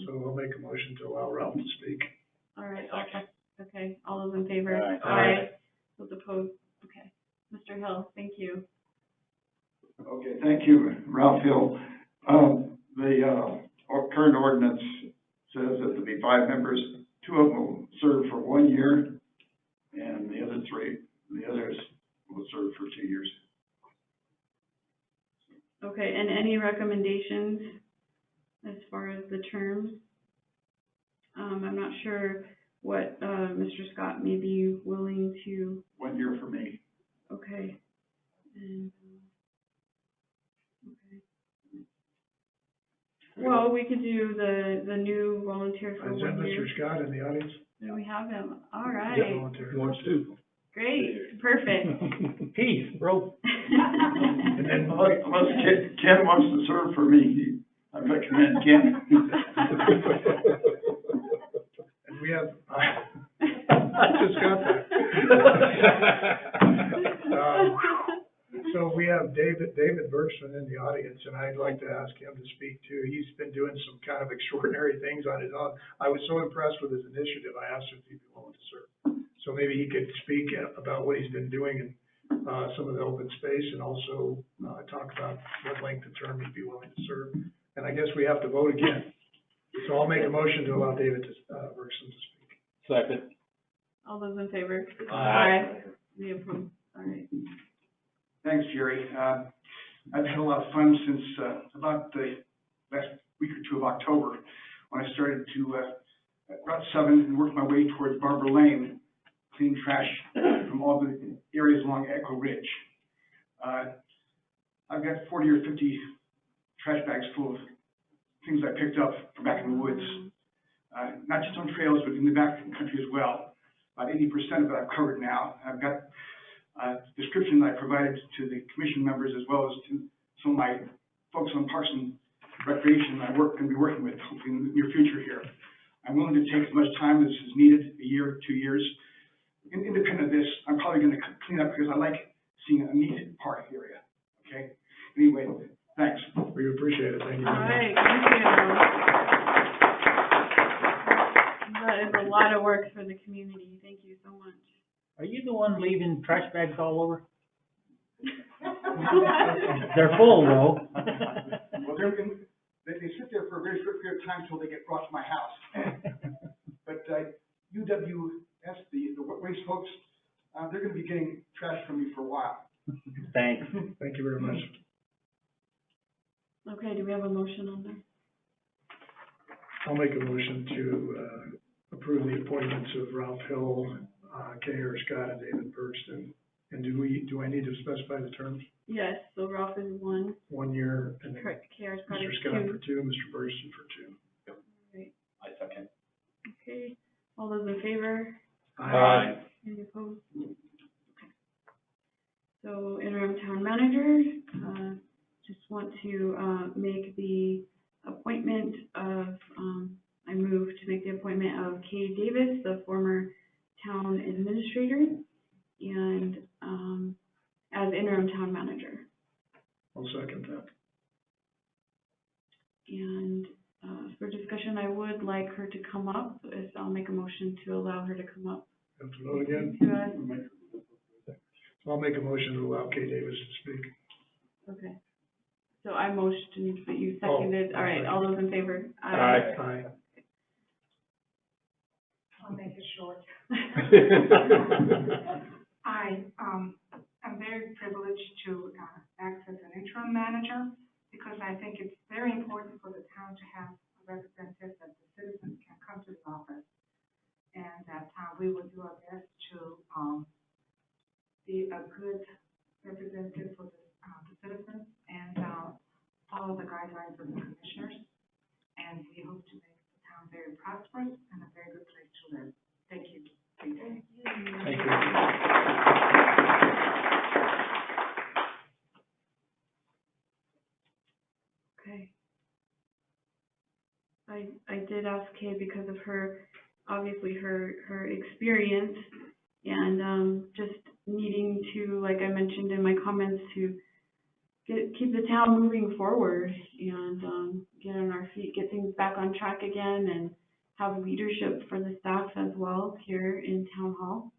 So I'll make a motion to allow Ralph to speak. All right, okay, all those in favor? Aye. Those opposed? Okay. Mr. Hill, thank you. Okay, thank you, Ralph Hill. The current ordinance says that there'll be 5 members. 2 of them will serve for 1 year, and the others will serve for 2 years. Okay, and any recommendations as far as the terms? I'm not sure what, Mr. Scott may be willing to, 1 year for me. okay. And, okay. Well, we could do the new volunteer for Is that 1 year. Mr. Scott in the audience? Do we have him? All right. Volunteer. Wants to. Great, perfect. Peace, bro. And then, Unless Ken wants to serve for me, I recommend Ken. and we have, I just got that. So we have David Bergson in the audience, and I'd like to ask him to speak too. He's been doing some kind of extraordinary things on his own. I was so impressed with his initiative, I asked him if he'd be willing to serve. So maybe he could speak about what he's been doing in some of the open space, and also talk about what length of term he'd be willing to serve. And I guess we have to vote again. So I'll make a motion to allow David Bergson to speak. Second. All those in favor? Aye. Any opposed? All right. Thanks, Jerry. I've had a lot of fun since about the last week or 2 of October, when I started to Route 7 and worked my way towards Barber Lane, cleaning trash from all the areas along Echo Ridge. I've got 40 or 50 trash bags full of things I picked up from back in the woods, not just on trails, but in the back country as well. About 80% of it I've covered now. I've got description that I provided to the commission members, as well as to some of my folks on Parks and Recreation that going to be working with, hopefully in the near future here. I'm willing to take as much time as is needed, a year, 2 years. Independent of this, I'm probably going to clean up because I like seeing a neat park area, okay? Anyway, thanks. We appreciate it. Thank you. All right, thank you. That is a lot of work for the community. Thank you so much. Are you the one leaving trash bags all over? They're full, though. Well, they sit there for a very short period of time until they get brought to my house. But UWS, the waste folks, they're going to be getting trash from me for a while. Thanks. Thank you very much. Okay, do we have a motion on there? I'll make a motion to approve the appointments of Ralph Hill, K.R. Scott, and David Bergson. And do I need to specify the terms? Yes, so Ralph is 1. 1 year, and then Correct, KR's Mr. probably Scott 2. for 2, Mr. Bergson for 2. Right, I second. okay. All those in favor? Aye. Any opposed? Okay. So interim town manager, just want to make the appointment of, I move to make the appointment of Kay Davis, the former town administrator, and as interim town manager. I'll second that. And for discussion, I would like her to come up. I'll make a motion to allow her to come up. Have to vote again? To us. So I'll make a motion to allow Kay Davis to speak. Okay. So I motioned, but you seconded. Oh, All right, all those in favor? Aye. Aye. I'll make it short. I'm very privileged to act as an interim manager, because I think it's very important for the town to have a representative that the citizens can come to the office, and that we will do our best to be a good representative for the citizens and follow the guidelines of the commissioners. And we hope to make the town very prosperous and a very good place to live. Thank you. Thank you. Okay. I did ask Kay because of her, obviously her experience, and just needing to, like I mentioned in my comments, to keep the town moving forward and, get on our feet, get things back on track again and have leadership for the staff as well here in Town Hall.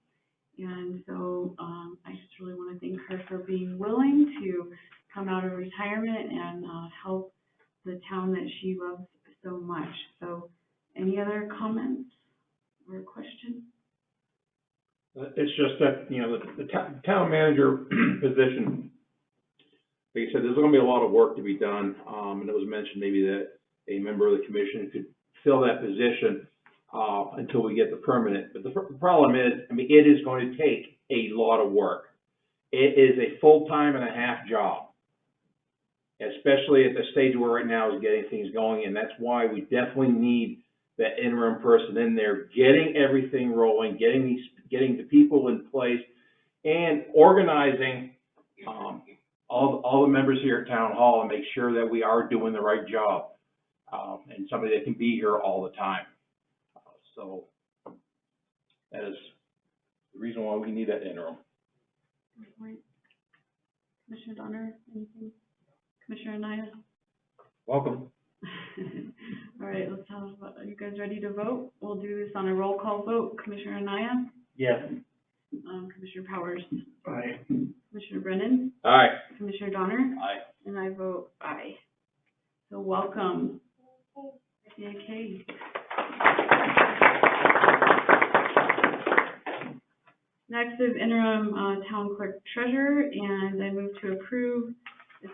And so, I just really want to thank her for being willing to come out of retirement and, help the town that she loves so much. So, any other comments or questions? It's just that, you know, the town manager position, like I said, there's gonna be a lot of work to be done, and it was mentioned maybe that a member of the commission could fill that position, until we get the permanent. But the problem is, I mean, it is going to take a lot of work. It is a full-time and a half job, especially at the stage we're right now is getting things going, and that's why we definitely need that interim person in there, getting everything rolling, getting the people in place, and organizing all the members here at Town Hall and make sure that we are doing the right job, and somebody that can be here all the time. So that is the reason why we need that interim. Commissioner Donner, anything? Commissioner Anaya? Welcome. All right, let's have, are you guys ready to vote? We'll do this on a roll call vote. Commissioner Anaya? Yes. Commissioner Powers? Aye. Commissioner Brennan? Aye. Commissioner Donner? Aye. And I vote aye. So welcome. Okay. Next is interim town clerk treasurer, and I move to approve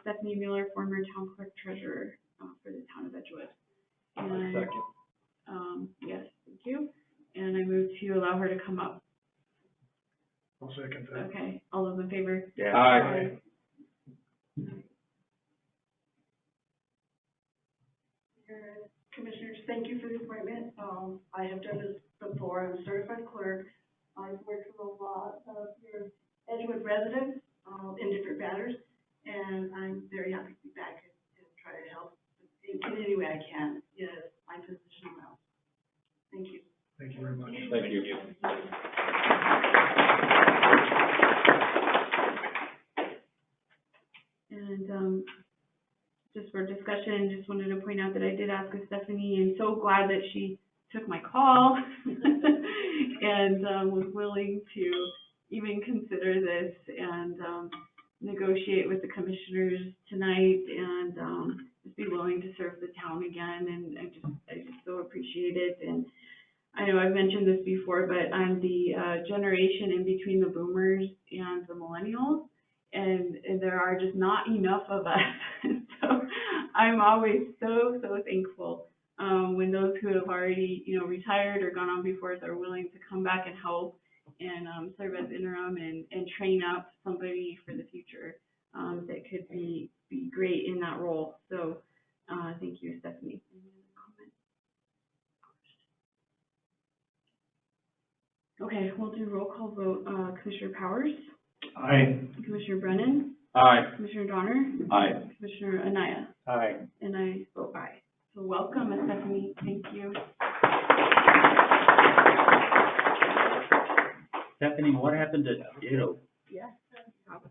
Stephanie Mueller, former town clerk treasurer for the town of Edgewood. And, Second. yes, thank you. And I move to allow her to come up. I'll second that. Okay, all those in favor? Yeah. Aye. Commissioners, thank you for the appointment. I have done this before. I'm a certified clerk. I've worked with a lot of your Edgewood residents, in different matters, and I'm very happy to be back and try to help in any way I can. Yes, my position well. Thank you. Thank you very much. Thank you. And just for discussion, just wanted to point out that I did ask Stephanie, and so glad that she took my call and was willing to even consider this and negotiate with the commissioners tonight and just be willing to serve the town again. And I just so appreciate it. And I know I've mentioned this before, but I'm the generation in between the boomers and the millennials, and there are just not enough of us. So I'm always so thankful when those who have already, retired or gone on before us are willing to come back and help and serve as interim and train up somebody for the future that could be great in that role. So thank you, Stephanie. Any other comment? Okay, we'll do roll call vote. Commissioner Powers? Aye. Commissioner Brennan? Aye. Commissioner Donner? Aye. Commissioner Anaya? Aye. And I vote aye. So welcome, Stephanie. Thank you. Stephanie, what happened to Ditto? Yes. I was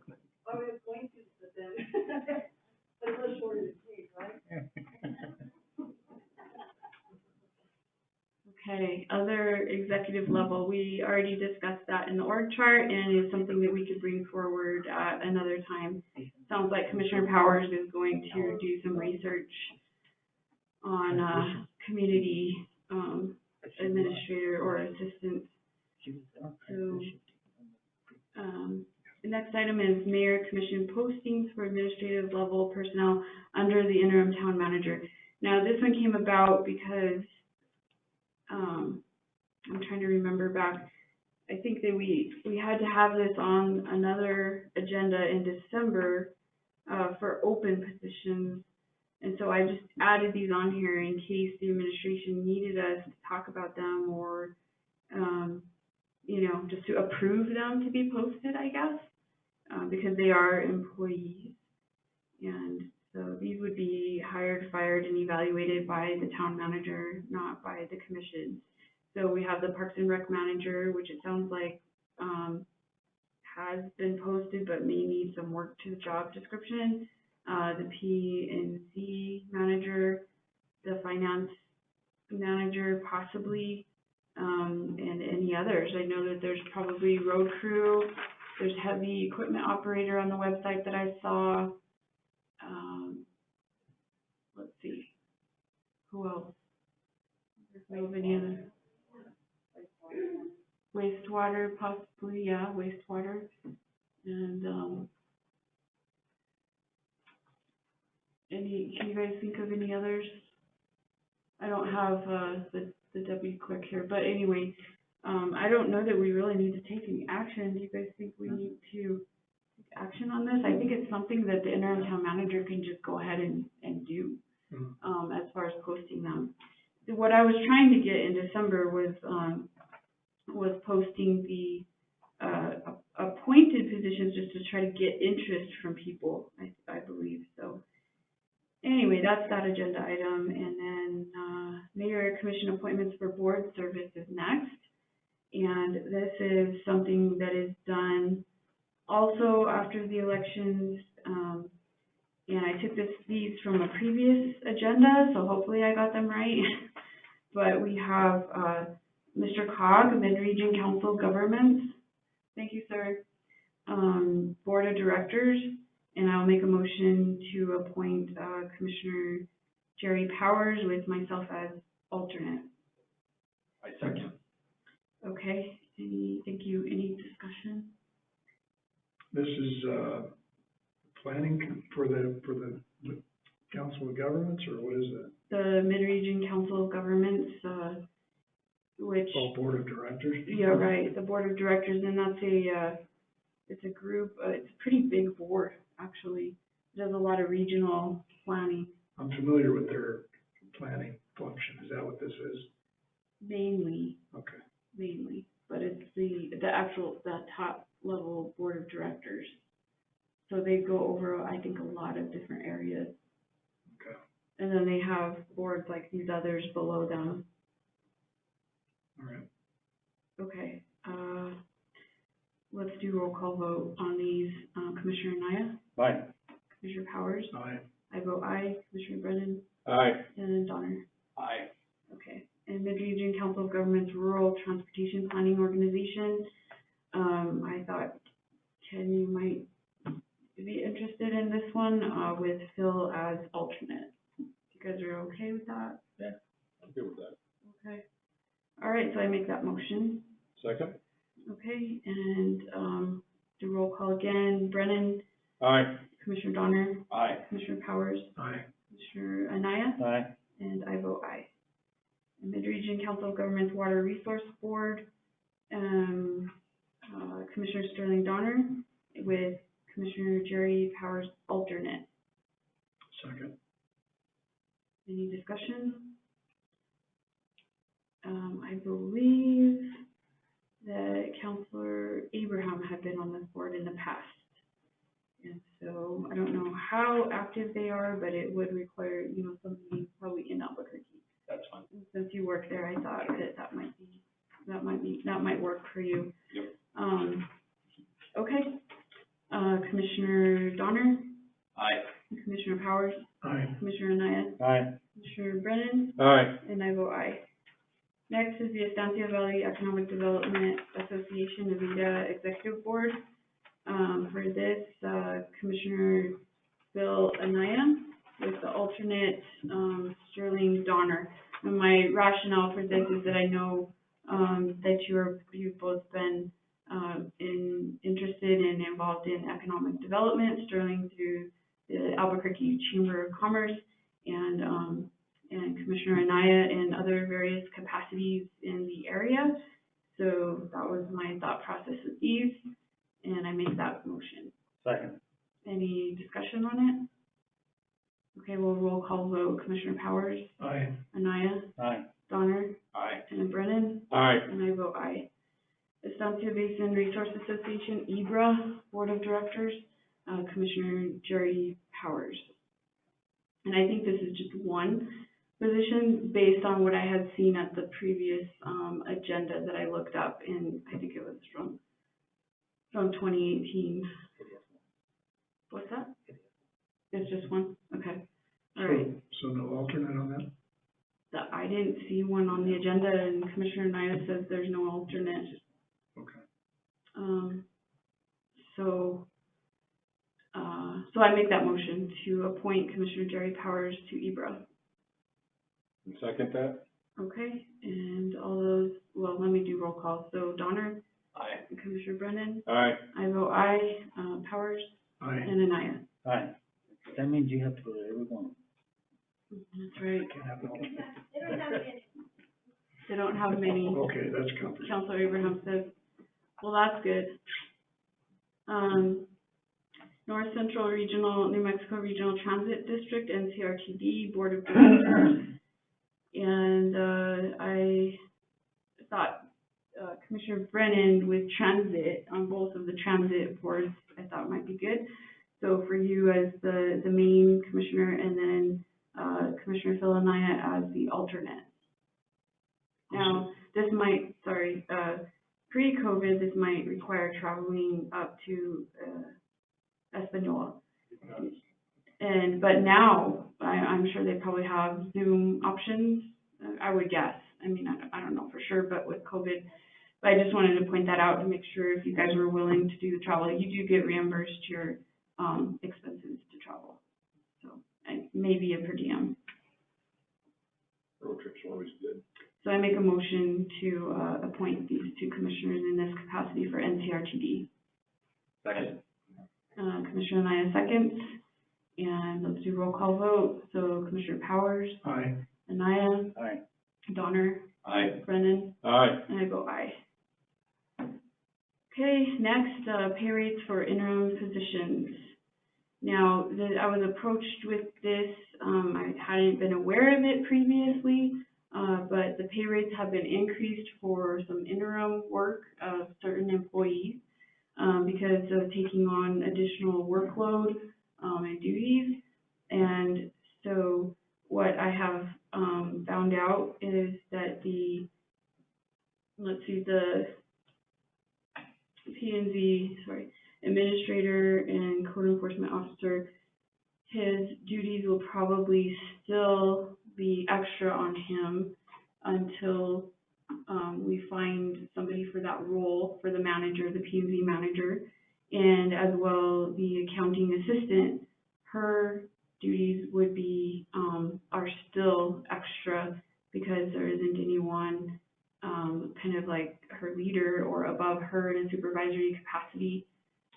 going to, but then, it's a shorter case, right? Okay, other executive level, we already discussed that in the org chart, and it's something that we could bring forward at another time. Sounds like Commissioner Powers is going to do some research on community administrator or assistant. So, the next item is mayor commission postings for administrative level personnel under the interim town manager. Now, this one came about because I'm trying to remember back. I think that we had to have this on another agenda in December for open positions. And so I just added these on here in case the administration needed us to talk about them or, just to approve them to be posted, I guess, because they are employees. And so these would be hired, fired, and evaluated by the town manager, not by the commission. So we have the Parks and Rec manager, which it sounds like has been posted but may need some work to the job description. the P and Z manager, the finance manager possibly, and any others. I know that there's probably road crew, there's heavy equipment operator on the website that I saw. Let's see, who else? Know of any other? Wastewater possibly, yeah, wastewater. And, can you guys think of any others? I don't have, the deputy clerk here, but anyway, I don't know that we really need to take any action. Do you guys think we need to take action on this? I think it's something that the interim town manager can just go ahead and do, as far as posting them. What I was trying to get in December was posting the, appointed positions just to try to get interest from people, I believe, so. Anyway, that's that agenda item, and then, mayor commission appointments for board service is next. And this is something that is done also after the elections, and I took these from a previous agenda, so hopefully I got them right. But we have, Mr. Cog, Mid-Region Council of Governments. Thank you, sir. Board of Directors, and I'll make a motion to appoint Commissioner Jerry Powers with myself as alternate. I second. Okay, thank you. Any discussion? This is, planning for the Council of Governments, or what is that? The Mid-Region Council of Governments, which. Oh, Board of Directors? Yeah, right, the Board of Directors, and that's it's a group, it's a pretty big board, actually. It does a lot of regional planning. I'm familiar with their planning function. Is that what this is? Mainly. Okay. Mainly, but it's that top level Board of Directors. So they go over, I think, a lot of different areas. Okay. And then they have boards like these others below them. All right. Okay, let's do roll call vote on these. Commissioner Anaya? Aye. Commissioner Powers? Aye. I vote aye. Commissioner Brennan? Aye. And then Donner? Aye. Okay. And Mid-Region Council of Governments Rural Transportation Planning Organization, I thought, Ken, you might be interested in this one, with Phil as alternate. You guys are okay with that? Yeah, I'm good with that. Okay. All right, so I make that motion. Second? Okay, and, do roll call again. Brennan? Aye. Commissioner Donner? Aye. Commissioner Powers? Aye. Commissioner Anaya? Aye. And I vote aye. And Mid-Region Council of Governments Water Resource Board, Commissioner Sterling Donner with Commissioner Jerry Powers alternate. Second. Any discussion? I believe that Councilor Abraham had been on this board in the past. And so I don't know how active they are, but it would require, somebody probably in Albuquerque. That's fine. And since you work there, I thought that might work for you. Yep. Okay. Commissioner Donner? Aye. Commissioner Powers? Aye. Commissioner Anaya? Aye. Commissioner Brennan? Aye. And I vote aye. Next is the Estancia Valley Economic Development Association, Avita Executive Board. For this, Commissioner Bill Anaya with the alternate, Sterling Donner. And my rationale for this is that I know, that you've both been, interested and involved in economic development, Sterling through the Albuquerque Chamber of Commerce, and Commissioner Anaya in other various capacities in the area. So that was my thought process with these, and I make that motion. Second. Any discussion on it? Okay, we'll roll call vote. Commissioner Powers? Aye. Anaya? Aye. Donner? Aye. And Brennan? Aye. And I vote aye. Estancia Basin Resource Association, IBRA Board of Directors, Commissioner Jerry Powers. And I think this is just one position based on what I had seen at the previous agenda that I looked up, and I think it was from 2018. What's that? It's just one? Okay. All right. So no alternate on that? I didn't see one on the agenda, and Commissioner Naya says there's no alternate. Okay. So I make that motion to appoint Commissioner Jerry Powers to IBRA. Second that? Okay, and all those, well, let me do roll call. So Donner, Aye. Commissioner Brennan, Aye. I vote aye, Powers, Aye. and Anaya. Aye. That means you have to go to every one. That's right. Can't have it all. They don't have many. Okay, that's comforting. Counselor Abraham says, well, that's good. North Central Regional, New Mexico Regional Transit District, NCRTD Board of Directors. And I thought Commissioner Brennan with transit, on both of the transit boards, I thought might be good. So for you as the main commissioner, and then Commissioner Phil Anaya as the alternate. Now, this might, pre-COVID, this might require traveling up to Espanola. But now, I'm sure they probably have Zoom options, I would guess. I mean, I don't know for sure, but with COVID, but I just wanted to point that out to make sure if you guys were willing to do the travel, you do get reimbursed your expenses to travel. So, and maybe a per diem. Road trips are always good. So I make a motion to appoint these two commissioners in this capacity for NCRTD. Second. Commissioner Anaya seconds, and let's do roll call vote. So Commissioner Powers, Aye. Anaya, Aye. Donner, Aye. Brennan, Aye. and I vote aye. Okay, next, pay rates for interim positions. Now, I was approached with this, I hadn't been aware of it previously, but the pay rates have been increased for some interim work of certain employees because of taking on additional workload and duties. And so what I have found out is that the P&Z, administrator and code enforcement officer, his duties will probably still be extra on him until we find somebody for that role, for the manager, the P&Z manager, and as well the accounting assistant. Her duties would be, are still extra because there isn't anyone kind of like her leader or above her in a supervisory capacity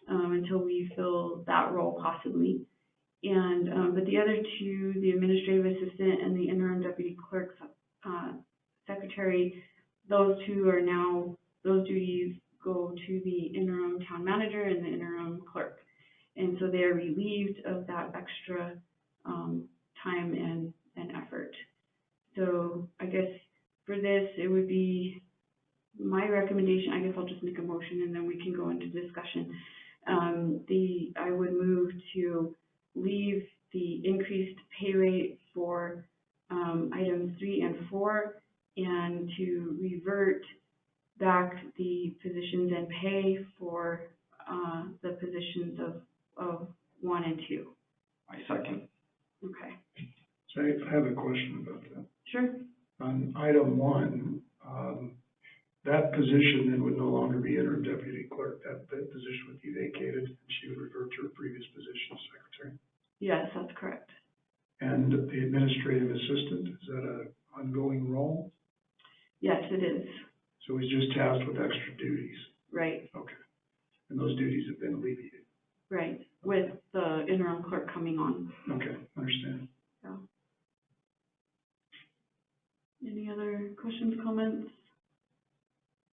until we fill that role possibly. And but the other two, the administrative assistant and the interim deputy clerk secretary, those two are now, those duties go to the interim town manager and the interim clerk. And so they are relieved of that extra time and effort. So I guess for this, it would be my recommendation, I guess I'll just make a motion and then we can go into discussion. I would move to leave the increased pay rate for items 3 and 4 and to revert back the positions and pay for the positions of 1 and 2. I second. Okay. So I have a question about that. Sure. On item 1, that position then would no longer be interim deputy clerk. That position would be vacated and she would revert to her previous position as secretary. Yes, that's correct. And the administrative assistant, is that an ongoing role? Yes, it is. So he's just tasked with extra duties. Right. Okay. And those duties have been alleviated. Right, with the interim clerk coming on. Okay, understand. So. Any other questions, comments?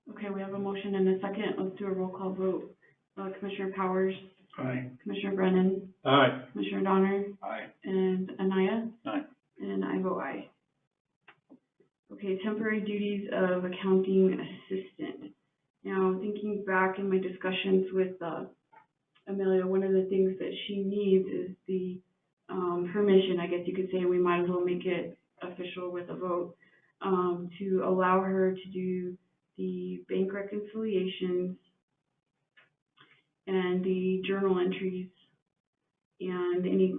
Okay, we have a motion and a second. Let's do a roll call vote. Commissioner Powers. Aye. Commissioner Brennan. Aye. Commissioner Donner. Aye. And Anaya. Aye. And I vote aye. Okay, temporary duties of accounting assistant. Now, thinking back in my discussions with Amelia, one of the things that she needs is the permission, I guess you could say, we might as well make it official with a vote, to allow her to do the bank reconciliations and the journal entries and any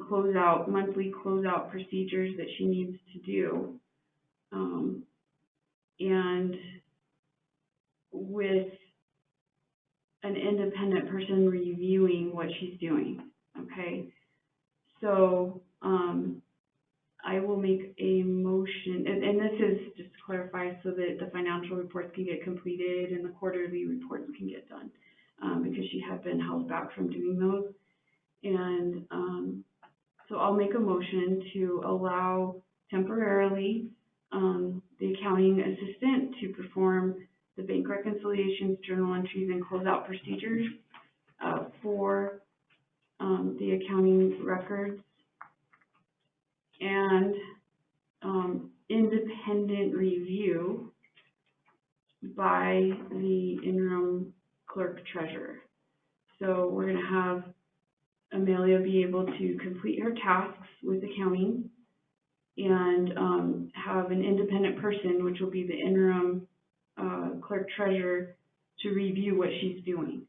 monthly closeout procedures that she needs to do. And with an independent person reviewing what she's doing, okay? So, I will make a motion, and this is just to clarify so that the financial reports can get completed and the quarterly reports can get done, because she had been held back from doing those. And, so I'll make a motion to allow temporarily, the accounting assistant to perform the bank reconciliations, journal entries, and closeout procedures, for, the accounting records, and independent review by the interim clerk treasurer. So we're gonna have Amelia be able to complete her tasks with accounting and have an independent person, which will be the interim clerk treasurer, to review what she's doing.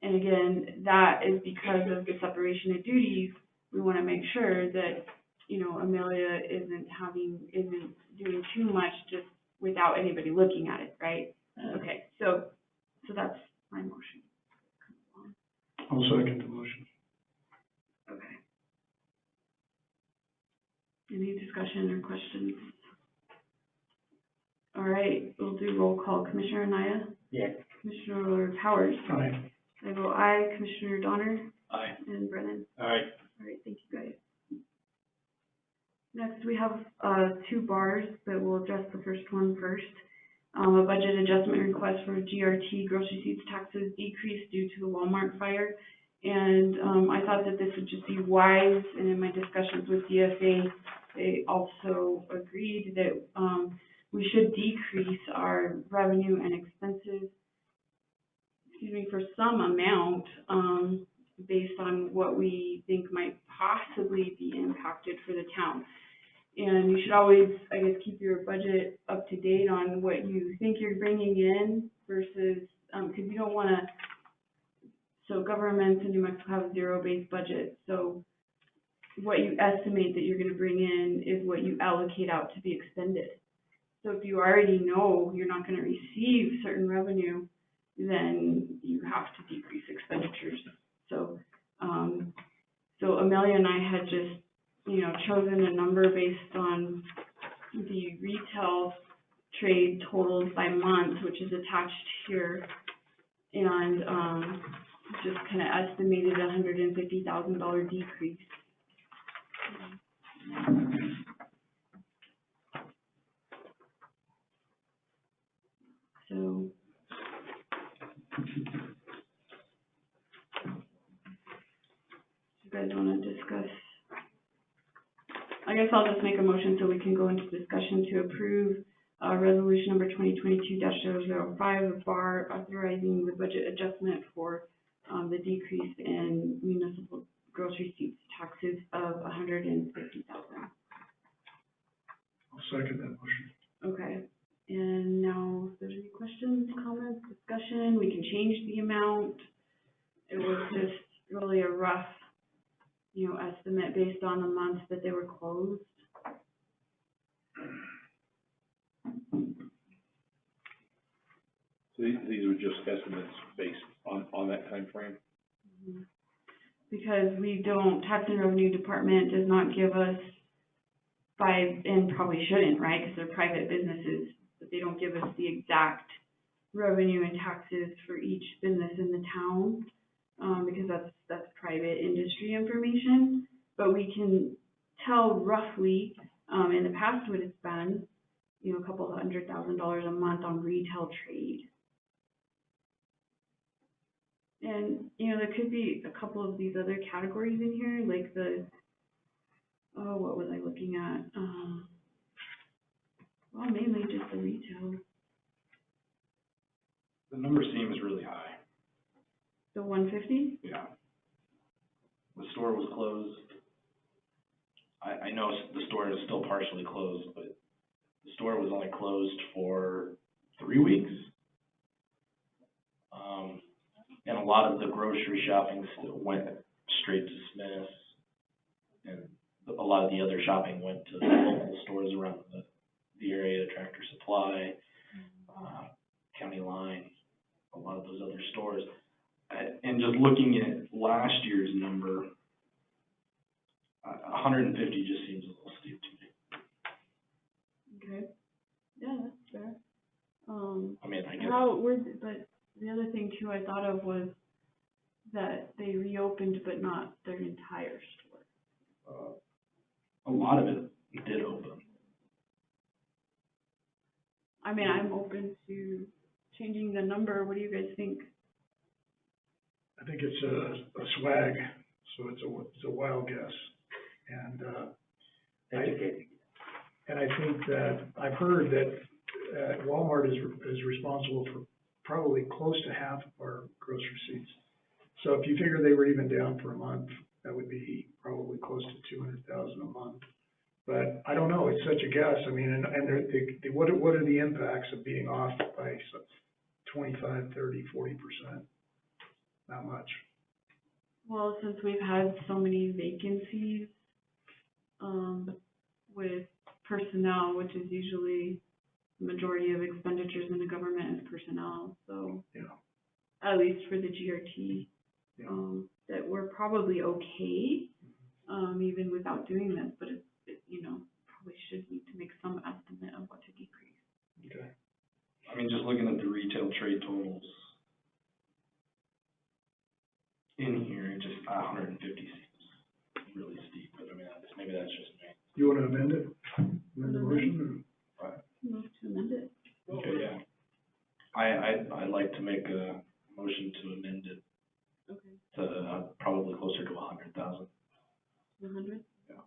And again, that is because of the separation of duties. We want to make sure that, you know, Amelia isn't doing too much just without anybody looking at it, right? Okay, so that's my motion. I'll second the motion. Okay. Any discussion or questions? All right, we'll do roll call. Commissioner Anaya? Yeah. Commissioner Powers? Aye. I vote aye. Commissioner Donner? Aye. And Brennan? Aye. All right, thank you guys. Next, we have two bars, but we'll address the first one first. A budget adjustment request for GRT, gross receipts taxes, decrease due to the Walmart fire. And I thought that this would just be wise, and in my discussions with DFA, they also agreed that we should decrease our revenue and expenses, for some amount, based on what we think might possibly be impacted for the town. And you should always, I guess, keep your budget up to date on what you think you're bringing in versus, because you don't want to, so governments in New Mexico have a zero-based budget. So what you estimate that you're going to bring in is what you allocate out to be expended. So if you already know you're not going to receive certain revenue, then you have to decrease expenditures. So, so Amelia and I had just, chosen a number based on the retail trade totals by month, which is attached here, and just kind of estimated $150,000 decrease. So, you guys want to discuss? I guess I'll just make a motion so we can go into discussion to approve resolution number 2022-005, the bar authorizing the budget adjustment for the decrease in municipal gross receipts taxes of $150,000. I'll second that motion. Okay. And now, if there's any questions, comments, discussion, we can change the amount. It was just really a rough, estimate based on the months that they were closed. So these were just estimates based on that time frame? Mm-hmm. Because Tax and Revenue Department does not give us and probably shouldn't, right, because they're private businesses, but they don't give us the exact revenue and taxes for each business in the town, because that's private industry information. But we can tell roughly, in the past what it's been, a couple $100,000 a month on retail trade. And, there could be a couple of these other categories in here, like what was I looking at? Well, mainly just the retail. The number seems really high. The 150? Yeah. The store was closed. I know the store is still partially closed, but the store was only closed for 3 weeks. And a lot of the grocery shopping still went straight to Smith's. a lot of the other shopping went to the local stores around the area, Tractor Supply, County Line, a lot of those other stores. And just looking at last year's number, 150 just seems a little steep to me. Okay. Yeah, that's fair. I mean, I guess. But the other thing too I thought of was that they reopened, but not their entire store. A lot of it did open. I mean, I'm open to changing the number. What do you guys think? I think it's a swag, so it's a wild guess. And, Educating. and I think that, I've heard that Walmart is responsible for probably close to half of our grocery receipts. So if you figure they were even down for a month, that would be probably close to 200,000 a month. But I don't know, it's such a guess. I mean, and what are the impacts of being off by 25, 30, 40%? Not much. Well, since we've had so many vacancies, with personnel, which is usually the majority of expenditures in the government is personnel, so. Yeah. At least for the GRT, Yeah. that we're probably okay, even without doing this, but it, probably should need to make some estimate of what to decrease. Okay. I mean, just looking at the retail trade totals in here, it just 150 seems really steep, but I mean, maybe that's just me. You want to amend it? Amend the motion? Move to amend it. Okay, yeah. I'd like to make a motion to amend it Okay. to probably closer to 100,000. 100? Yeah.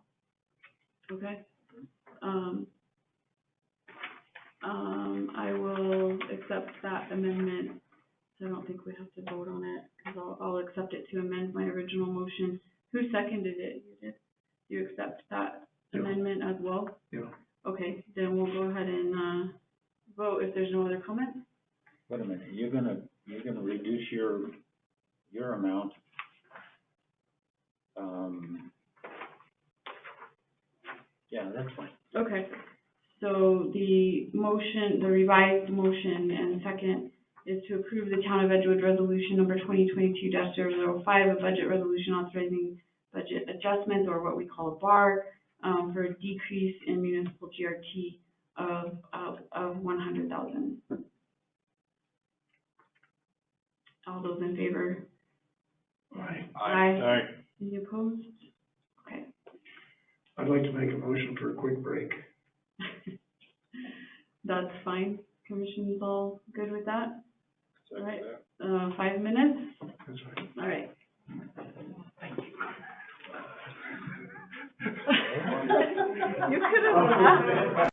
Okay. I will accept that amendment, so I don't think we have to vote on it, because I'll accept it to amend my original motion. Who seconded it? You did? Do you accept that amendment as well? Yeah. Okay, then we'll go ahead and, vote if there's no other comments. Wait a minute, you're gonna reduce your amount. Yeah, that's fine. Okay, so the revised motion and second is to approve the Town of Edgewood Resolution number 2022-005, a budget resolution authorizing budget adjustments, or what we call a BAR, for a decrease in municipal GRT of 100,000. All those in favor? Aye. Aye. Any opposed? Okay. I'd like to make a motion for a quick break. That's fine. Commission's all good with that? All right. That. 5 minutes? That's fine. All right. You could have.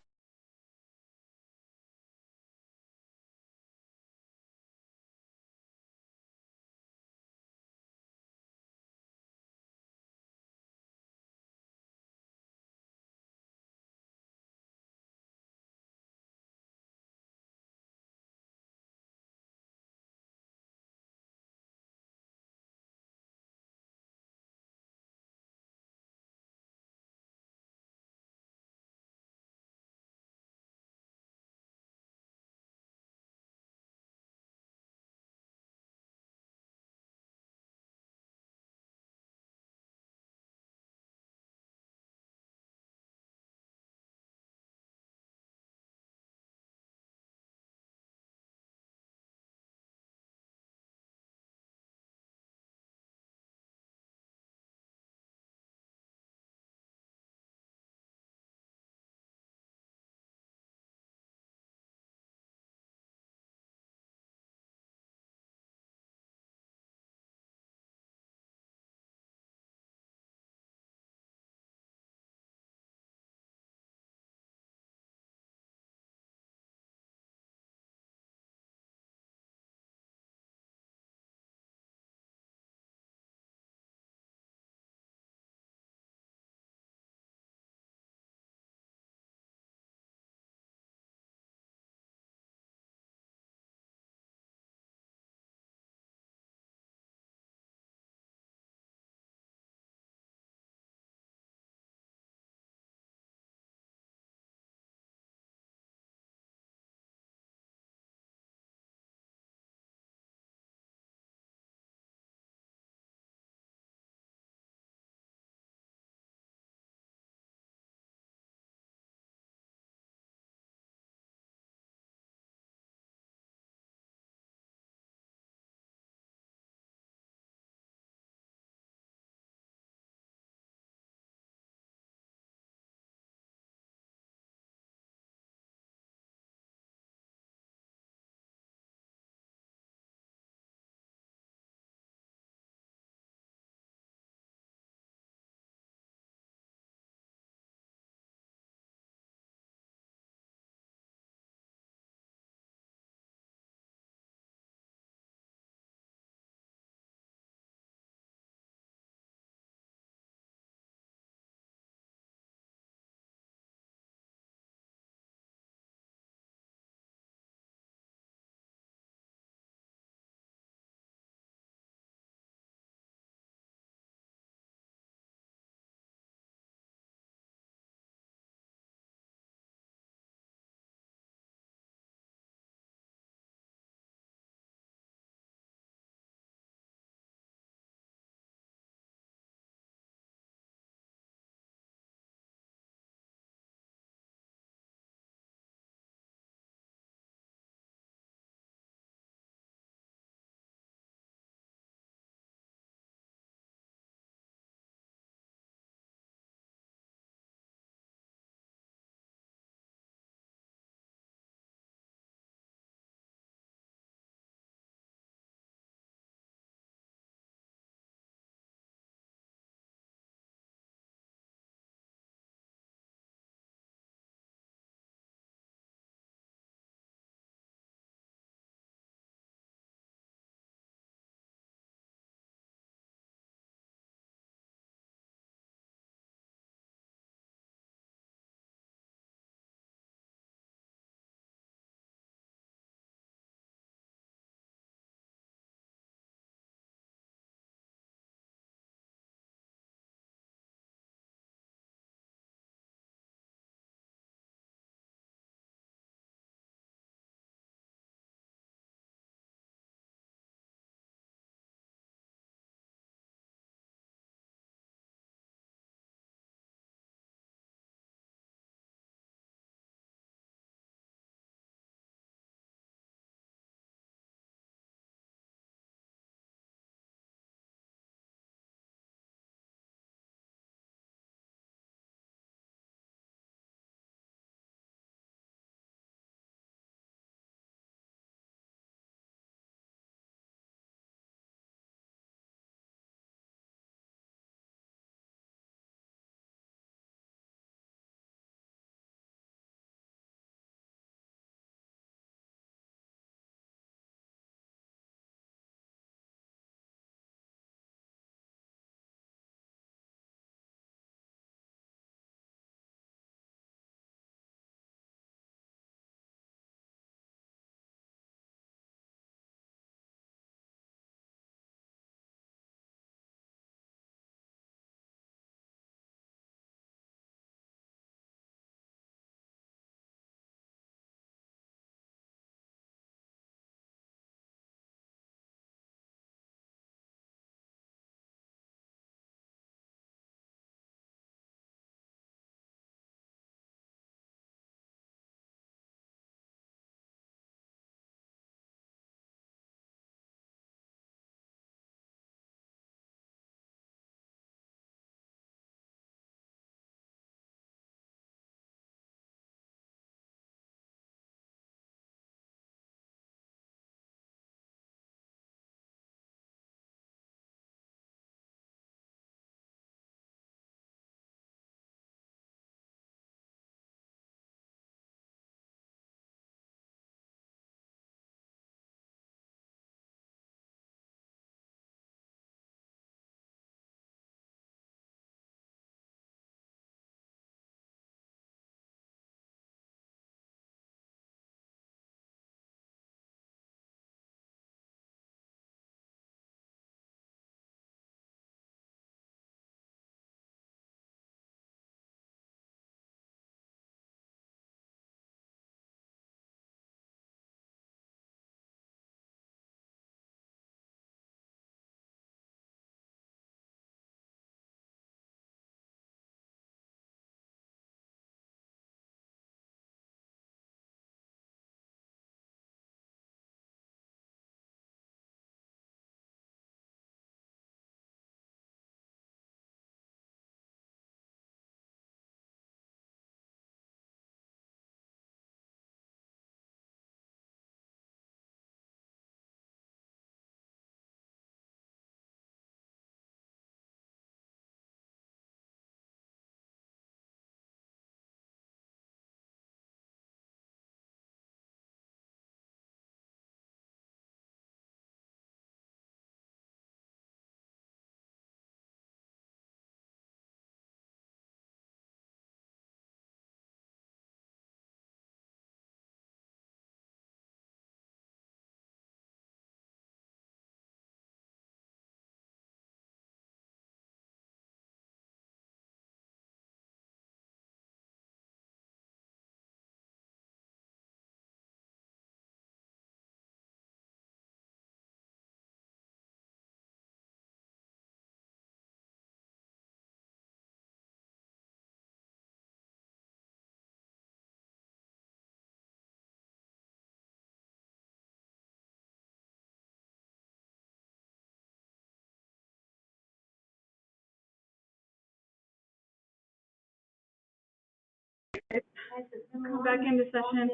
come back into session.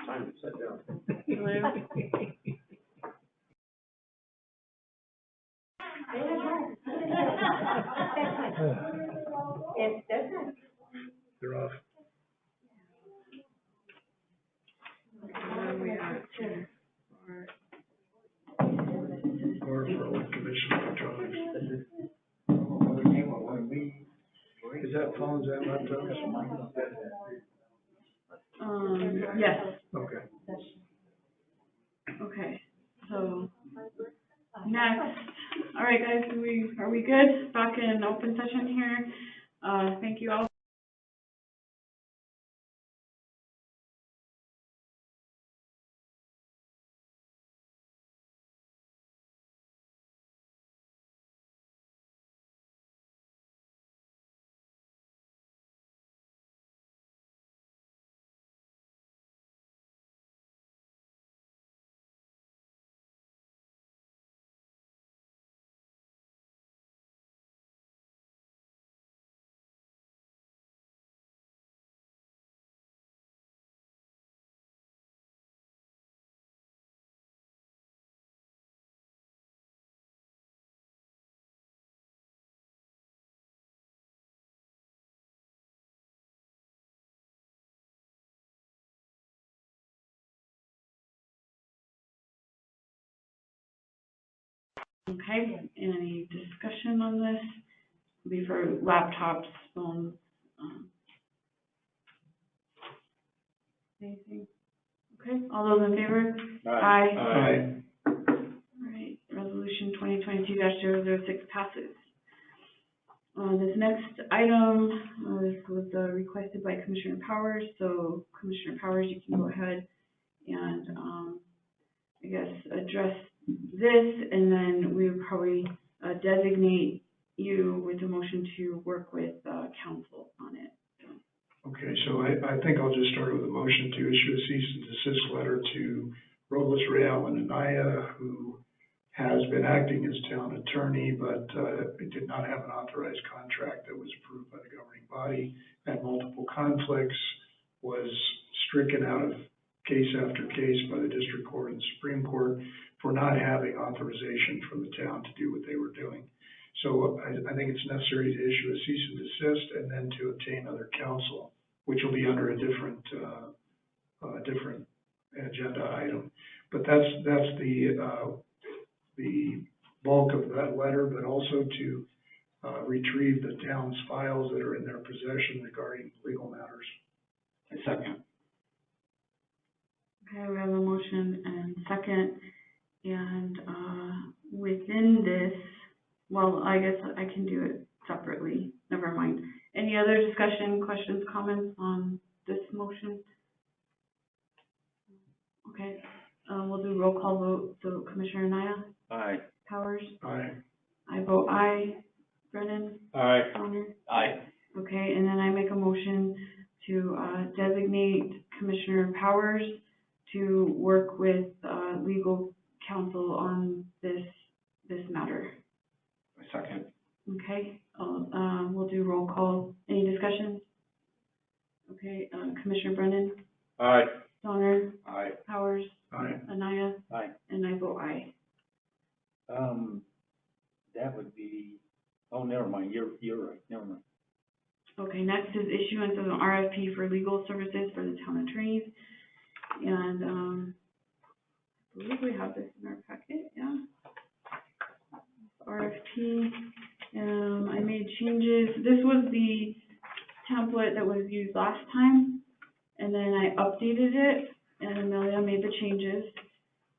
Time to sit down. Hello? They're off. Where are we at here? Or for Commission Electronics. Is that phones and laptops? Yes. Okay. Okay, so next, all right, guys, are we good? Back in open session here. Thank you all. Okay, any discussion on this? Be for laptops, phones, anything? Okay, all those in favor? Aye. All right, resolution 2022-006 passes. This next item, this was requested by Commissioner Powers, so Commissioner Powers, you can go ahead and, I guess, address this, and then we would probably designate you with a motion to work with council on it. Okay, so I think I'll just start with a motion to issue a cease and desist letter to Robles, Real, and Anaya, who has been acting as town attorney, but did not have an authorized contract that was approved by the governing body, had multiple conflicts, was stricken out of case after case by the district court and Supreme Court for not having authorization from the town to do what they were doing. So I think it's necessary to issue a cease and desist and then to obtain other counsel, which will be under a different agenda item. But that's the bulk of that letter, but also to retrieve the town's files that are in their possession regarding legal matters. A second. Okay, we have a motion and second, and within this, well, I guess I can do it separately, never mind. Any other discussion, questions, comments on this motion? Okay, we'll do roll call vote, so Commissioner Anaya? Aye. Powers? Aye. I vote aye. Brennan? Aye. Donner? Aye. Okay, and then I make a motion to designate Commissioner Powers to work with legal counsel on this matter. A second. Okay, we'll do roll call. Any discussion? Okay, Commissioner Brennan? Aye. Donner? Aye. Powers? Aye. Anaya? Aye. And I vote aye. That would be, oh, never mind, you're right, never mind. Okay, next is issuance of an RFP for legal services for the town attorneys. And, I believe we have this in our packet, yeah. RFP, I made changes. This was the template that was used last time, and then I updated it, and Amelia made the changes.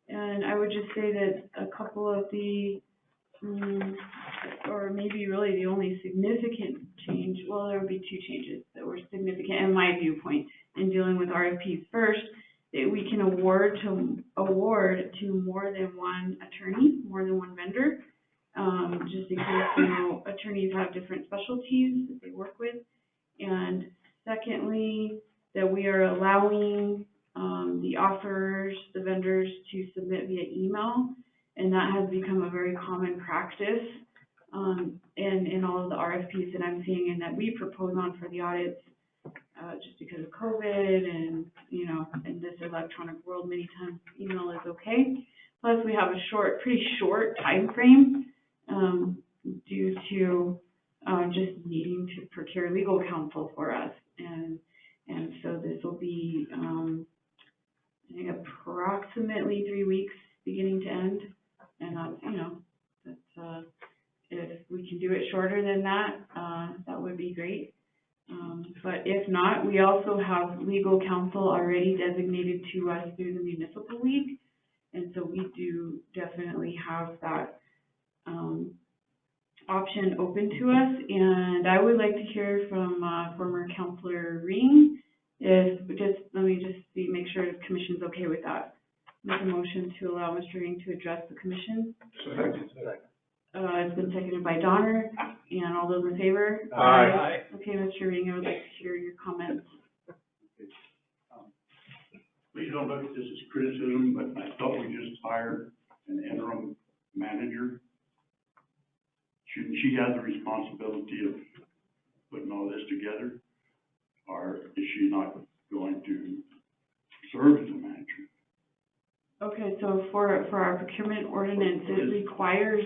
And I would just say that a couple of the, or maybe really the only significant change, well, there would be two changes that were significant in my viewpoint in dealing with RFPs. First, that we can award to more than one attorney, more than one vendor, just because, attorneys have different specialties that they work with. And secondly, that we are allowing the offerers, the vendors, to submit via email, and that has become a very common practice in all of the RFPs that I'm seeing and that we propose on for the audits, just because of COVID and, you know, in this electronic world, many times email is okay. Plus, we have a pretty short timeframe, due to, just needing to procure legal counsel for us. And so this will be, I think approximately 3 weeks beginning to end. And that's, you know, that's, if we can do it shorter than that, that would be great. But if not, we also have legal counsel already designated to us through the Municipal League. And so we do definitely have that, option open to us. And I would like to hear from, former Councillor Ring. Let me just make sure the commission's okay with that. Make a motion to allow Mr. Ring to address the commission. Second. It's been seconded by Donner, and all those in favor? Aye. Okay, Mr. Ring, I would like to hear your comments. Please don't look at this as criticism, but I thought we just hired an interim manager. Shouldn't she have the responsibility of putting all this together? Or is she not going to serve as a manager? Okay, so for our procurement ordinance, it requires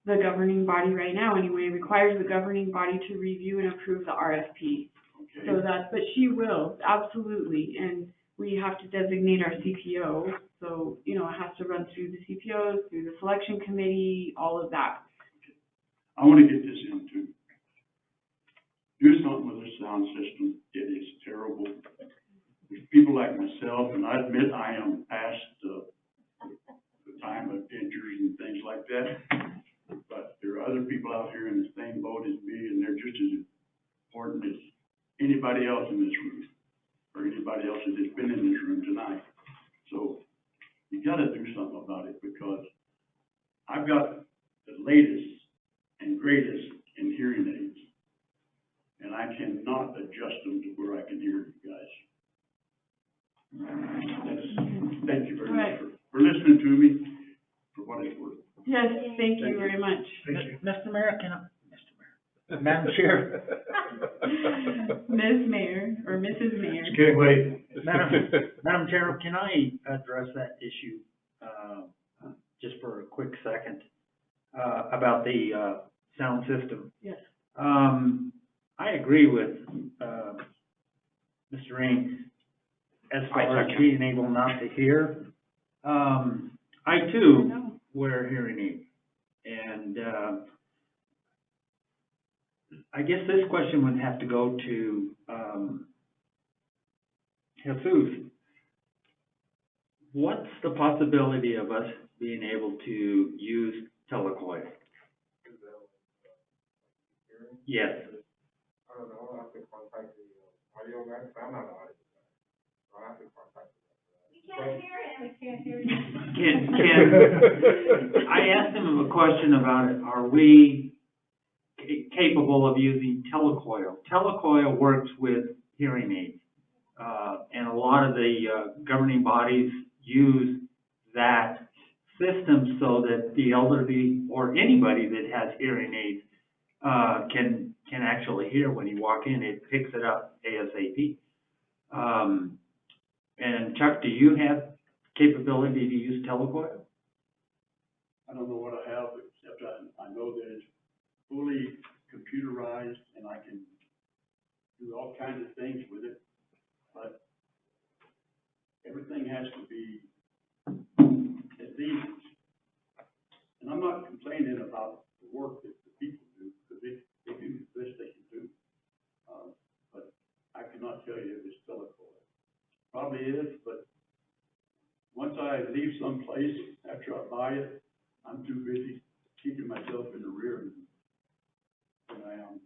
the governing body right now anyway, it requires the governing body to review and approve the RFP. Okay. So but she will, absolutely, and we have to designate our CPO, so, you know, it has to run through the CPOs, through the selection committee, all of that. I want to get this into, do something with the sound system. It is terrible. There's people like myself, and I admit I am past the time of dentures and things like that. But there are other people out here in the same boat as me, and they're just as important as anybody else in this room, or anybody else that has been in this room tonight. So you got to do something about it, because I've got the latest and greatest in hearing aids, and I cannot adjust them to where I can hear you guys. Thank you very much for listening to me, for what it's worth. Yes, thank you very much. Mr. Mayor, Madam Chair. Ms. Mayor, or Mrs. Mayor. It's getting late. Madam Chair, can I address that issue, just for a quick second, about the, sound system? Yes. I agree with, Mr. Ring, as far as being able not to hear. I too wear hearing aids, and, I guess this question would have to go to, Jesus. What's the possibility of us being able to use telecoil? Yes. I don't know, I have to contact the audio guy, I'm not an audio guy, so I have to contact them. We can't hear him, we can't hear you. I asked him a question about it, are we capable of using telecoil? Telecoil works with hearing aids, and a lot of the governing bodies use that system so that the elderly or anybody that has hearing aids can actually hear when you walk in. It picks it up ASAP. And Chuck, do you have capability to use telecoil? I don't know what I have, except I know that it's fully computerized and I can do all kinds of things with it, but everything has to be at least, and I'm not complaining about the work that the people do, because they do the best they can do. But I cannot tell you if it's telecoil. Probably is, but once I leave someplace after I buy it, I'm too busy keeping myself in the rear than I am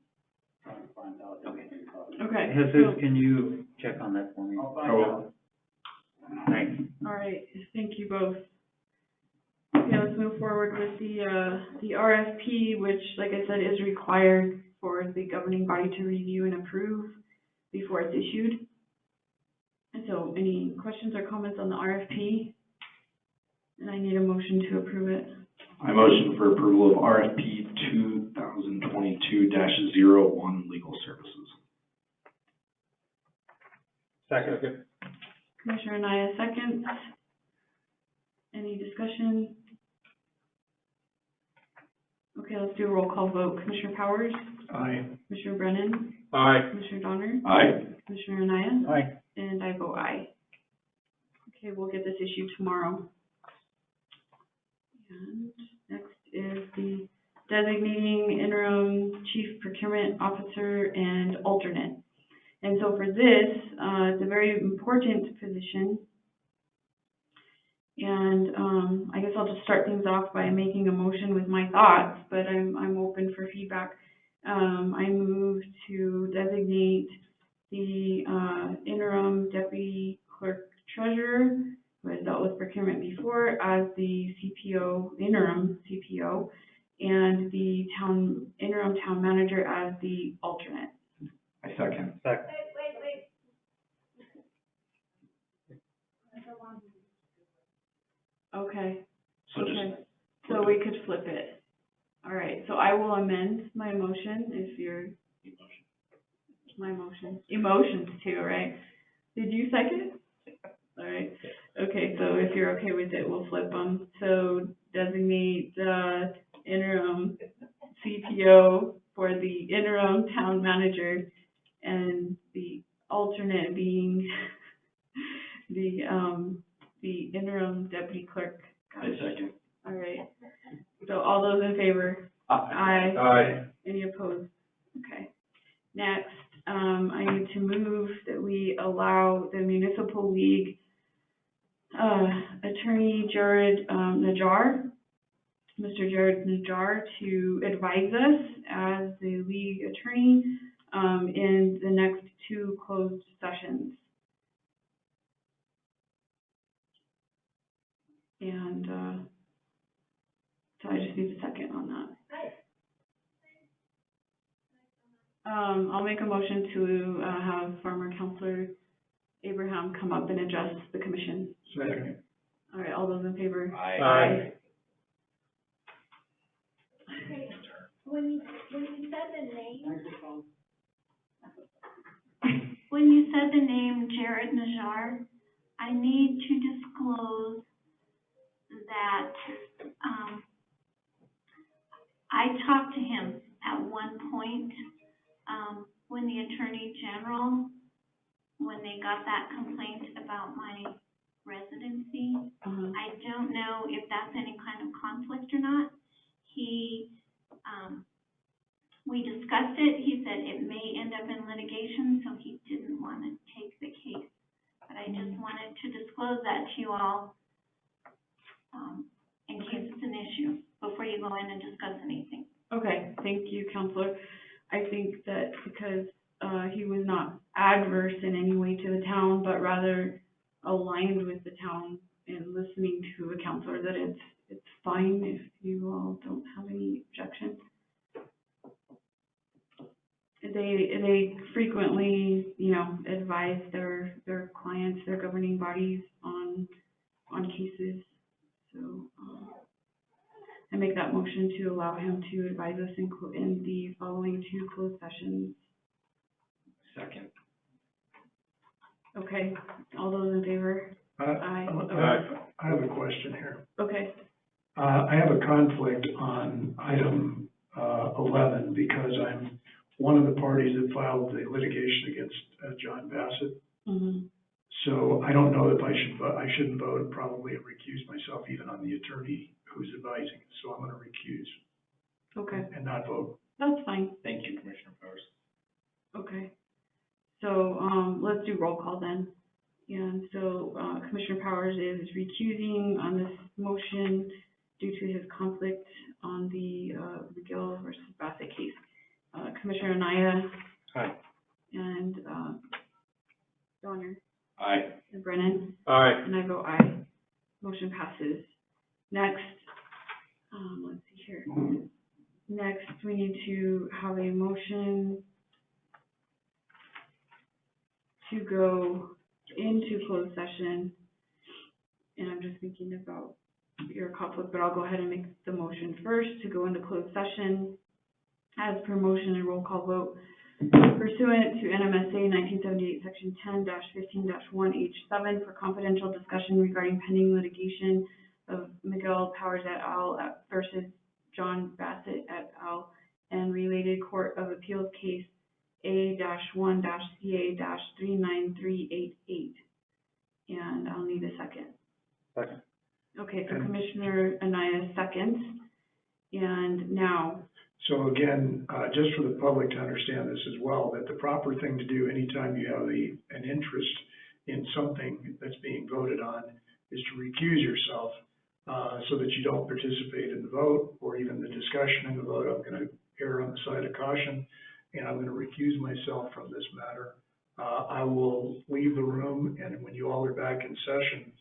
trying to find out everything about it. Okay. Jesus, can you check on that for me? I'll find out. Thanks. All right, thank you both. Okay, let's move forward with the RFP, which, like I said, is required for the governing body to review and approve before it's issued. And so, any questions or comments on the RFP? And I need a motion to approve it. I motion for approval of RFP 2022-01 legal services. Second. Commissioner Naya seconds. Any discussion? Okay, let's do a roll call vote. Commissioner Powers? Aye. Commissioner Brennan? Aye. Commissioner Donner? Aye. Commissioner Naya? Aye. And I vote aye. Okay, we'll get this issued tomorrow. And next is the designating interim chief procurement officer and alternate. And so for this, it's a very important position. And I guess I'll just start things off by making a motion with my thoughts, but I'm open for feedback. I move to designate the interim deputy clerk treasurer, who has dealt with procurement before, as the CPO, interim CPO, and the interim town manager as the alternate. I second. Second. Okay. So just, Okay. So we could flip it. All right, so I will amend my motion if you're, my motion, emotions too, right? Did you second? All right, okay, so if you're okay with it, we'll flip them. So designate the interim CPO for the interim town manager, and the alternate being the interim deputy clerk. I second. All right, so all those in favor? Aye. Aye. Any opposed? Okay. Next, I need to move that we allow the Municipal League Attorney Jared Najjar, Mr. Jared Najjar, to advise us as the league attorney in the next 2 closed sessions. And so I just need a second on that. I'll make a motion to have former Counselor Abraham come up and address the commission. Second. All right, all those in favor? Aye. Okay, when you said the name, when you said the name Jared Najjar, I need to disclose that, I talked to him at one point, when the Attorney General, when they got that complaint about my residency. I don't know if that's any kind of conflict or not. We discussed it. He said it may end up in litigation, so he didn't want to take the case. But I just wanted to disclose that to you all, in case it's an issue, before you go in and discuss anything. Okay, thank you, Counselor. I think that because he was not adverse in any way to the town, but rather aligned with the town and listening to a counselor, that it's fine if you all don't have any objection. They frequently, advise their clients, their governing bodies on cases. So I make that motion to allow him to advise us in the following 2 closed sessions. Second. Okay, all those in favor? Aye. I have a question here. Okay. I have a conflict on item 11 because I'm one of the parties that filed the litigation against John Bassett. Mm-hmm. So I don't know if I should vote. I shouldn't vote and probably recuse myself even on the attorney who's advising. So I'm going to recuse. Okay. And not vote. That's fine. Thank you, Commissioner Powers. Okay. So let's do roll call then. And so Commissioner Powers is recusing on this motion due to his conflict on the McGill versus Bassett case. Commissioner Anaya. Aye. And Donner. Aye. And Brennan. Aye. And I vote aye. Motion passes. Next, let's see here. Next, we need to have a motion to go into closed session. And I'm just thinking about your conflict, but I'll go ahead and make the motion first to go into closed session as per motion and roll call vote pursuant to NMSA 1978, Section 10-15-1H7 for confidential discussion regarding pending litigation of Miguel Powers et al. Versus John Bassett et al. And related Court of Appeals case A-1-CA-39388. And I'll need a second. Second. Okay, so Commissioner Anaya seconds. And now, So again, just for the public to understand this as well, that the proper thing to do anytime you have an interest in something that's being voted on is to recuse yourself, so that you don't participate in the vote or even the discussion in the vote. I'm going to err on the side of caution, and I'm going to recuse myself from this matter. I will leave the room, and when you all are back in session,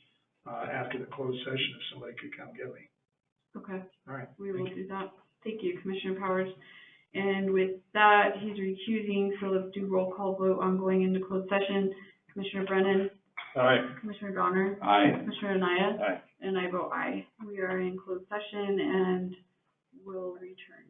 after the closed session, if somebody could come get me. okay, All right. we will do that. Thank you, Commissioner Powers. And with that, he's recusing, so let's do roll call vote on going into closed session. Commissioner Brennan? Aye. Commissioner Donner? Aye. Commissioner Anaya? Aye. And I vote aye. We are in closed session and will return.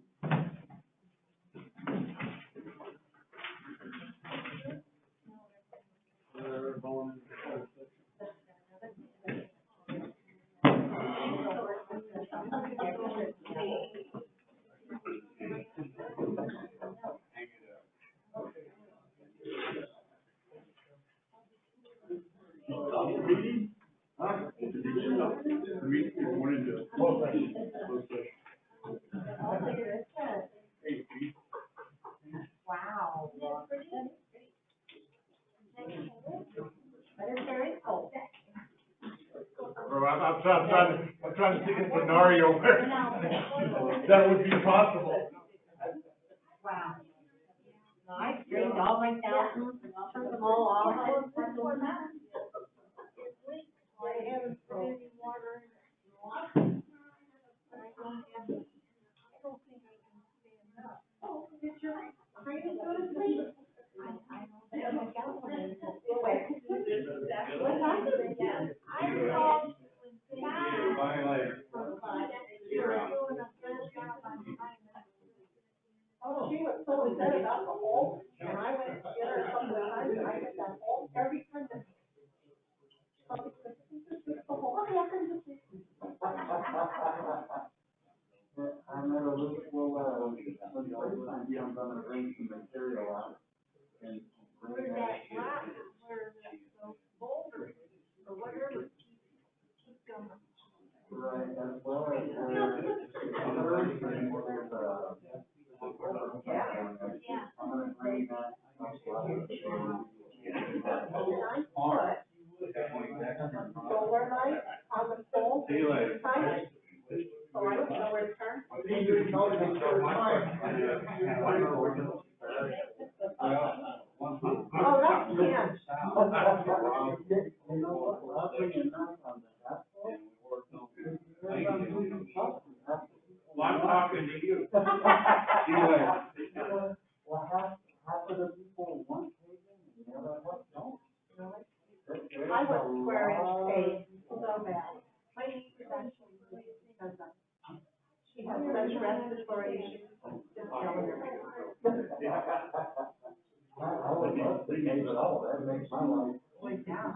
Wow. But it's very cold. I'm trying to think of a scenario where that would be possible. Wow. No, I drained all my thousands and took them all off. I haven't put any water in. Oh, did your training go to sleep? I don't know. What time is it? I don't know. Oh, she was so upset about the hole, and I went to get her a couple of times, and I hit that hole every time. I'm at a little, I'm gonna bring some material out and bring that. Where those boulders, or whatever, keep going. Right, as well as I'm gonna bring that. Solar light on the pole. See you later. So I don't know where to turn. Oh, that's Ken. Well, I'm talking to you. See you later. Well, half of the people want paving and the other half don't. I was square inch paved, so bad. My niece is actually, because she has such respiratory issues, just telling her. I would love to pave it all, that makes my life a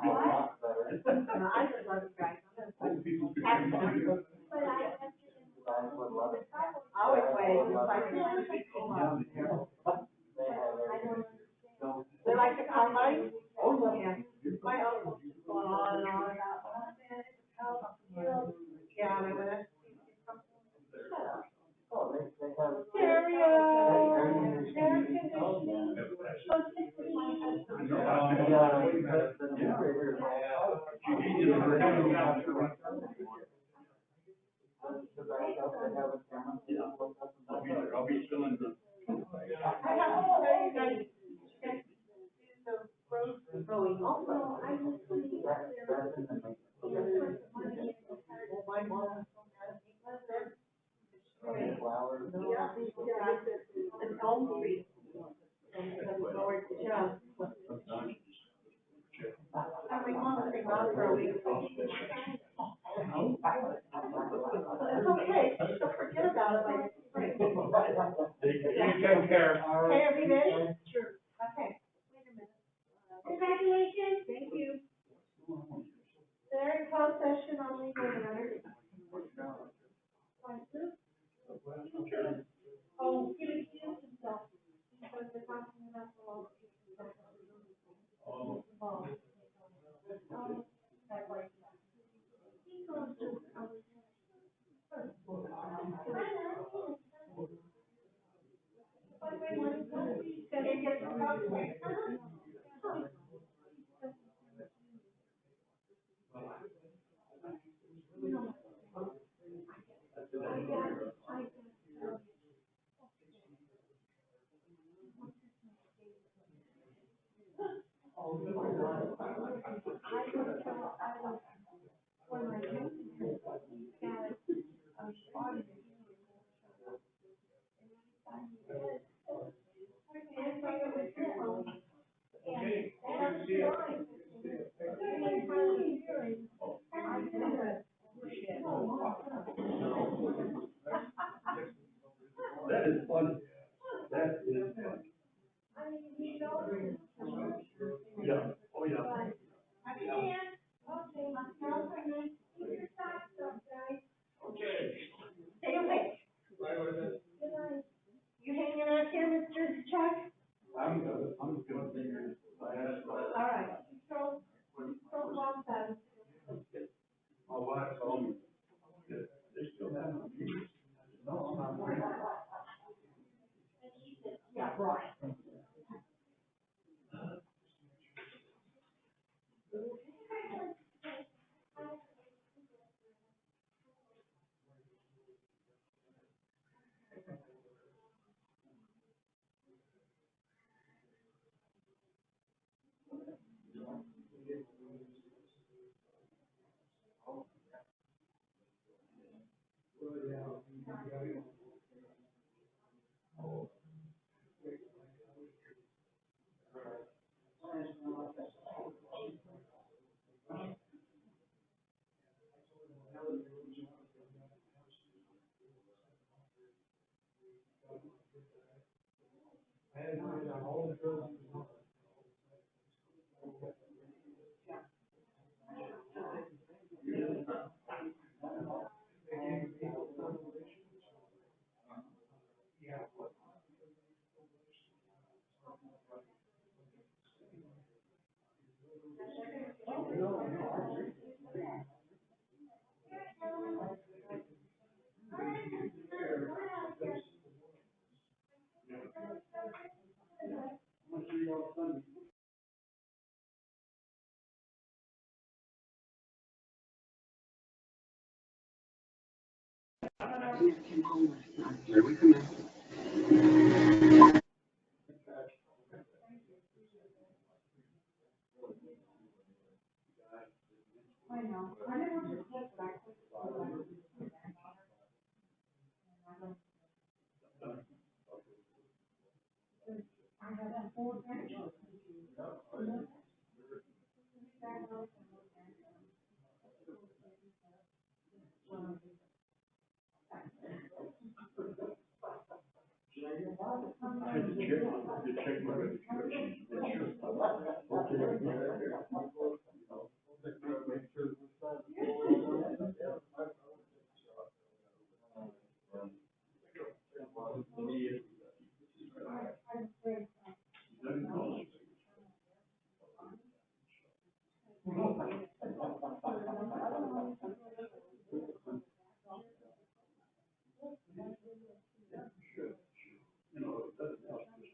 lot better. I just love it, guys. I would love it. I always wait, it's like, they like the combine? Oh, yeah. My uncle was going on and on about, yeah, and I went, Oh, they have. stereo, air conditioning. I'll be still in the. I have to tell you guys, the roads going also. I just believe that my mom. It's Elm Street. And we go to Jeff. And we want to take off for a week. okay, so forget about it, like, right. Take care. Okay, are we ready? Sure. Okay, wait a minute. Congratulations. Thank you. They're in closed session on legal matters. Oh, he recused himself because they're talking about the law. That is funny. That is funny. Yeah, oh, yeah. Okay. Stay awake. You hanging out here, Mr. Chuck? I'm gonna be here. All right. So long, then. My wife told me that they still have my keys. No, I'm not. Yeah, right. I know. I never just looked back. I have 4 grandchildren. I had to check my registration. You know, that's curiosity.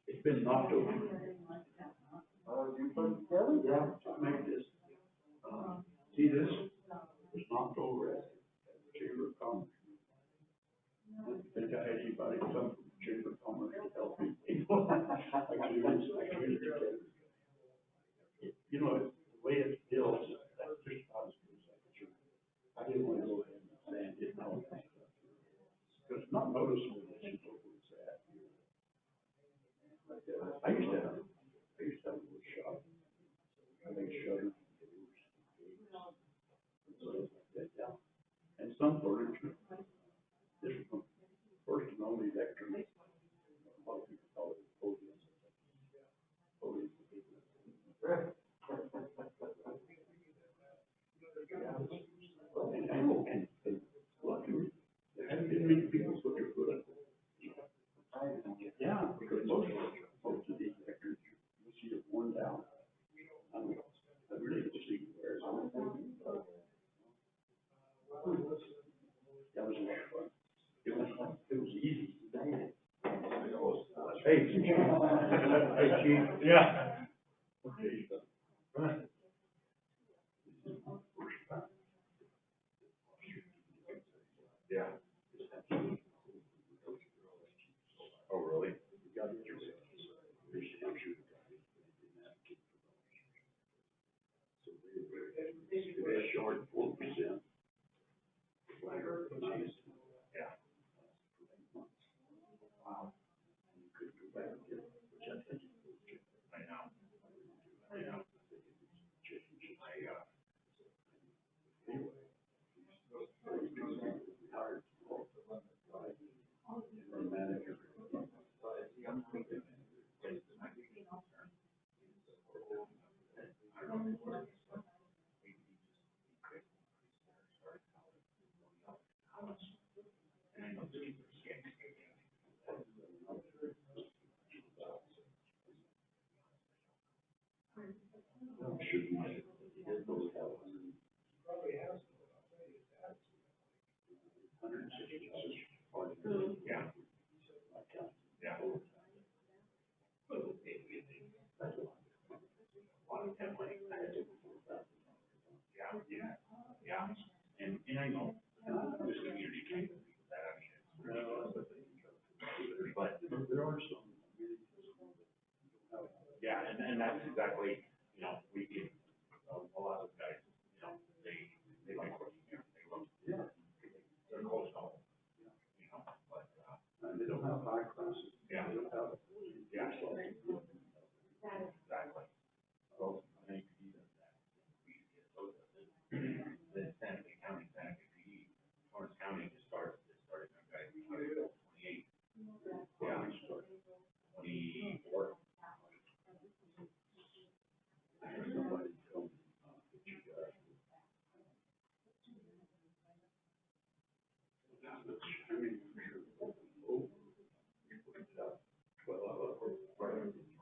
It's been knocked over. Yeah, make this. See this? It's knocked over at the Chamber of Commerce. Think I had anybody come from the Chamber of Commerce to help me? I can use it. You know, the way it's built, that's just about as good as I could. I didn't want to go ahead and sand it out. Because it's not noticeable that you know where it's at. I used to have a wood shop. I made shutters. And some furniture. This is the first and only lecture. A lot of people call it podium. Podium. And luckily, there haven't been many people put their foot up. Yeah, because most of these lectures, you see it worn down. I mean, I really don't see where it's on. That was a lot of fun. It was easy. Hey, Chief. Hey, Chief. Yeah. Okay. Yeah. Oh, really? They're short 4%. Yeah. Wow. You could go back and get it, which I think is bullshit. I know. Anyway. Retired. And manager. Yeah. Yeah. Yeah. And I know. This community came to that. But there are some. Yeah, and that's exactly, you know, we get a lot of guys, you know, they like working here, they love, they're close to home, you know, but, and they don't have high classes. Yeah. They don't have, yeah. Exactly. So, I think he does that. The Santa Fe County, Santa Fe PD, Torrance County just started on guys, 28. Yeah. 24. Somebody told me that you got. I mean, oh, well,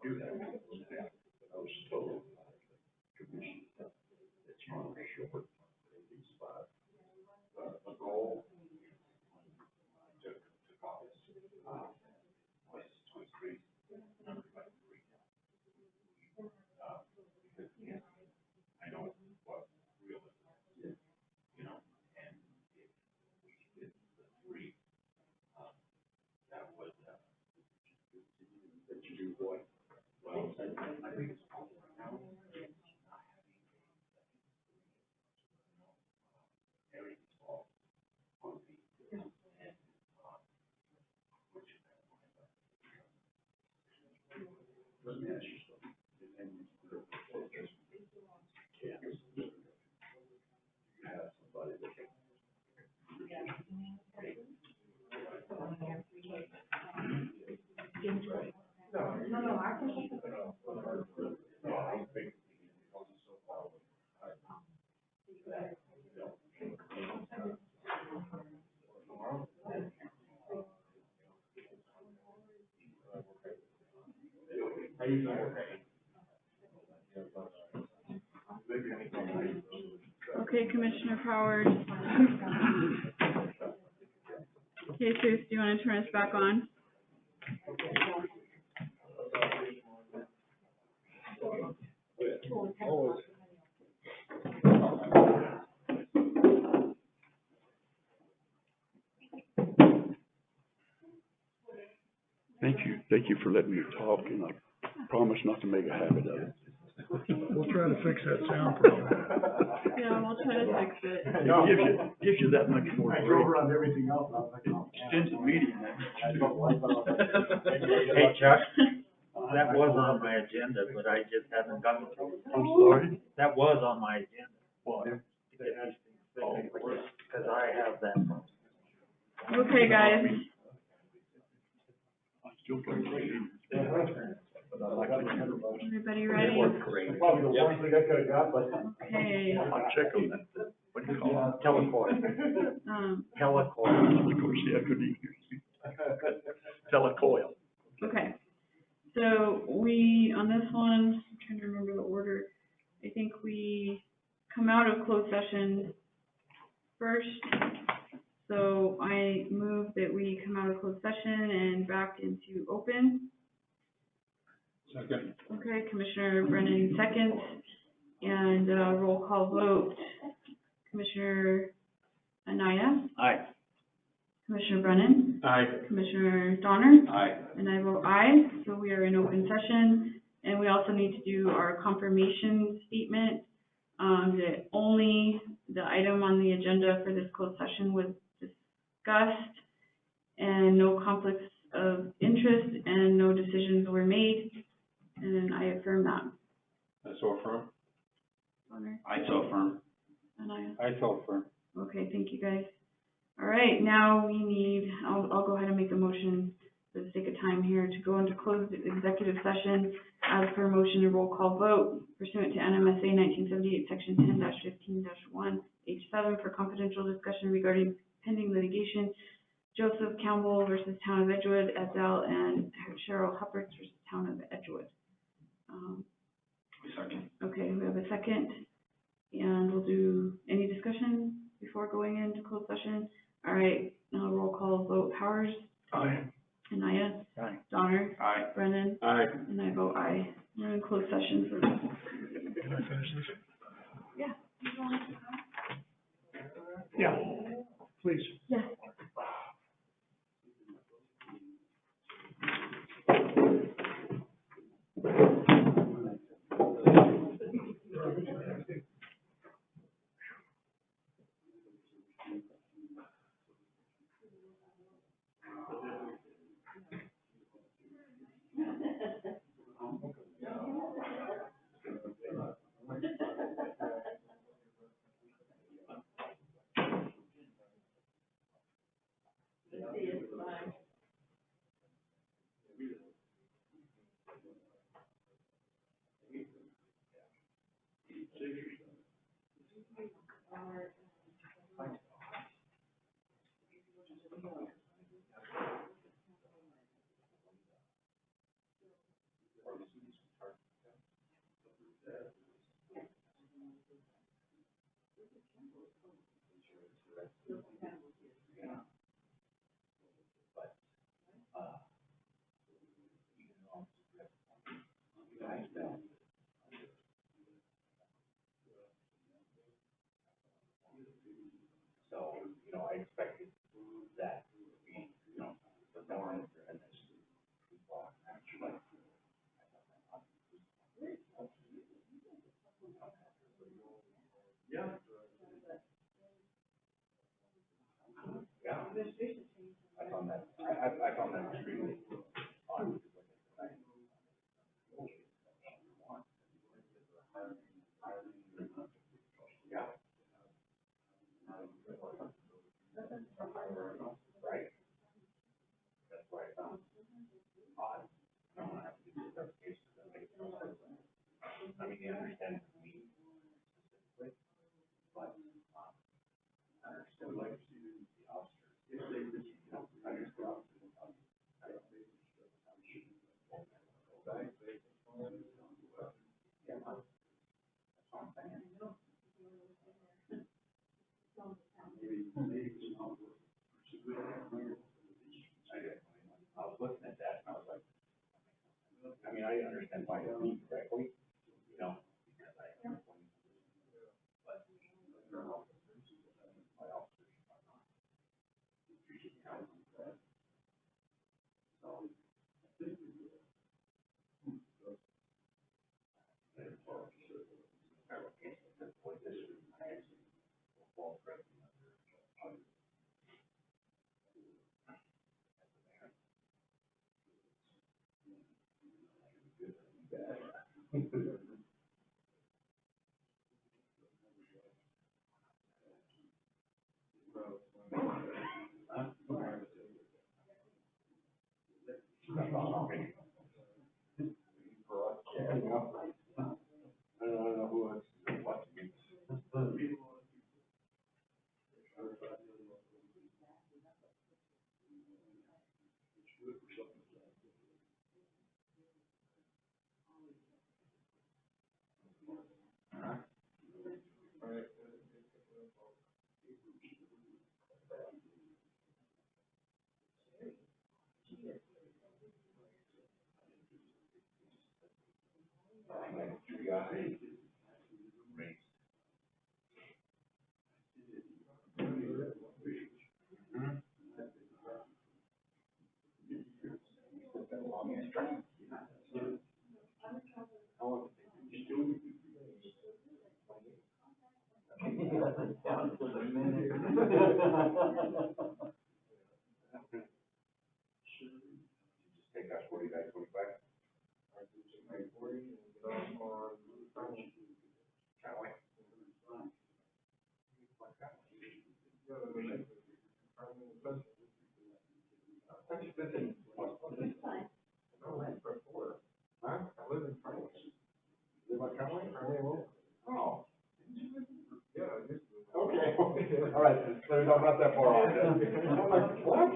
do that. I was told commission that's on short these 5 Okay, Commissioner Powers. Okay, Sue, do you want to turn us back on? Thank you for letting me talk, and I promise not to make a habit of it. We'll try to fix that sound problem. Yeah, we'll try to fix it. It gives you that much more. I drove around everything else, and I was like, oh, Extends the meeting then. Hey, Chuck, that was on my agenda, but I just haven't gotten to it. I'm sorry? That was on my agenda. Well, Because I have that. Okay, guys. I still play great. Everybody ready? Probably the worst thing I could have got, but. Okay. I'll check on that. What do you call it? Telecoil. Telecoil. Of course, yeah, I couldn't even hear you. Telecoil. Okay. So we, on this one, I'm trying to remember the order. I think we come out of closed session first. So I move that we come out of closed session and back into open. Second. Okay, Commissioner Brennan seconds, and roll call vote. Commissioner Anaya, Aye. Commissioner Brennan, Aye. Commissioner Donner, Aye. and I vote aye. So we are in open session, and we also need to do our confirmation statement. That only the item on the agenda for this closed session was discussed, and no conflicts of interest, and no decisions were made. And I affirm that. I so affirm. Donner, I so affirm. and I so affirm. okay, thank you guys. All right, now we need, I'll go ahead and make a motion for the sake of time here to go into closed executive session as per motion and roll call vote pursuant to NMSA 1978, section 10-15-1, H7 for confidential discussion regarding pending litigation, Joseph Campbell versus Town of Edgewood, et al., and Cheryl Huppert versus Town of Edgewood. Second. Okay, we have a second, and we'll do any discussion before going into closed session. All right, now roll call vote. Powers? Aye. Anaya? Aye. Donner? Aye. Brennan? Aye. And I vote aye. We're in closed session for. Can I finish this? Yeah. Yeah, please. Yes. I found that extremely odd. Yeah. Take us 40 guys, 45. Huh? I live in France. Live on Conway? Oh. Yeah, I used to. Okay, all right, so I'm not that far off. I'm like, what?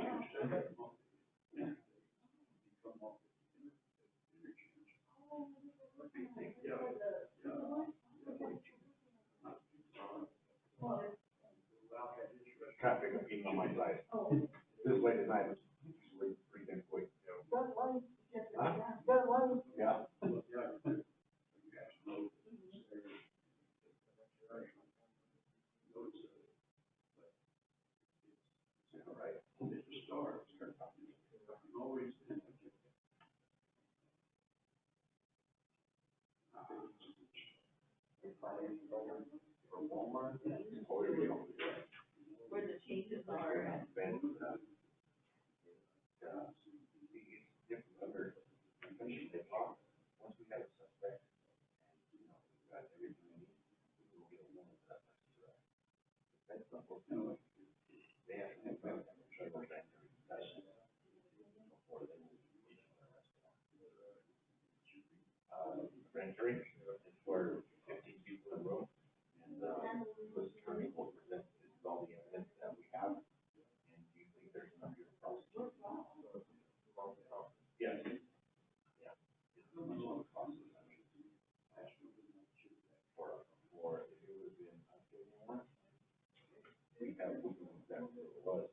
Traffic is being on my side. This late at night, it's pretty damn quick. Huh? Yeah. Where the changes are. Grand jury, it's where 15 people in a room, and, this attorney will present all the evidence that we have, and usually there's enough here to prosecute. Yes. Yeah. It's much longer process. For if it was in October, we have, we knew exactly what it was.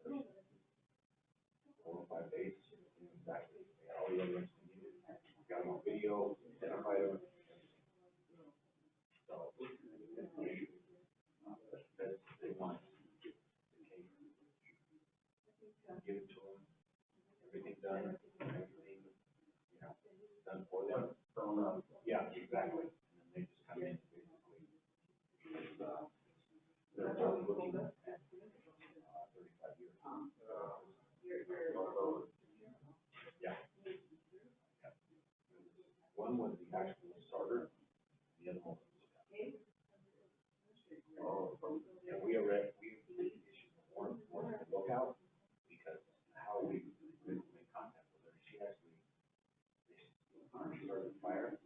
4 or 5 days, exactly, all the evidence we needed, got them on video, identified them. So, they want the case, give it to them, everything done, everything, you know, done for them. Yeah, exactly. And then they just come in, basically, because, they're probably looking at, 35 years. Yeah. One was the actual starter, the other one was the lookout. And we issued more than the lookout, because how we make contact with her, she actually, started the fire.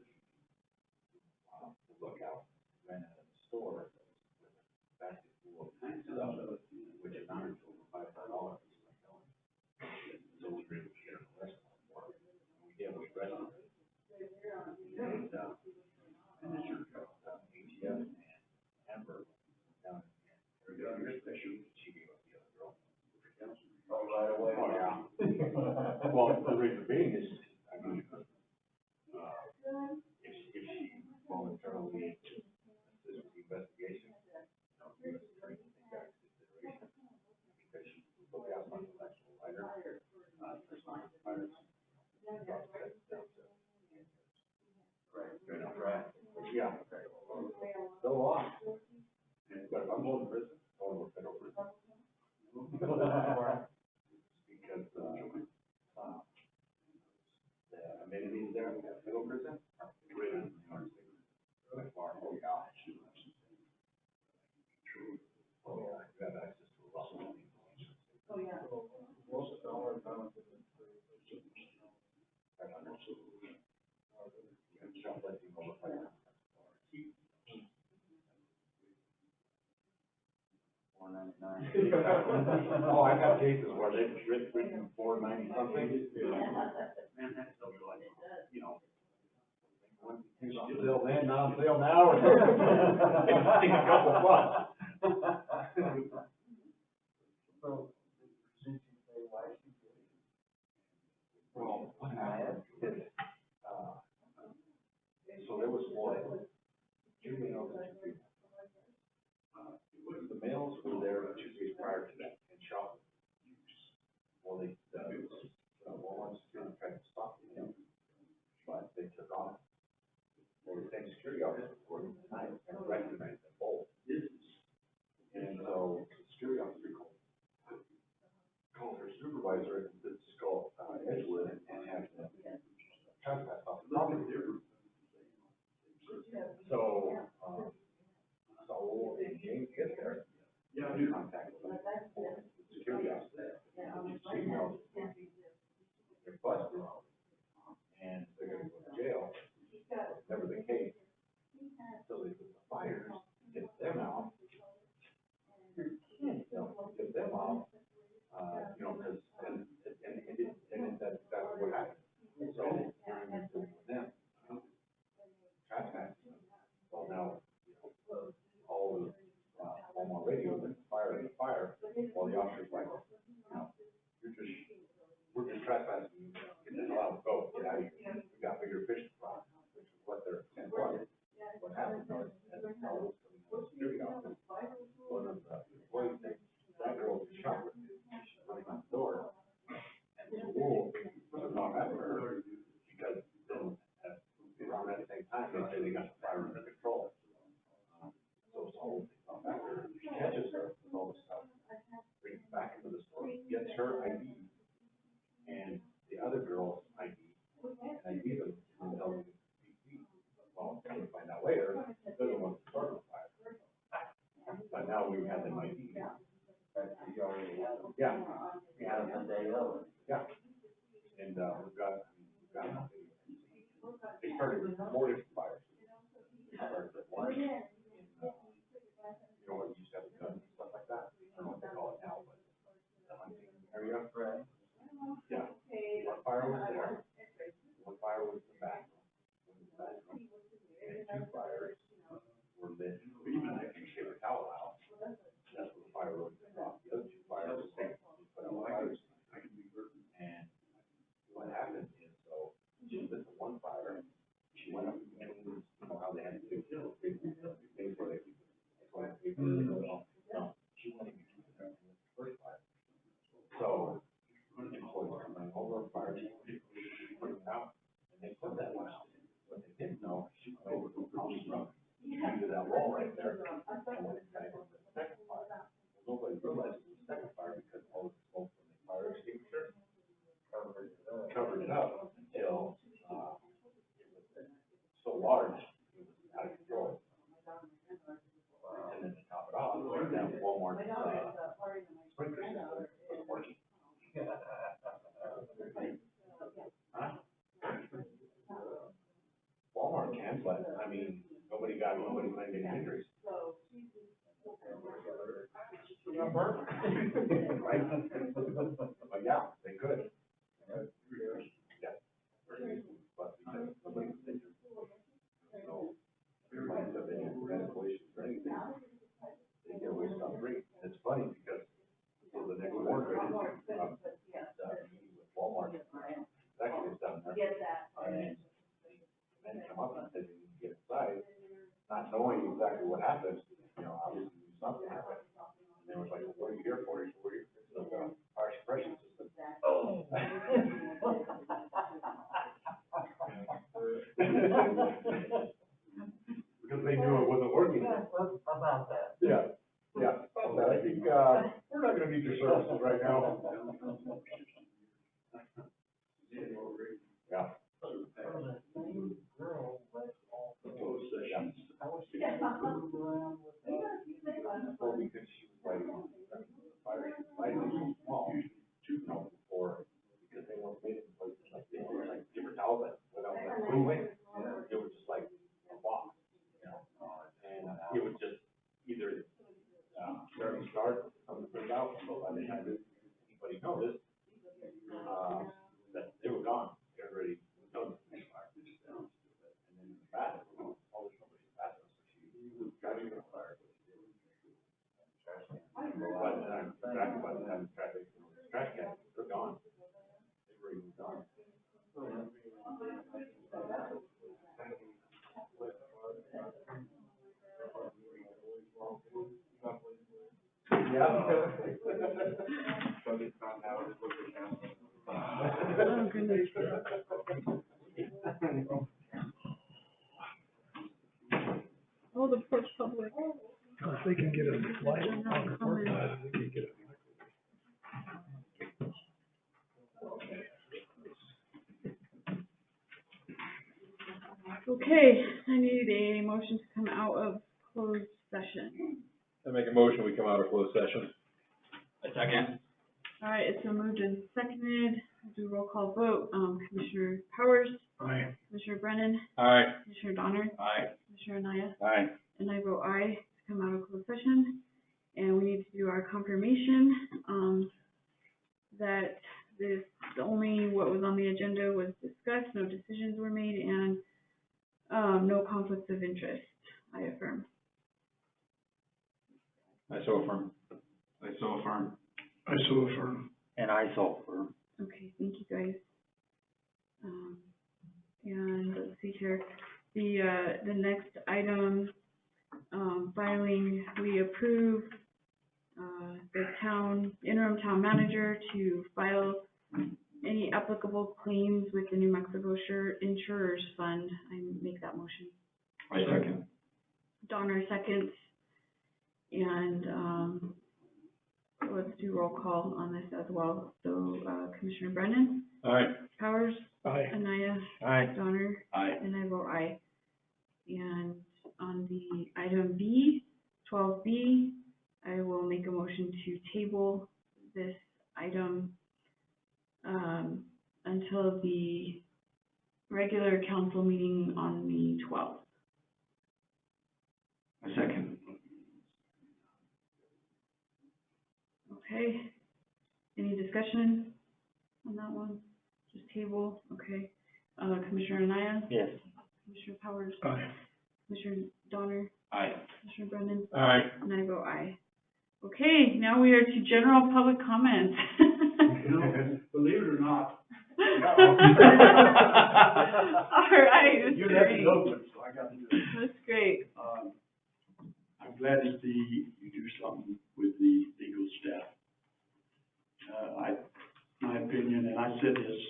The lookout ran out of the store with a basket full of stuff, which amounted to over $500. So we were able to get her arrested for it. We did, we arrested her. And, ATF and Amber down in, she gave us the other girl. Oh, right away. Oh, yeah. Well, the reason being is, I mean, if she voluntarily assists with the investigation, we would take that into consideration, because she look out on the actual writer, first line fighters. Right. Yeah. So on. But if I'm going to prison, I'm going to federal prison. Because, the amenities there at federal prison are greater than New York State. By far. Oh, yeah. Oh, yeah, you have access to a lot of money. Oh, yeah. Most of our benefits. Shoplifting over $500. $4.99. Oh, I've had cases where they've written $4.90 something. Man, that's so good. You know. Still then, non sale now. Take a couple bucks. So, did you say why she did it? Well, what happened is, so there was more, 2 males and 2 females. The males were there 2 days prior to that and shot. Well, Walmart security tried to stop them. supervisor at the school, Edgewood, and had trespass off the property. So, so when James gets there, contact the security officer. Emails, they're busted, and they're gonna go to jail. Never the case. So they put the fires, get them out. Get them out, you know, because, and that's what happened. So, them, trespass. Well, now, all the, Walmart radio, the fire, while the officer's like, you know, we're just trespassing, get the hell out, go, get out of here. We got bigger fish to fry, which is what their intent was. What happened was, as the fellow was coming out of the security office, one of the employees said, that girl was shot with it, she's running out the door. And the wolf was not after her, because then, around that same time, they say they got the fire under control. So it's all after her, she catches her with all the stuff, brings it back into the store, gets her ID, and the other girl's ID, and ID them, and tell them, well, come to find out later, they're the ones that started the fire. But now we have them ID. Yeah. We have them day over. Yeah. And, we've got, they started with 4 different fires. They started with one, you know, where you used to have a gun and stuff like that. I don't know what they call it now, but the hunting area. Right. Yeah. One fire was there. One fire was in the back. And 2 fires were lit, even if you shave a towel out. That's what the fire was off. The other 2 fires were safe. Put out fires. And what happened is, so she lit the one fire. She went up and, you know, how they had to do things where they, that's why they, no, she went in between the first fire. So, employees coming over, fire chief, putting it out, and they put that one out. What they didn't know, she went over to the house from, into that wall right there, and went inside of the second fire. Nobody realized it was the second fire because all the smoke from the fire extinguisher covered it up until, it was so large, it was out of control. And then to top it off, that Walmart, sprinkler system was working. Huh? Walmart can, but I mean, nobody claimed any injuries. Right? But yeah, they could. Yeah. But because nobody was injured. So, everybody said they didn't have escalations or anything. They get away scot-free. It's funny because for the next board meeting, with Walmart executives down there, and then come up and said, you get inside, not knowing exactly what happened, you know, obviously something happened. And they was like, well, what are you here for? He said, we're here to fix the fire suppression system. Oh. Because they knew it wasn't working. How about that? Yeah, yeah. So I think, we're not gonna need your services right now. Yeah. Well, because she was fighting, fire, fighting small, you know, before, because they weren't made it in places like, they were like paper towels that went out like clean way. It was just like a box, you know, and it would just either, start, come to bring out, so by the time anybody noticed, that they were gone, everybody knows the next fire. And then in the bathroom, all this stuff was in the bathroom, so she was driving the fire. By the time the traffic, trash cans, they're gone. They were even gone. Yeah. Oh, goodness. Oh, the poor public. If they can get a light on the parking lot, they can get a. Okay, I need a motion to come out of closed session. I make a motion, we come out of closed session. A second. All right, it's been moved and seconded. We'll do a roll call vote. Commissioner Powers, Aye. Commissioner Brennan, Aye. Commissioner Donner, Aye. Commissioner Anaya, Aye. and I vote aye to come out of closed session. And we need to do our confirmation, that this, only what was on the agenda was discussed, no decisions were made, and, no conflicts of interest. I affirm. I so affirm. I so affirm. I so affirm. And I so affirm. Okay, thank you guys. And let's see here, the next item, filing, we approve, the interim town manager to file any applicable claims with the New Mexico Insurers Fund. I make that motion. I second. Donner seconds. And, let's do roll call on this as well. So, Commissioner Brennan? Aye. Powers? Aye. Anaya? Aye. Donner? Aye. And I vote aye. And on the item B, 12B, I will make a motion to table this item until the regular council meeting on the 12th. I second. Okay. Any discussion on that one? Just table, okay. Commissioner Anaya? Yes. Commissioner Powers? Aye. Commissioner Donner? Aye. Commissioner Brennan? Aye. And I vote aye. Okay, now we are to general public comments. Believe it or not. All right, that's You left great. it open, so I got to do it. That's great. I'm glad to see you do something with the legal staff. My opinion, and I said this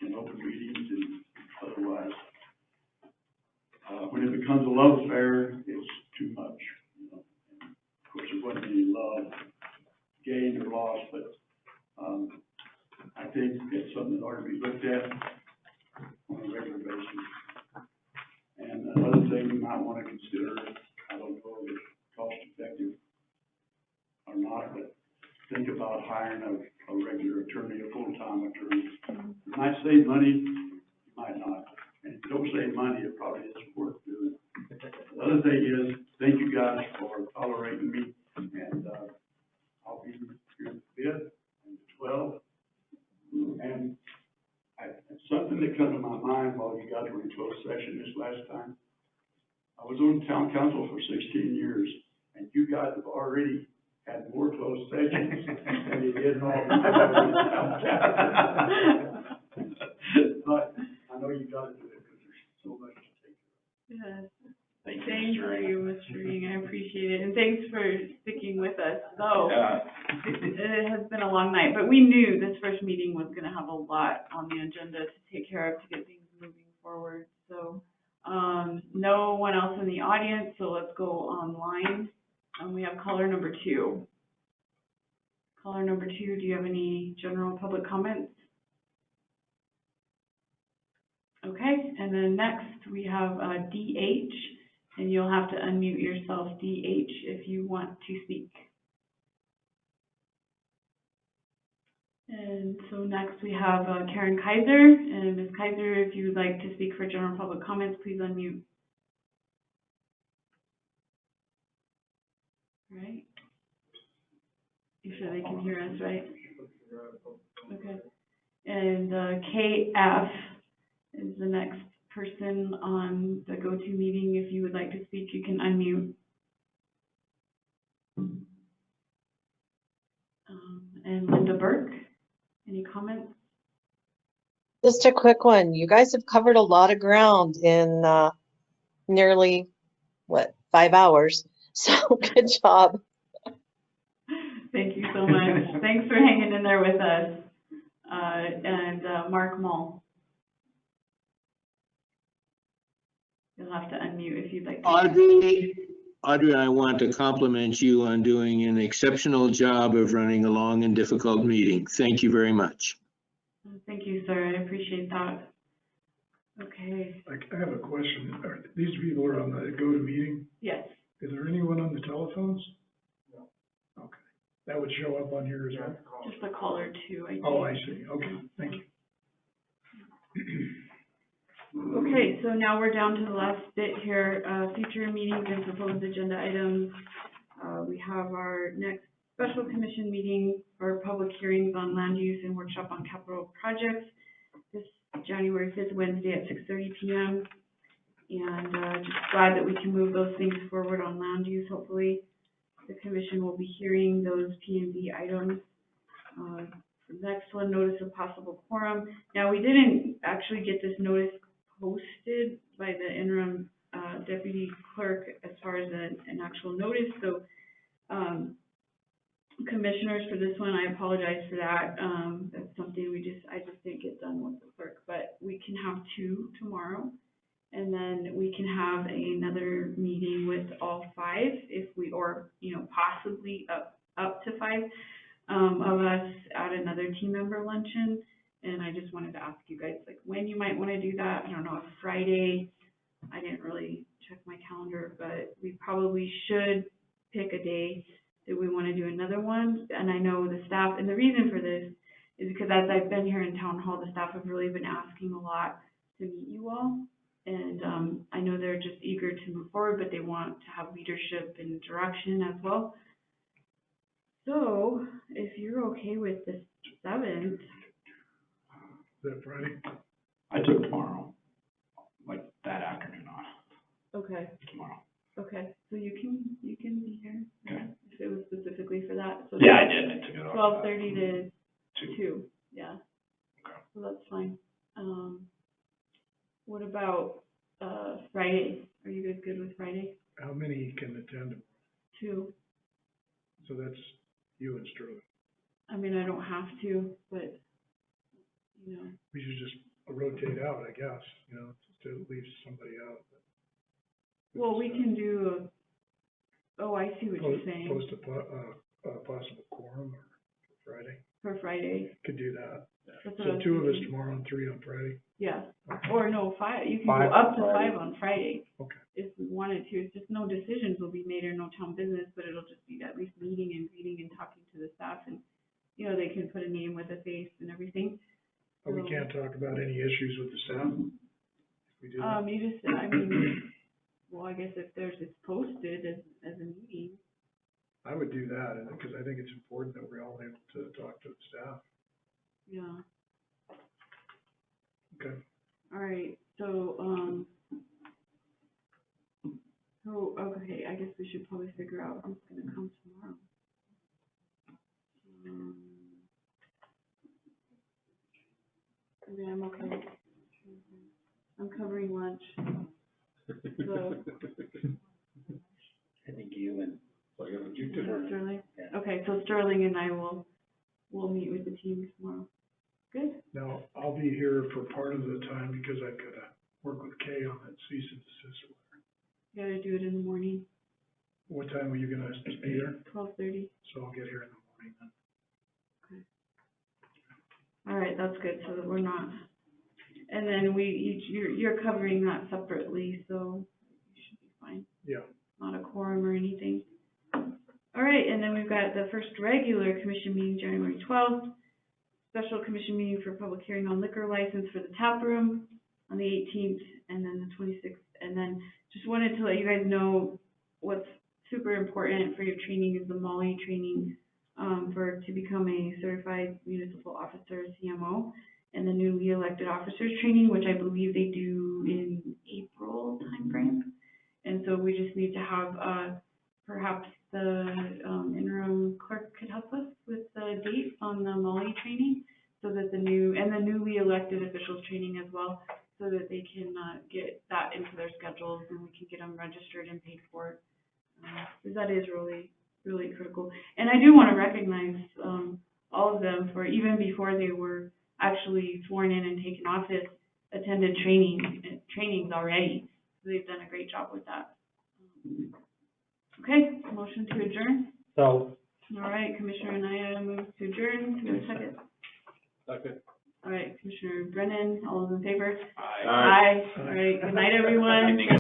in open meetings and otherwise, when it becomes a love affair, it's too much, you know. Of course, there wasn't any love gained or lost, but, I think it's something that ought to be looked at on a regular basis. And another thing you might want to consider, I don't know if it's cost effective or not, but think about hiring a regular attorney, a full-time attorney. You might save money, you might not. And if you don't save money, it probably isn't worth doing. The other thing is, thank you guys for tolerating me, and, I'll be here at the 5th and the 12th. And something that comes to my mind while you guys were in closed session this last time, I was on town council for 16 years, and you guys have already had more closed sessions than you did all the town council. But I know you gotta do it because there's so much to take care of. Yes. Thank you, Thank Mr. Ray. you, Mr. Ring. I appreciate it. And thanks for sticking with us. So, Yeah. it has been a long night, but we knew this first meeting was gonna have a lot on the agenda to take care of to get things moving forward. So, no one else in the audience, so let's go online. We have caller number 2. Caller number 2, do you have any general public comments? Okay, and then next we have DH, and you'll have to unmute yourself, DH, if you want to speak. And so next we have Karen Kaiser, and Ms. Kaiser, if you would like to speak for general public comments, please unmute. All right. You sure they can hear us, right? Okay. And KF is the next person on the go-to meeting. If you would like to speak, you can unmute. And Linda Burke, any comments? Just a quick one. You guys have covered a lot of ground in nearly, 5 hours. So good job. Thank you so much. Thanks for hanging in there with us. And Mark Mull. You'll have to unmute if you'd like to. Audrey, I want to compliment you on doing an exceptional job of running a long and difficult meeting. Thank you very much. Thank you, sir. I appreciate that. Okay, I have a question. These people are on the GoToMeeting. yes. Is there anyone on the telephones? No. Okay. That would show up on here as well? Just a call or two, I think. Oh, I see. Okay, thank you. Okay, so now we're down to the last bit here, future meetings and proposed agenda items. We have our next special commission meeting for public hearings on land use and workshop on capital projects this January 5th, Wednesday at 6:30 p.m. And just glad that we can move those things forward on land use, hopefully. The commission will be hearing those P&Z items. The next one, notice of possible quorum. Now, we didn't actually get this notice posted by the interim deputy clerk as far as an actual notice, so commissioners, for this one, I apologize for that. That's something I just didn't get done with the clerk, but we can have 2 tomorrow. And then we can have another meeting with all 5 if we, or, possibly up to 5 of us at another team member luncheon. And I just wanted to ask you guys, like, when you might want to do that. I don't know, Friday. I didn't really check my calendar, but we probably should pick a day that we want to do another one. And I know the staff, and the reason for this is because as I've been here in town hall, the staff have really been asking a lot to meet you all. And I know they're just eager to move forward, but they want to have leadership and direction as well. So if you're okay with the 7th. Is that Friday? I took tomorrow, like that afternoon off, Okay, tomorrow. okay, so you can be here. Okay. If it was specifically for that. So Yeah, I did, I took it off. 12:30 to 2, yeah. Okay. So that's fine. What about, Friday? Are you guys good with Friday? How many can attend? 2. So that's you and Sterling. I mean, I don't have to, but, We should just rotate out, I guess, to leave somebody out. well, we can do I see what you're saying. Post a possible quorum or Friday. For Friday. Could do that. That's what I So was 2 of us thinking. tomorrow and 3 on Friday. Yeah, or no, 5, you can go 5 up to on Friday. 5 on Friday. Okay. If we wanted to, it's just no decisions will be made or no town business, but it'll just be at least meeting and greeting and talking to the staff and, they can put a name with a face and everything. But we can't talk about any issues with the staff? If we do that? You just, I mean, well, I guess if it's posted as a meeting. I would do that, because I think it's important that we're all able to talk to the staff. Yeah. Okay. All right, so, okay, I guess we should probably figure out who's gonna come tomorrow. Okay, I'm okay. I'm covering lunch. So, I think you and. Sterling? Yeah. Okay, so Sterling and I will meet with the team tomorrow. Good? Now, I'll be here for part of the time because I've got to work with Kay on that cease and desist. You gotta do it in the morning, What time are you gonna be there? 12:30. So I'll get here in the morning then. All right, that's good, so that we're not, and then you're covering that separately, so you should be fine. Yeah. Not a quorum or anything. All right, and then we've got the first regular commission meeting, January 12th. Special commission meeting for public hearing on liquor license for the tap room on the 18th, and then the 26th. And then just wanted to let you guys know what's super important for your training is the MOLLE training to become a certified municipal officer, CMO, and the newly elected officers training, which I believe they do in April timeframe. And so we just need to have perhaps the interim clerk could help us with the dates on the MOLLE training, so that the newly elected officials training as well, so that they can get that into their schedules and we can get them registered and paid for. Because that is really, really critical. And I do want to recognize all of them for, even before they were actually sworn in and taken office, attended trainings already. So they've done a great job with that. Okay, motion to adjourn. So. All right, Commissioner Anaya moves to adjourn. To a second. Okay. All right, Commissioner Brennan, all those in favor? Aye. Aye. All right, good night, everyone.